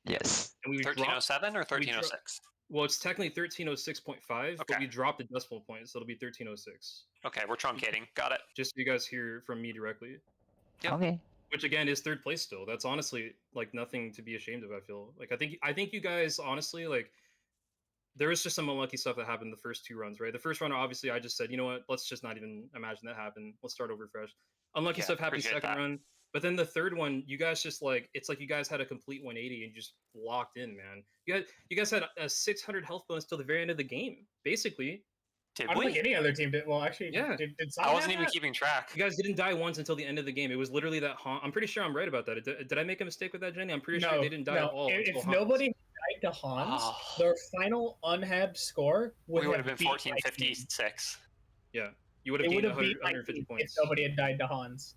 [SPEAKER 5] Yes.
[SPEAKER 1] And we
[SPEAKER 6] 1307 or 1306?
[SPEAKER 1] Well, it's technically 1306.5, but we dropped the decimal point, so it'll be 1306.
[SPEAKER 6] Okay, we're truncating. Got it.
[SPEAKER 1] Just so you guys hear from me directly.
[SPEAKER 5] Yep. Okay.
[SPEAKER 1] Which again is third place still. That's honestly like nothing to be ashamed of. I feel like I think you guys honestly like there was just some unlucky stuff that happened the first 2 runs, right? The first run, obviously, I just said, you know what, let's just not even imagine that happened. Let's start over fresh. Unlucky stuff happened second run, but then the third one, you guys just like it's like you guys had a complete 180 and just locked in, man. You guys had a 600 health bonus till the very end of the game, basically.
[SPEAKER 2] I don't think any other team did. Well, actually,
[SPEAKER 1] yeah.
[SPEAKER 2] Did
[SPEAKER 6] I wasn't even keeping track.
[SPEAKER 1] You guys didn't die once until the end of the game. It was literally that Hans. I'm pretty sure I'm right about that. Did I make a mistake with that, Jenny? I'm pretty sure they didn't die at all.
[SPEAKER 2] If nobody died to Hans, their final unhabbed score would have been
[SPEAKER 6] 1456.
[SPEAKER 1] Yeah, you would have gained 150 points
[SPEAKER 2] if nobody had died to Hans.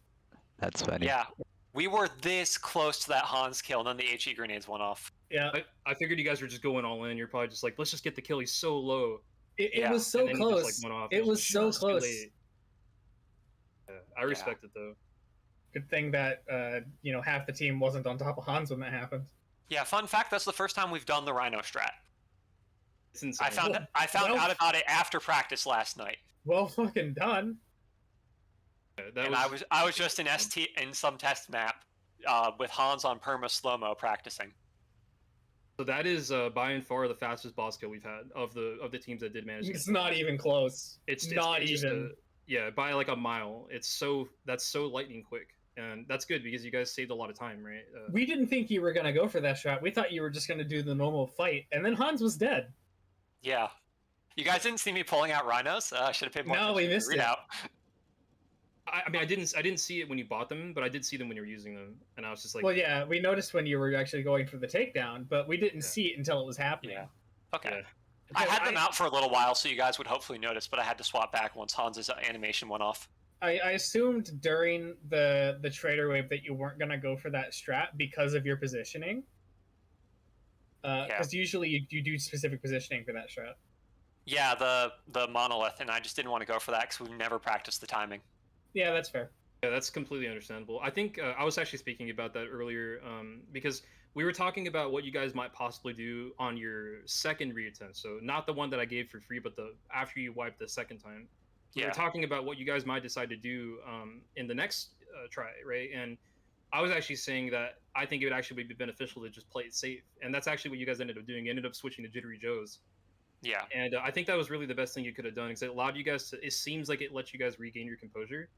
[SPEAKER 5] That's funny.
[SPEAKER 6] Yeah, we were this close to that Hans kill, and then the HE grenades went off.
[SPEAKER 2] Yeah,
[SPEAKER 1] I figured you guys were just going all in. You're probably just like, let's just get the kill. He's so low.
[SPEAKER 2] It was so close.
[SPEAKER 1] Just, like,
[SPEAKER 2] it was so close.
[SPEAKER 1] Yeah, I respect it though.
[SPEAKER 2] Good thing that half the team wasn't on top of Hans when that happened.
[SPEAKER 6] Yeah, fun fact, that's the first time we've done the Rhino strat.
[SPEAKER 1] It's insane.
[SPEAKER 6] I found out about it after practice last night.
[SPEAKER 2] Well fucking done.
[SPEAKER 6] Yeah, I was just in some test map with Hans on perma slow-mo practicing.
[SPEAKER 1] So that is by and far the fastest boss kill we've had of the teams that did manage.
[SPEAKER 2] It's not even close. It's not even.
[SPEAKER 1] Yeah, by like a mile. That's so lightning quick, and that's good because you guys saved a lot of time, right?
[SPEAKER 2] We didn't think you were gonna go for that shot. We thought you were just gonna do the normal fight, and then Hans was dead.
[SPEAKER 6] Yeah, you guys didn't see me pulling out rhinos. Should have paid more attention.
[SPEAKER 2] No, we missed it.
[SPEAKER 1] I mean, I didn't see it when you bought them, but I did see them when you were using them, and I was just like,
[SPEAKER 2] well, yeah, we noticed when you were actually going for the takedown, but we didn't see it until it was happening.
[SPEAKER 6] Yeah. Okay. Yeah. I had them out for a little while, so you guys would hopefully notice, but I had to swap back once Hans's animation went off.
[SPEAKER 2] I assumed during the trader wave that you weren't gonna go for that strat because of your positioning. Because usually you do specific positioning for that strat.
[SPEAKER 6] Yeah, the monolith, and I just didn't want to go for that because we've never practiced the timing.
[SPEAKER 2] Yeah, that's fair.
[SPEAKER 1] Yeah, that's completely understandable. I think I was actually speaking about that earlier because we were talking about what you guys might possibly do on your second reattempt. So not the one that I gave for free, but after you wiped the second time. We were talking about what you guys might decide to do in the next try, right? And I was actually saying that I think it would actually be beneficial to just play it safe. And that's actually what you guys ended up doing. You ended up switching to Jittery Joes.
[SPEAKER 6] Yeah.
[SPEAKER 1] And I think that was really the best thing you could have done because it allowed you guys to, it seems like it lets you guys regain your composure.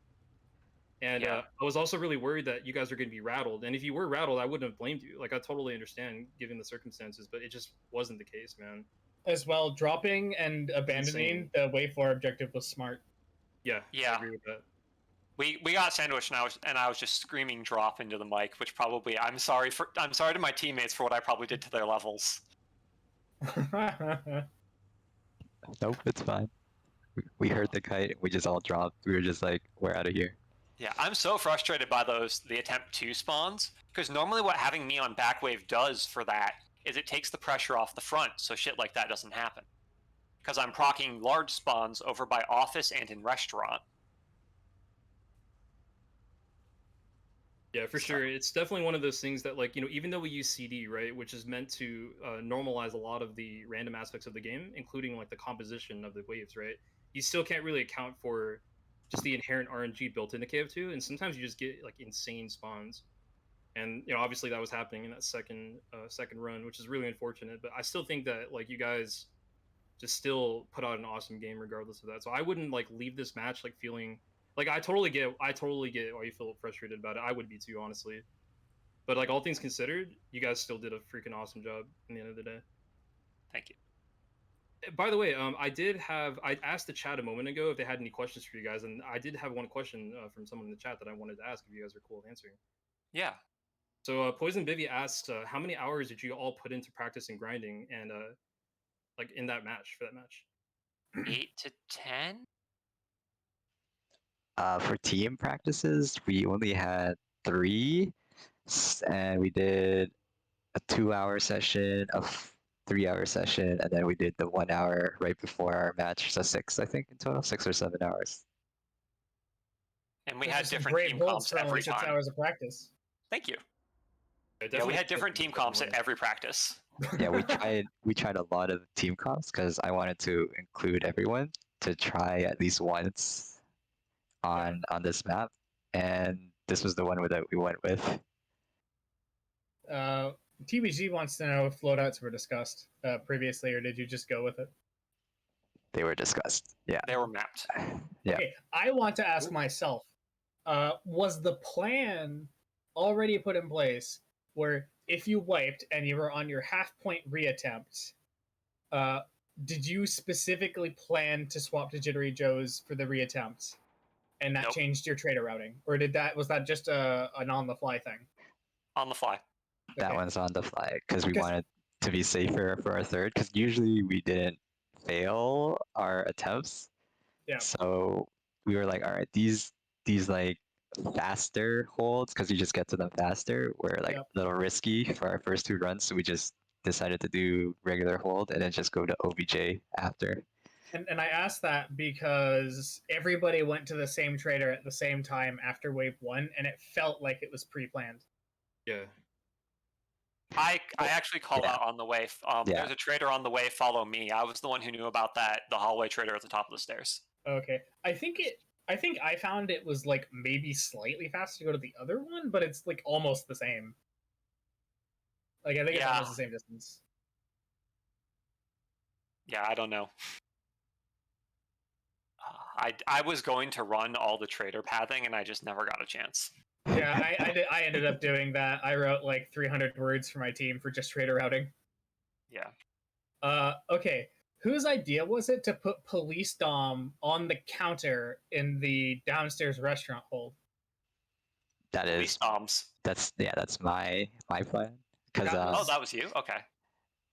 [SPEAKER 1] And I was also really worried that you guys are going to be rattled. And if you were rattled, I wouldn't have blamed you. Like, I totally understand given the circumstances, but it just wasn't the case, man.
[SPEAKER 2] As well, dropping and abandoning
[SPEAKER 1] Insane.
[SPEAKER 2] the wave 4 objective was smart.
[SPEAKER 1] Yeah,
[SPEAKER 6] Yeah.
[SPEAKER 1] I agree with that.
[SPEAKER 6] We got sandwiched, and I was just screaming drop into the mic, which probably I'm sorry to my teammates for what I probably did to their levels.
[SPEAKER 5] Nope, it's fine. We heard the kite. We just all dropped. We were just like, we're out of here.
[SPEAKER 6] Yeah, I'm so frustrated by the attempt 2 spawns, because normally what having me on backwave does for that is it takes the pressure off the front, so shit like that doesn't happen. Because I'm proccing large spawns over by office and in restaurant.
[SPEAKER 1] Yeah, for sure. It's definitely one of those things that, like, even though we use CD, right, which is meant to normalize a lot of the random aspects of the game, including like the composition of the waves, right? You still can't really account for just the inherent RNG built into KF2, and sometimes you just get like insane spawns. And obviously that was happening in that second run, which is really unfortunate. But I still think that like you guys just still put out an awesome game regardless of that. So I wouldn't like leave this match like feeling. Like I totally get why you feel frustrated about it. I would be too, honestly. But like all things considered, you guys still did a freaking awesome job in the end of the day.
[SPEAKER 6] Thank you.
[SPEAKER 1] By the way, I asked the chat a moment ago if they had any questions for you guys, and I did have one question from someone in the chat that I wanted to ask if you guys are cool with answering.
[SPEAKER 6] Yeah.
[SPEAKER 1] So Poison Bivy asks, how many hours did you all put into practice and grinding, and like in that match for that match?
[SPEAKER 6] 8 to 10.
[SPEAKER 5] For team practices, we only had 3, and we did a 2-hour session, a 3-hour session, and then we did the 1 hour right before our match. So 6, I think, in total, 6 or 7 hours.
[SPEAKER 6] And we had
[SPEAKER 2] Those are
[SPEAKER 6] different
[SPEAKER 2] great
[SPEAKER 6] team
[SPEAKER 2] holds
[SPEAKER 6] comps
[SPEAKER 2] for only
[SPEAKER 6] every
[SPEAKER 2] 6
[SPEAKER 6] time.
[SPEAKER 2] hours of practice.
[SPEAKER 6] Thank you.
[SPEAKER 1] Yeah,
[SPEAKER 6] Yeah, we had different team comps at every practice.
[SPEAKER 5] Yeah, we tried a lot of team comps because I wanted to include everyone to try at least once on this map, and this was the one that we went with.
[SPEAKER 2] TBG wants to know if loadouts were discussed previously, or did you just go with it?
[SPEAKER 5] They were discussed. Yeah.
[SPEAKER 6] They were mapped.
[SPEAKER 5] Yeah.
[SPEAKER 2] Okay, I want to ask myself, was the plan already put in place where if you wiped and you were on your half-point reattempt, did you specifically plan to swap to Jittery Joe's for the reattempt? And that changed your trader routing, or was that just an on-the-fly thing?
[SPEAKER 6] On the fly.
[SPEAKER 5] That one's on the fly because we wanted to be safer for our third. Because usually we didn't fail our attempts.
[SPEAKER 2] Yeah.
[SPEAKER 5] So we were like, all right, these like faster holds, because you just get to them faster, were like a little risky for our first 2 runs. So we just decided to do regular hold and then just go to OBJ after.
[SPEAKER 2] And I asked that because everybody went to the same trader at the same time after wave 1, and it felt like it was pre-planned.
[SPEAKER 1] Yeah.
[SPEAKER 6] I actually called out on the way. There's a trader on the way. Follow me. I was the one who knew about that. The hallway trader at the top of the stairs.
[SPEAKER 2] Okay, I think I found it was like maybe slightly faster to go to the other one, but it's like almost the same. Like I think it's almost the same distance.
[SPEAKER 6] Yeah, I don't know. I was going to run all the trader pathing, and I just never got a chance.
[SPEAKER 2] Yeah, I ended up doing that. I wrote like 300 words for my team for just trader routing.
[SPEAKER 6] Yeah.
[SPEAKER 2] Okay. Whose idea was it to put PoliceDom on the counter in the downstairs restaurant hold?
[SPEAKER 5] That is.
[SPEAKER 6] PoliceDoms.
[SPEAKER 5] That's my plan. Because
[SPEAKER 6] that was you. Okay.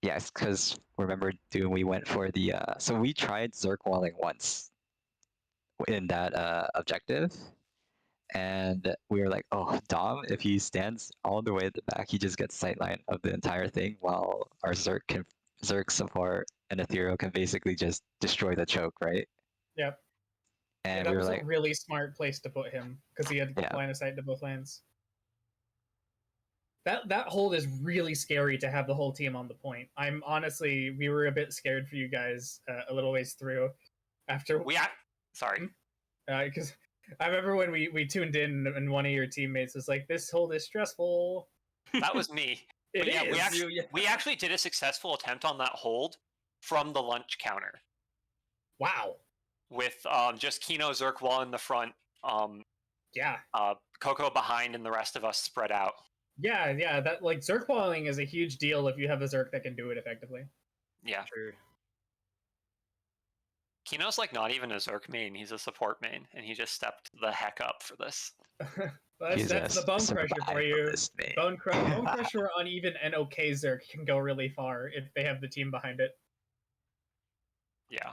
[SPEAKER 5] Yes, because remember, we went for the so we tried Zerk walling once in that objective, and we were like, oh, Dom, if he stands all the way at the back, he just gets sightline of the entire thing, while our Zerk support and Ethereal can basically just destroy the choke, right?
[SPEAKER 2] Yep.
[SPEAKER 5] And
[SPEAKER 2] that
[SPEAKER 5] we were
[SPEAKER 2] was
[SPEAKER 5] like,
[SPEAKER 2] a really smart place to put him because he had line of sight to both lanes. That hold is really scary to have the whole team on the point. We were a bit scared for you guys a little ways through. After
[SPEAKER 6] sorry.
[SPEAKER 2] Because I remember when we tuned in and one of your teammates was like, "This hold is stressful."
[SPEAKER 6] That was me. We actually did a successful attempt on that hold from the lunch counter.
[SPEAKER 2] Wow.
[SPEAKER 6] With just Kino, Zerk wall in the front. Coco behind, and the rest of us spread out.
[SPEAKER 2] Yeah. That like Zerk walling is a huge deal if you have a Zerk that can do it effectively.
[SPEAKER 6] Yeah.
[SPEAKER 1] Sure.
[SPEAKER 6] Kino's like not even a Zerk main, he's a support main, and he just stepped the heck up for this.
[SPEAKER 2] That's the bone crusher for you. Bone crusher on even an okay Zerk can go really far if they have the team behind it.
[SPEAKER 6] Yeah.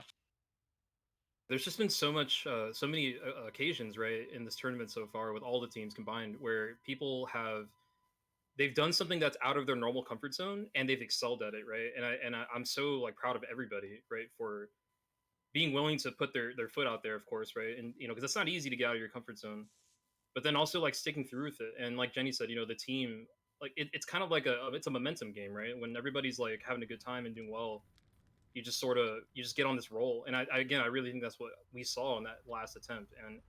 [SPEAKER 1] There's just been so many occasions, right, in this tournament so far with all the teams combined, where people they've done something that's out of their normal comfort zone and they've excelled at it, right? I'm so like proud of everybody, right, for being willing to put their foot out there, of course, right? And because it's not easy to get out of your comfort zone, but then also like sticking through with it. And like Jenny said, the team, like it's kind of like it's a momentum game, right? When everybody's like having a good time and doing well, you just get on this roll. And I really think that's what we saw in that last attempt. And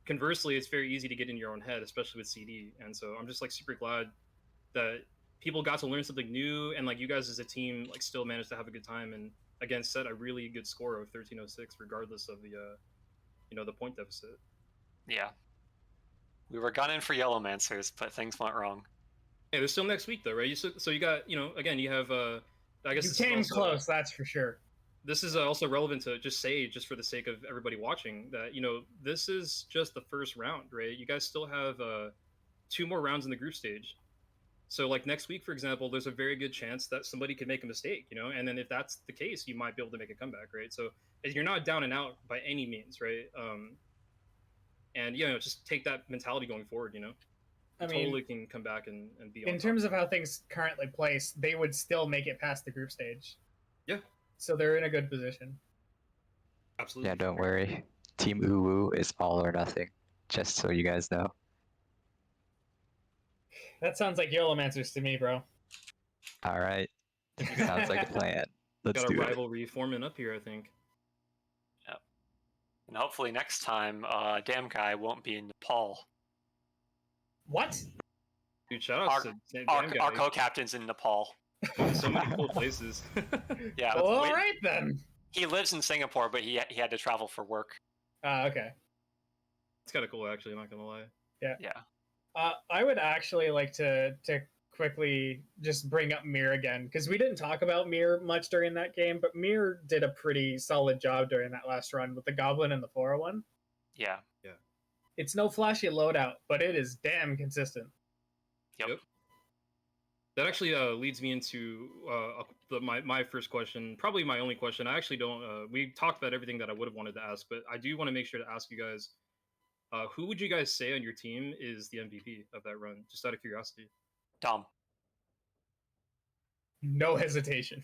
[SPEAKER 1] conversely, it's very easy to get in your own head, especially with CD. And so I'm just like super glad that people got to learn something new, and like you guys as a team like still managed to have a good time, and again set a really good score of 1306 regardless of the point deficit.
[SPEAKER 6] Yeah. We were gunning for Yellowmancers, but things went wrong.
[SPEAKER 1] Yeah, there's still next week though, right? So you got, again, you have I guess
[SPEAKER 2] you came close, that's for sure.
[SPEAKER 1] This is also relevant to just say, just for the sake of everybody watching, that this is just the first round, right? You guys still have 2 more rounds in the group stage. So like next week, for example, there's a very good chance that somebody could make a mistake, and then if that's the case, you might be able to make a comeback, right? So you're not down and out by any means, right? And just take that mentality going forward. I mean, totally can come back and be.
[SPEAKER 2] In terms of how things currently place, they would still make it past the group stage.
[SPEAKER 1] Yeah.
[SPEAKER 2] So they're in a good position.
[SPEAKER 1] Absolutely.
[SPEAKER 5] Yeah, don't worry. Team UwU is all or nothing. Just so you guys know.
[SPEAKER 2] That sounds like Yellowmancers to me, bro.
[SPEAKER 5] All right. Sounds like a plan. Let's
[SPEAKER 1] got
[SPEAKER 5] do
[SPEAKER 1] a rivalry forming up here, I think.
[SPEAKER 6] Yep. And hopefully next time, Damn Guy won't be in Nepal.
[SPEAKER 2] What?
[SPEAKER 1] Dude, shout out to Damn Guy.
[SPEAKER 6] Our co-captain's in Nepal.
[SPEAKER 1] So many cool places.
[SPEAKER 6] Yeah.
[SPEAKER 2] Well, all right then.
[SPEAKER 6] He lives in Singapore, but he had to travel for work.
[SPEAKER 2] Okay.
[SPEAKER 1] It's kind of cool, actually. I'm not gonna lie.
[SPEAKER 2] Yeah.
[SPEAKER 6] Yeah.
[SPEAKER 2] I would actually like to quickly just bring up Mir again, because we didn't talk about Mir much during that game, but Mir did a pretty solid job during that last run with the Goblin and the 401.
[SPEAKER 6] Yeah.
[SPEAKER 1] Yeah.
[SPEAKER 2] It's no flashy loadout, but it is damn consistent.
[SPEAKER 6] Yep.
[SPEAKER 1] That actually leads me into my first question, probably my only question. I actually don't. We talked about everything that I would have wanted to ask, but I do want to make sure to ask you guys, who would you guys say on your team is the MVP of that run? Just out of curiosity.
[SPEAKER 6] Dom.
[SPEAKER 2] No hesitation.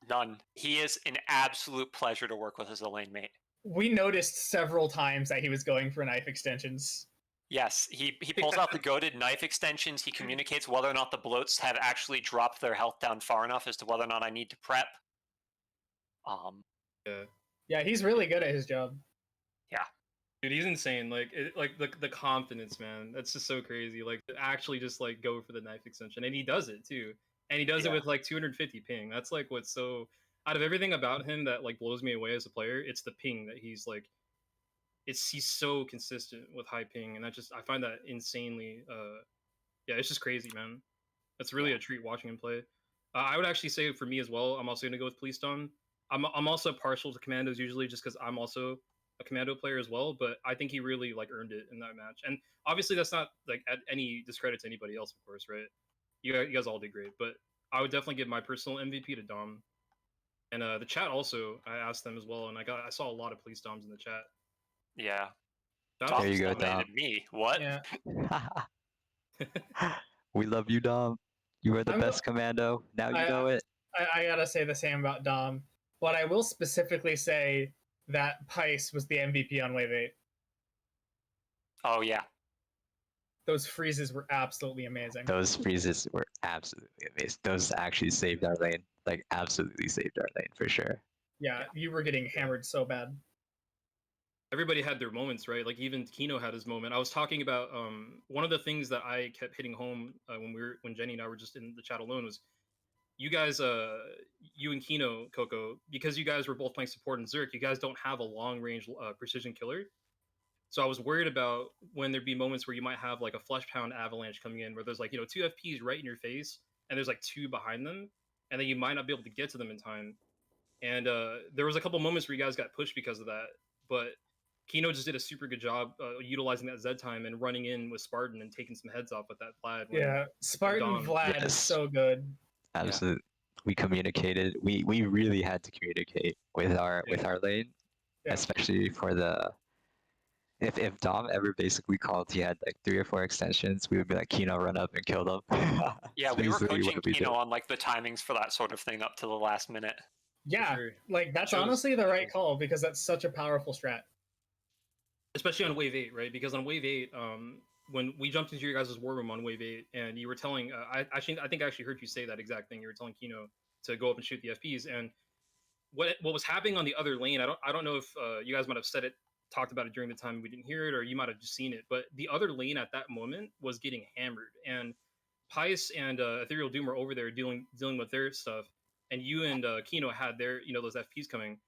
[SPEAKER 6] None. He is an absolute pleasure to work with as a lane mate.
[SPEAKER 2] We noticed several times that he was going for knife extensions.
[SPEAKER 6] Yes, he pulls out the goated knife extensions. He communicates whether or not the bloats have actually dropped their health down far enough as to whether or not I need to prep.
[SPEAKER 2] Yeah, he's really good at his job.
[SPEAKER 6] Yeah.
[SPEAKER 1] Dude, he's insane. Like, the confidence, man. That's just so crazy. Like, to actually just like go for the knife extension, and he does it too. And he does it with like 250 ping. That's like what's so out of everything about him that like blows me away as a player. It's the ping that he's like. He's so consistent with high ping, and I find that insanely. It's just crazy, man. It's really a treat watching him play. I would actually say for me as well, I'm also gonna go with PoliceDom. I'm also partial to commandos usually, just because I'm also a commando player as well. But I think he really like earned it in that match, and obviously that's not like at any discredit to anybody else, of course, right? You guys all did great, but I would definitely give my personal MVP to Dom. And the chat also, I asked them as well, and I saw a lot of PoliceDoms in the chat.
[SPEAKER 6] Yeah.
[SPEAKER 5] There you go, Dom.
[SPEAKER 6] Me. What?
[SPEAKER 2] Yeah.
[SPEAKER 5] We love you, Dom. You are the best commando. Now you know it.
[SPEAKER 2] I gotta say the same about Dom, but I will specifically say that Pice was the MVP on Wave 8.
[SPEAKER 6] Oh, yeah.
[SPEAKER 2] Those freezes were absolutely amazing.
[SPEAKER 5] Those freezes were absolutely amazing. Those actually saved our lane. Like, absolutely saved our lane, for sure.
[SPEAKER 2] Yeah, you were getting hammered so bad.
[SPEAKER 1] Everybody had their moments, right? Like even Kino had his moment. I was talking about one of the things that I kept hitting home when Jenny and I were just in the chat alone was you guys, you and Kino, Coco, because you guys were both playing support and Zerk, you guys don't have a long range precision killer. So I was worried about when there'd be moments where you might have like a flesh pound avalanche coming in where there's like 2 FPs right in your face and there's like 2 behind them, and then you might not be able to get to them in time. and there was a couple moments where you guys got pushed because of that, but Kino just did a super good job utilizing that Z time and running in with Spartan and taking some heads off with that Vlad.
[SPEAKER 2] Yeah, Spartan Vlad is so good.
[SPEAKER 5] Absolutely. We communicated. We really had to communicate with our lane, especially for the. If Dom ever basically called, he had like 3 or 4 extensions, we would be like, Kino, run up and kill them.
[SPEAKER 6] Yeah, we were coaching Kino on like the timings for that sort of thing up to the last minute.
[SPEAKER 2] Yeah, like that's honestly the right call because that's such a powerful strat.
[SPEAKER 1] Especially on wave 8, right? Because on wave 8, when we jumped into your guys' war room on wave 8, and you were telling, I think I actually heard you say that exact thing. You were telling Kino to go up and shoot the FPs, and what was happening on the other lane, I don't know if you guys might have talked about it during the time we didn't hear it, or you might have just seen it, but the other lane at that moment was getting hammered, and Pice and EtherealDoom were over there dealing with their stuff, and you and Kino had their those FPs coming,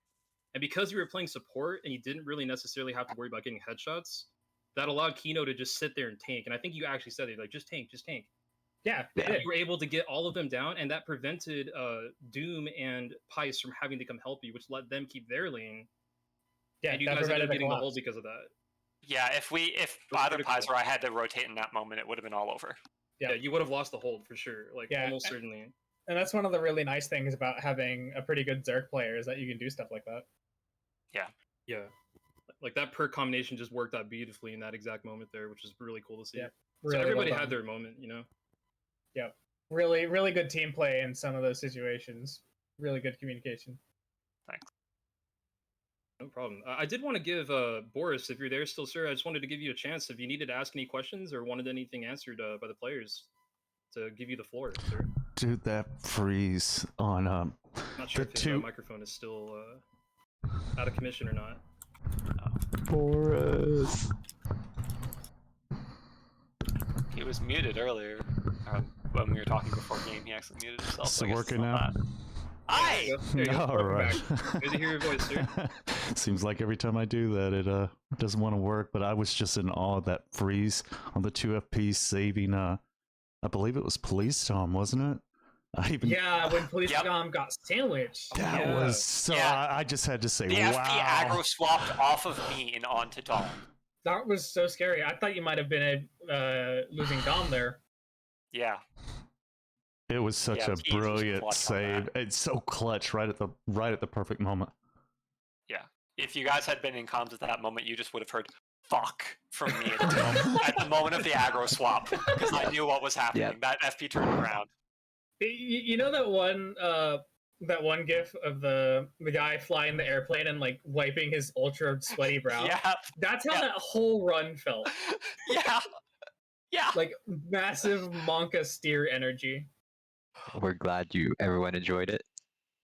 [SPEAKER 1] and because you were playing support and you didn't really necessarily have to worry about getting headshots, that allowed Kino to just sit there and tank. And I think you actually said it, like, just tank.
[SPEAKER 2] Yeah.
[SPEAKER 1] You were able to get all of them down, and that prevented Doom and Pice from having to come help you, which let them keep their lane.
[SPEAKER 2] Yeah,
[SPEAKER 1] and you guys ended up getting the hold because of that.
[SPEAKER 6] Yeah, if either Pice or I had to rotate in that moment, it would have been all over.
[SPEAKER 1] Yeah, you would have lost the hold for sure, like almost certainly.
[SPEAKER 2] And that's one of the really nice things about having a pretty good Zerg player is that you can do stuff like that.
[SPEAKER 1] Yeah. Like that perk combination just worked out beautifully in that exact moment there, which is really cool to see.
[SPEAKER 2] Yeah,
[SPEAKER 1] really so everybody had their moment,
[SPEAKER 2] Yeah, really, really good team play in some of those situations. Really good communication.
[SPEAKER 6] Thanks.
[SPEAKER 1] No problem. I did want to give Boris, if you're there still, sir, I just wanted to give you a chance if you needed to ask any questions or wanted anything answered by the players to give you the floor, sir.
[SPEAKER 10] Dude, that freeze on
[SPEAKER 1] Not sure if his microphone is still out of commission or not.
[SPEAKER 5] Boris.
[SPEAKER 6] He was muted earlier when we were talking before game. He actually muted himself.
[SPEAKER 10] So working now.
[SPEAKER 6] Hi.
[SPEAKER 10] All right.
[SPEAKER 1] Good to hear your voice, sir.
[SPEAKER 10] Seems like every time I do that, it doesn't want to work. But I was just in awe of that freeze on the 2 FP saving. I believe it was PoliceDom, wasn't it?
[SPEAKER 2] When PoliceDom got sandwiched.
[SPEAKER 10] That was so. I just had to say,
[SPEAKER 6] the
[SPEAKER 10] wow.
[SPEAKER 6] FP aggro swapped off of me and onto Dom.
[SPEAKER 2] That was so scary. I thought you might have been losing Dom there.
[SPEAKER 6] Yeah.
[SPEAKER 10] It was such a brilliant save. It's so clutch right at the perfect moment.
[SPEAKER 6] Yeah. If you guys had been in comms at that moment, you just would have heard "fuck" from me at the moment of the aggro swap because I knew what was happening.
[SPEAKER 5] Yep.
[SPEAKER 6] That FP turned around.
[SPEAKER 2] You know that one gif of the guy flying the airplane and like wiping his ultra sweaty brow?
[SPEAKER 6] Yeah.
[SPEAKER 2] That's how that whole run felt.
[SPEAKER 6] Yeah.
[SPEAKER 2] Like massive Monka steer energy.
[SPEAKER 5] We're glad everyone enjoyed it.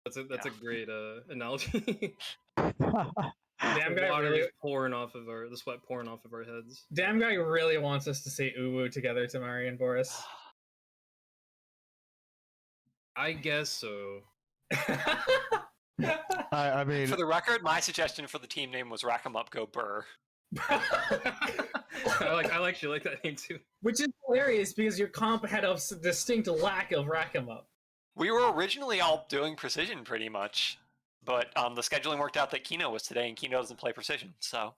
[SPEAKER 1] That's a great analogy.
[SPEAKER 2] Damn guy really
[SPEAKER 1] pouring off of the sweat pouring off of our heads.
[SPEAKER 2] Damn guy really wants us to say UwU together, Tamari and Boris.
[SPEAKER 1] I guess so.
[SPEAKER 10] I mean,
[SPEAKER 6] for the record, my suggestion for the team name was Rack 'em Up Go Burr.
[SPEAKER 1] I actually like that name too.
[SPEAKER 2] Which is hilarious because your comp had a distinct lack of Rack 'em Up.
[SPEAKER 6] We were originally all doing precision pretty much, but the scheduling worked out that Kino was today, and Kino doesn't play precision, so.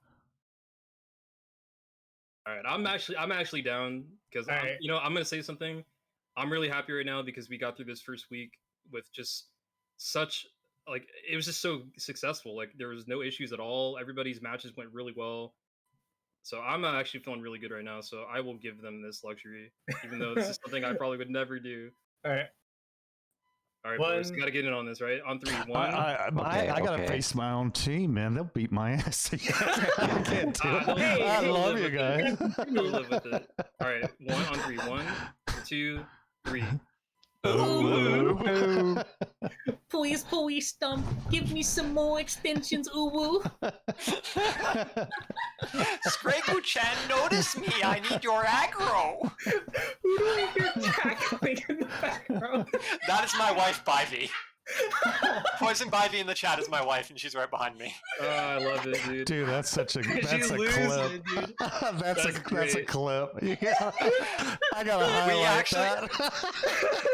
[SPEAKER 1] All right, I'm actually down because I'm gonna say something. I'm really happy right now because we got through this first week with just such it was just so successful. Like there was no issues at all. Everybody's matches went really well. So I'm actually feeling really good right now. So I will give them this luxury, even though this is something I probably would never do.
[SPEAKER 2] All right,
[SPEAKER 1] Boris, got to get in on this, right? On 3, 1.
[SPEAKER 10] I gotta face my own team, man. They'll beat my ass. I can't do it. I love you guys.
[SPEAKER 1] We'll live with it. All right, 1 on 3. 1, 2, 3.
[SPEAKER 10] UwU.
[SPEAKER 9] Please, PoliceDom, give me some more extensions, UwU.
[SPEAKER 6] Scraku-chan, notice me. I need your aggro.
[SPEAKER 2] Who do I hear cackling in the background?
[SPEAKER 6] That is my wife, Bivy. Poison Bivy in the chat is my wife, and she's right behind me.
[SPEAKER 1] Oh, I love it, dude.
[SPEAKER 10] Dude, that's such a
[SPEAKER 1] She
[SPEAKER 10] that's a
[SPEAKER 1] loses,
[SPEAKER 10] clip.
[SPEAKER 1] dude.
[SPEAKER 10] That's a
[SPEAKER 1] great.
[SPEAKER 10] clip. Yeah. I gotta highlight that.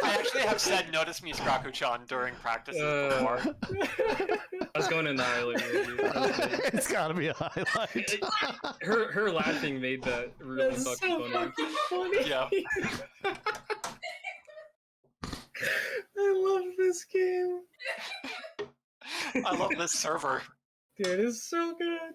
[SPEAKER 6] I actually have said notice me Scraku-chan during practices before.
[SPEAKER 1] I was going in the highlight reel, dude. That was good.
[SPEAKER 10] It's gotta be a highlight.
[SPEAKER 1] Her laughing made that really
[SPEAKER 2] That's
[SPEAKER 1] fucking
[SPEAKER 2] so
[SPEAKER 1] funny.
[SPEAKER 2] fucking funny.
[SPEAKER 6] Yeah.
[SPEAKER 2] I love this game.
[SPEAKER 6] I love this server.
[SPEAKER 2] Dude, it's so good.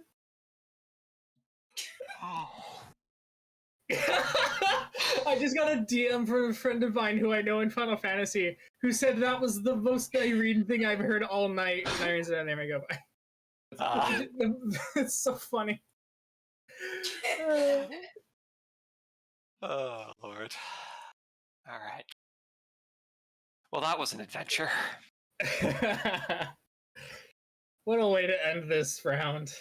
[SPEAKER 2] I just got a DM from a friend of mine who I know in Final Fantasy who said that was the most Irene thing I've heard all night. And Irene said, there we go. It's so funny.
[SPEAKER 6] Oh, Lord. All right. Well, that was an adventure.
[SPEAKER 2] What a way to end this round.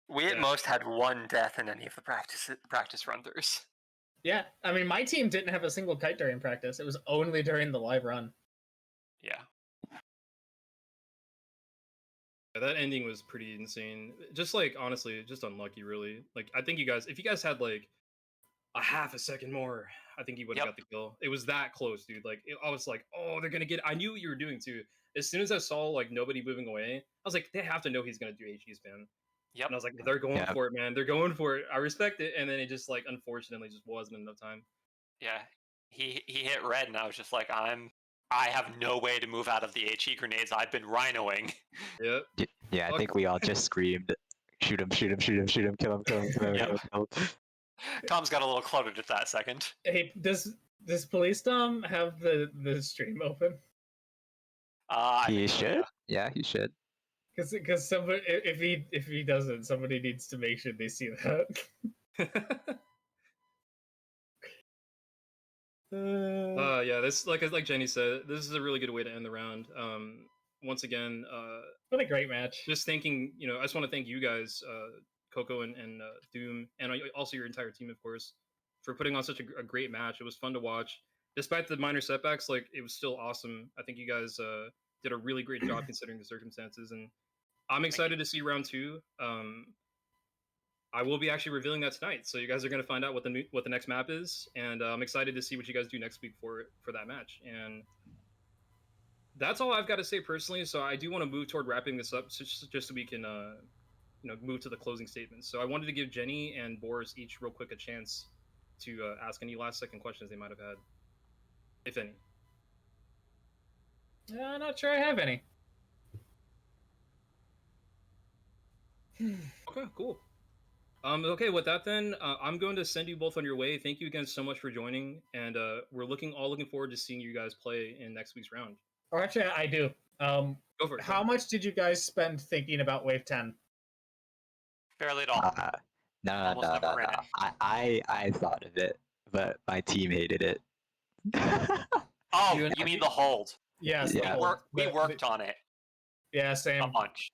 [SPEAKER 6] We at most had one death in any of the practice run-throughs.
[SPEAKER 2] Yeah, I mean, my team didn't have a single kite during practice. It was only during the live run.
[SPEAKER 6] Yeah.
[SPEAKER 1] Yeah, that ending was pretty insane. Just like, honestly, just unlucky, really. Like, I think you guys, if you guys had like a half a second more, I think you would have got the kill. It was that close, dude. Like, I was like, oh, they're gonna get. I knew what you were doing too. As soon as I saw like nobody moving away, I was like, they have to know he's gonna do HE spam.
[SPEAKER 6] Yep.
[SPEAKER 1] And I was like, they're going for it, man. They're going for it. I respect it. And then it just like, unfortunately, just wasn't enough time.
[SPEAKER 6] Yeah. He hit red, and I was just like, I have no way to move out of the HE grenades. I've been rhinoing.
[SPEAKER 1] Yep.
[SPEAKER 5] Yeah, I think we all just screamed, shoot him, shoot him, shoot him, shoot him, kill him, kill him, kill him, kill him, kill him.
[SPEAKER 6] Tom's got a little cluttered at that second.
[SPEAKER 2] Hey, does PoliceDom have the stream open?
[SPEAKER 5] He should. Yeah, he should.
[SPEAKER 2] Because somebody, if he doesn't, somebody needs to make sure they see that.
[SPEAKER 1] Yeah, this like Jenny said, this is a really good way to end the round. Once again,
[SPEAKER 2] what a great match.
[SPEAKER 1] Just thanking, I just want to thank you guys, Coco and Doom, and also your entire team, of course, for putting on such a great match. It was fun to watch, despite the minor setbacks. Like, it was still awesome. I think you guys did a really great job considering the circumstances, and I'm excited to see round 2. I will be actually revealing that tonight, so you guys are going to find out what the next map is, and I'm excited to see what you guys do next week for that match. And that's all I've got to say personally. So I do want to move toward wrapping this up, just so we can move to the closing statements. So I wanted to give Jenny and Boris each real quick a chance to ask any last second questions they might have had, if any.
[SPEAKER 2] I'm not sure I have any.
[SPEAKER 1] Okay, cool. Okay, with that then, I'm going to send you both on your way. Thank you again so much for joining, and we're all looking forward to seeing you guys play in next week's round.
[SPEAKER 2] Or actually, I do.
[SPEAKER 1] Go for it.
[SPEAKER 2] How much did you guys spend thinking about Wave 10?
[SPEAKER 6] Barely at all.
[SPEAKER 5] No. I thought of it, but my team hated it.
[SPEAKER 6] Oh, you mean the hold?
[SPEAKER 2] Yes.
[SPEAKER 5] Yeah.
[SPEAKER 6] We worked on it.
[SPEAKER 2] Yeah, same.
[SPEAKER 6] A bunch.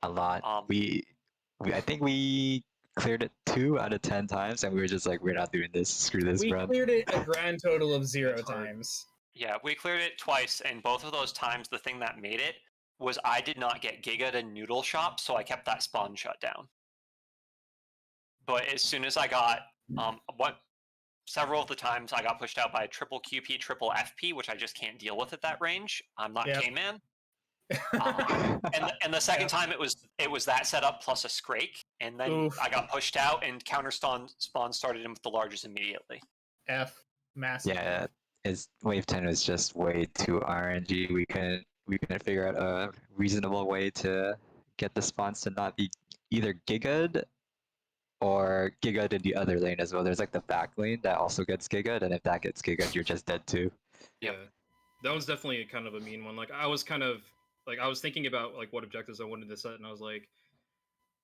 [SPEAKER 5] A lot. I think we cleared it 2 out of 10 times, and we were just like, we're not doing this. Screw this,
[SPEAKER 2] We
[SPEAKER 5] bro.
[SPEAKER 2] cleared it a grand total of 0 times.
[SPEAKER 6] Yeah, we cleared it twice, and both of those times, the thing that made it was I did not get Giga to Noodle Shop, so I kept that spawn shut down. But as soon as I got several of the times I got pushed out by triple QP, triple FP, which I just can't deal with at that range. I'm not K-Man. And the second time it was that setup plus a Scrake, and then I got pushed out, and counter spawn started in with the largest immediately.
[SPEAKER 2] Massive.
[SPEAKER 5] Yeah, Wave 10 was just way too RNG. We couldn't figure out a reasonable way to get the spawns to not be either Giga'd or Giga'd in the other lane as well. There's like the back lane that also gets Giga'd, and if that gets Giga'd, you're just dead too.
[SPEAKER 1] Yeah, that was definitely kind of a mean one. Like, I was thinking about like what objectives I wanted to set, and I was like,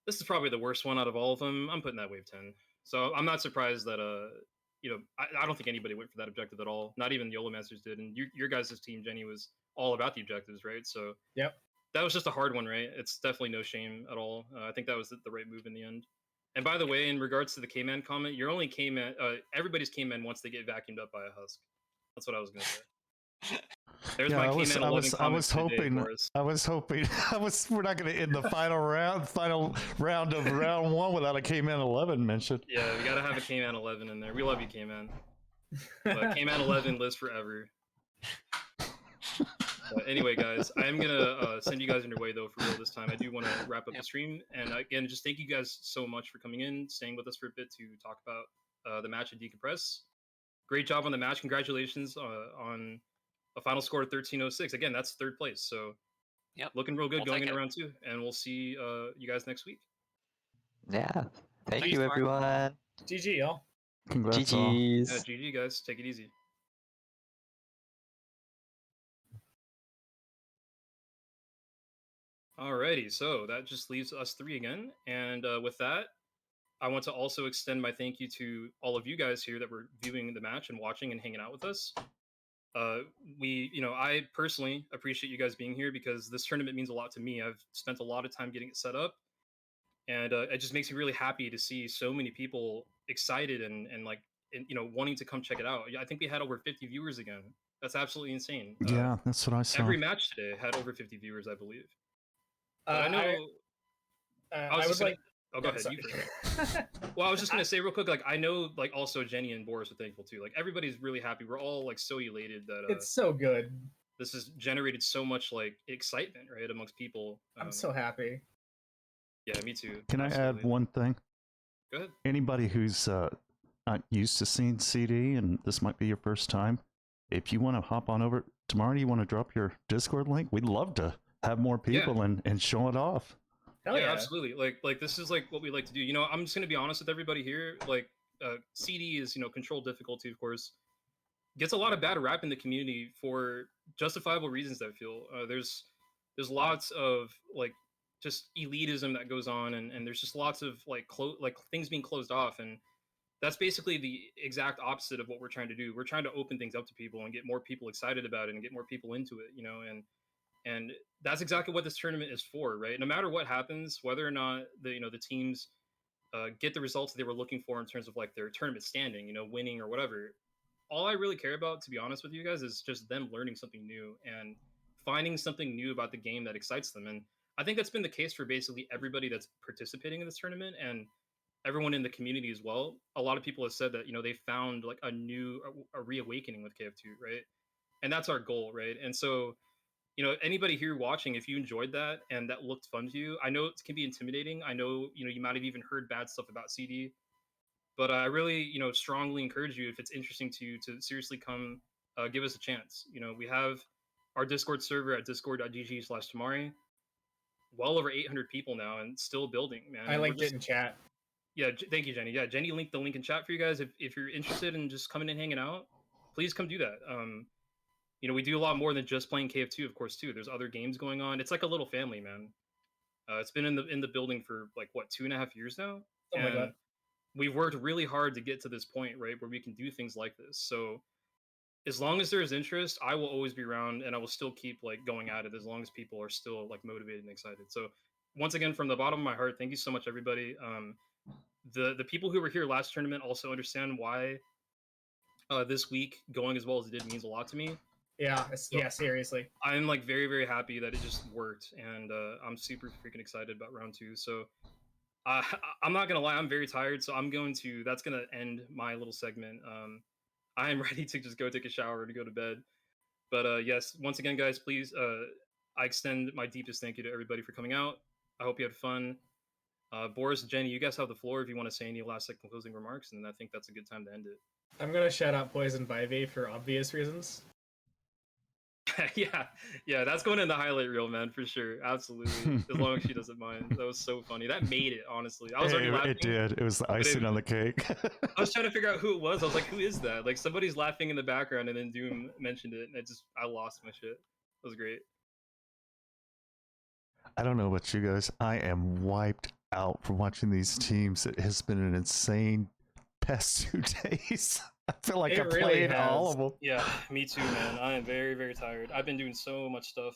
[SPEAKER 1] this is probably the worst one out of all of them. I'm putting that Wave 10. So I'm not surprised that I don't think anybody went for that objective at all. Not even YOLO Masters did. And your guys' team, Jenny, was all about the objectives, right? So
[SPEAKER 2] yep,
[SPEAKER 1] that was just a hard one, right? It's definitely no shame at all. I think that was the right move in the end. And by the way, in regards to the K-Man comment, you're only K-Man. Everybody's K-Man once they get vacuumed up by a husk. That's what I was gonna say. There's
[SPEAKER 10] Yeah,
[SPEAKER 1] my
[SPEAKER 10] I
[SPEAKER 1] Keyman
[SPEAKER 10] was,
[SPEAKER 1] 11
[SPEAKER 10] I was, I
[SPEAKER 1] comment
[SPEAKER 10] was
[SPEAKER 1] for the day,
[SPEAKER 10] hoping,
[SPEAKER 1] Boris.
[SPEAKER 10] we're not going to end the final round of round one without a K-Man 11 mentioned.
[SPEAKER 1] Yeah, we gotta have a Keyman 11 in there. We love you, Keyman. But Keyman 11 lives forever. But anyway, guys, I am gonna send you guys on your way though for real this time. I do want to wrap up the stream, and again, just thank you guys so much for coming in, staying with us for a bit to talk about the match and decompress. Great job on the match. Congratulations on a final score of 1306. Again, that's third place. So looking real good
[SPEAKER 6] We'll
[SPEAKER 1] going
[SPEAKER 6] take
[SPEAKER 1] into
[SPEAKER 6] it.
[SPEAKER 1] round 2, and we'll see you guys next week.
[SPEAKER 5] Yeah. Thank
[SPEAKER 6] Thanks,
[SPEAKER 5] you,
[SPEAKER 6] Mark.
[SPEAKER 5] everyone.
[SPEAKER 2] GG, y'all.
[SPEAKER 10] Congrats all.
[SPEAKER 5] GG's.
[SPEAKER 1] Yeah, GG guys, take it easy. Alrighty, so that just leaves us 3 again, and with that, I want to also extend my thank you to all of you guys here that were viewing the match and watching and hanging out with us. I personally appreciate you guys being here because this tournament means a lot to me. I've spent a lot of time getting it set up, and it just makes me really happy to see so many people excited and wanting to come check it out. I think we had over 50 viewers again. That's absolutely insane.
[SPEAKER 10] Yeah, that's what I saw.
[SPEAKER 1] Every match today had over 50 viewers, I believe. But I know.
[SPEAKER 2] I would like.
[SPEAKER 1] Oh, go ahead. You first. Well, I was just gonna say real quick, like I know, like also Jenny and Boris are thankful too. Like everybody's really happy. We're all like so elated that
[SPEAKER 2] It's so good.
[SPEAKER 1] this has generated so much like excitement, right, amongst people.
[SPEAKER 2] I'm so happy.
[SPEAKER 1] Yeah, me too.
[SPEAKER 10] Can I add one thing?
[SPEAKER 1] Go ahead.
[SPEAKER 10] Anybody who's not used to seeing CD and this might be your first time, if you want to hop on over tomorrow, you want to drop your Discord link, we'd love to have more people and show it off.
[SPEAKER 2] Hell yeah,
[SPEAKER 1] absolutely. Like this is like what we like to do. I'm just gonna be honest with everybody here. Like CD is controlled difficulty, of course, gets a lot of bad rap in the community for justifiable reasons. I feel there's lots of like just elitism that goes on, and there's just lots of like things being closed off, and that's basically the exact opposite of what we're trying to do. We're trying to open things up to people and get more people excited about it and get more people into it, and that's exactly what this tournament is for, right? No matter what happens, whether or not the teams get the results they were looking for in terms of like their tournament standing, winning or whatever, all I really care about, to be honest with you guys, is just them learning something new and finding something new about the game that excites them. And I think that's been the case for basically everybody that's participating in this tournament and everyone in the community as well. A lot of people have said that they found like a reawakening with KF2, right? And that's our goal, right? And so anybody here watching, if you enjoyed that and that looked fun to you, I know it can be intimidating. I know you might have even heard bad stuff about CD, but I really strongly encourage you, if it's interesting to you, to seriously come give us a chance. We have our Discord server at discord.gg/Tamari. Well over 800 people now and still building, man.
[SPEAKER 2] I linked it in chat.
[SPEAKER 1] Yeah, thank you, Jenny. Yeah, Jenny linked the link in chat for you guys. If you're interested in just coming and hanging out, please come do that. We do a lot more than just playing KF2, of course, too. There's other games going on. It's like a little family, man. It's been in the building for like what, 2.5 years now, and we've worked really hard to get to this point, right, where we can do things like this. So as long as there's interest, I will always be around, and I will still keep like going at it as long as people are still like motivated and excited. So once again, from the bottom of my heart, thank you so much, everybody. The people who were here last tournament also understand why this week going as well as it did means a lot to me.
[SPEAKER 2] Yeah, seriously.
[SPEAKER 1] I'm like very, very happy that it just worked, and I'm super freaking excited about round 2. So I'm not gonna lie, I'm very tired, so that's gonna end my little segment. I am ready to just go take a shower to go to bed. But yes, once again, guys, please, I extend my deepest thank you to everybody for coming out. I hope you had fun. Boris and Jenny, you guys have the floor if you want to say any last second closing remarks, and I think that's a good time to end it.
[SPEAKER 2] I'm gonna shout out Poison Vivey for obvious reasons.
[SPEAKER 1] yeah, that's going in the highlight reel, man, for sure. Absolutely. As long as she doesn't mind. That was so funny. That made it, honestly. I was already laughing.
[SPEAKER 10] It did. It was the icing on the cake.
[SPEAKER 1] I was trying to figure out who it was. I was like, who is that? Like, somebody's laughing in the background, and then Doom mentioned it, and I lost my shit. It was great.
[SPEAKER 10] I don't know about you guys. I am wiped out from watching these teams. It has been an insane past 2 days. I feel like I played all of them.
[SPEAKER 1] Yeah, me too, man. I am very, very tired. I've been doing so much stuff.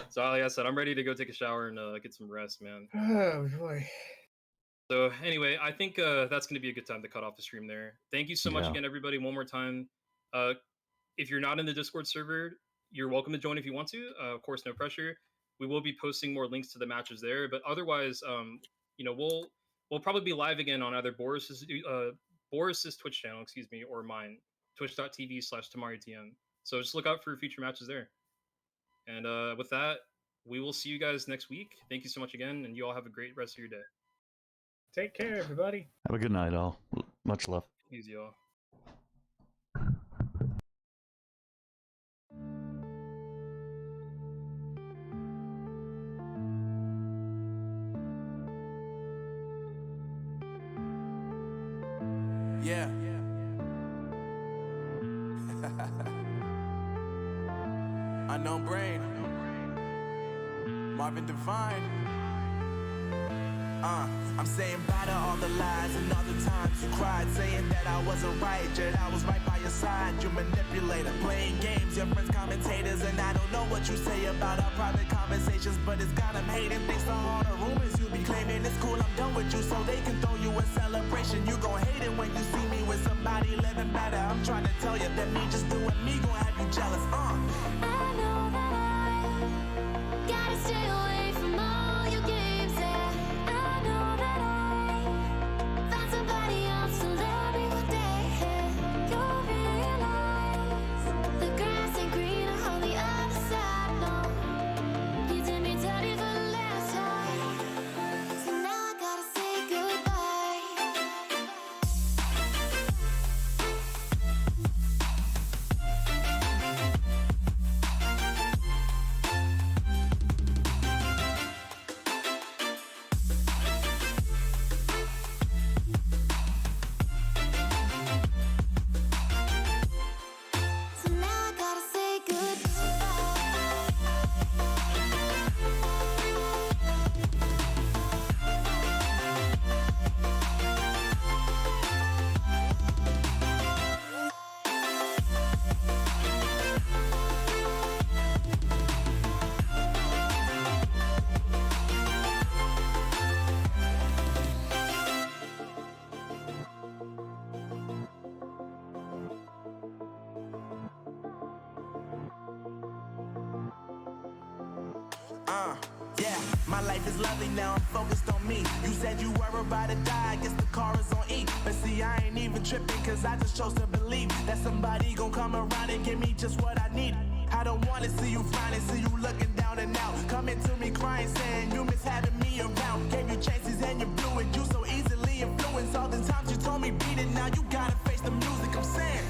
[SPEAKER 1] So like I said, I'm ready to go take a shower and get some rest, man.
[SPEAKER 2] Oh boy.
[SPEAKER 1] So anyway, I think that's going to be a good time to cut off the stream there. Thank you so much again, everybody. One more time. If you're not in the Discord server, you're welcome to join if you want to. Of course, no pressure. We will be posting more links to the matches there, but otherwise, we'll probably be live again on either Boris's Twitch channel, or mine, twitch.tv/TamariTM. So just look out for future matches there. And with that, we will see you guys next week. Thank you so much again, and you all have a great rest of your day.
[SPEAKER 2] Take care, everybody.
[SPEAKER 10] Have a good night, all. Much love.
[SPEAKER 1] Easy, all.
[SPEAKER 11] Yeah. Unknown Brain. Marvin Devine. I'm saying bye to all the lies and all the times you cried, saying that I wasn't right, yet I was right by your side. You manipulator, playing games, your friends commentators, and I don't know what you say about our private conversations, but it's got them hating. Thanks to all the rumors you be claiming. It's cool, I'm done with you, so they can throw you a celebration. You gon' hate it when you see me with somebody living better. I'm trying to tell you that me just doing me gon' have you jealous. I know that I gotta stay away from all your games, yeah. I know that I found somebody else to love me one day, yeah. You'll realize the grass ain't greener on the other side, no. You did me dirty for the last time, so now I gotta say goodbye. So now I gotta say yeah, my life is lovely now, I'm focused on me. You said you were about to die, I guess the car is on E. But see, I ain't even tripping, cause I just chose to believe that somebody gon' come around and give me just what I need. I don't wanna see you frowning, see you looking down and out. Coming to me crying, saying you miss having me around. Gave you chances and you blew it, you so easily influenced. All the times you told me beat it, now you gotta face the music, I'm saying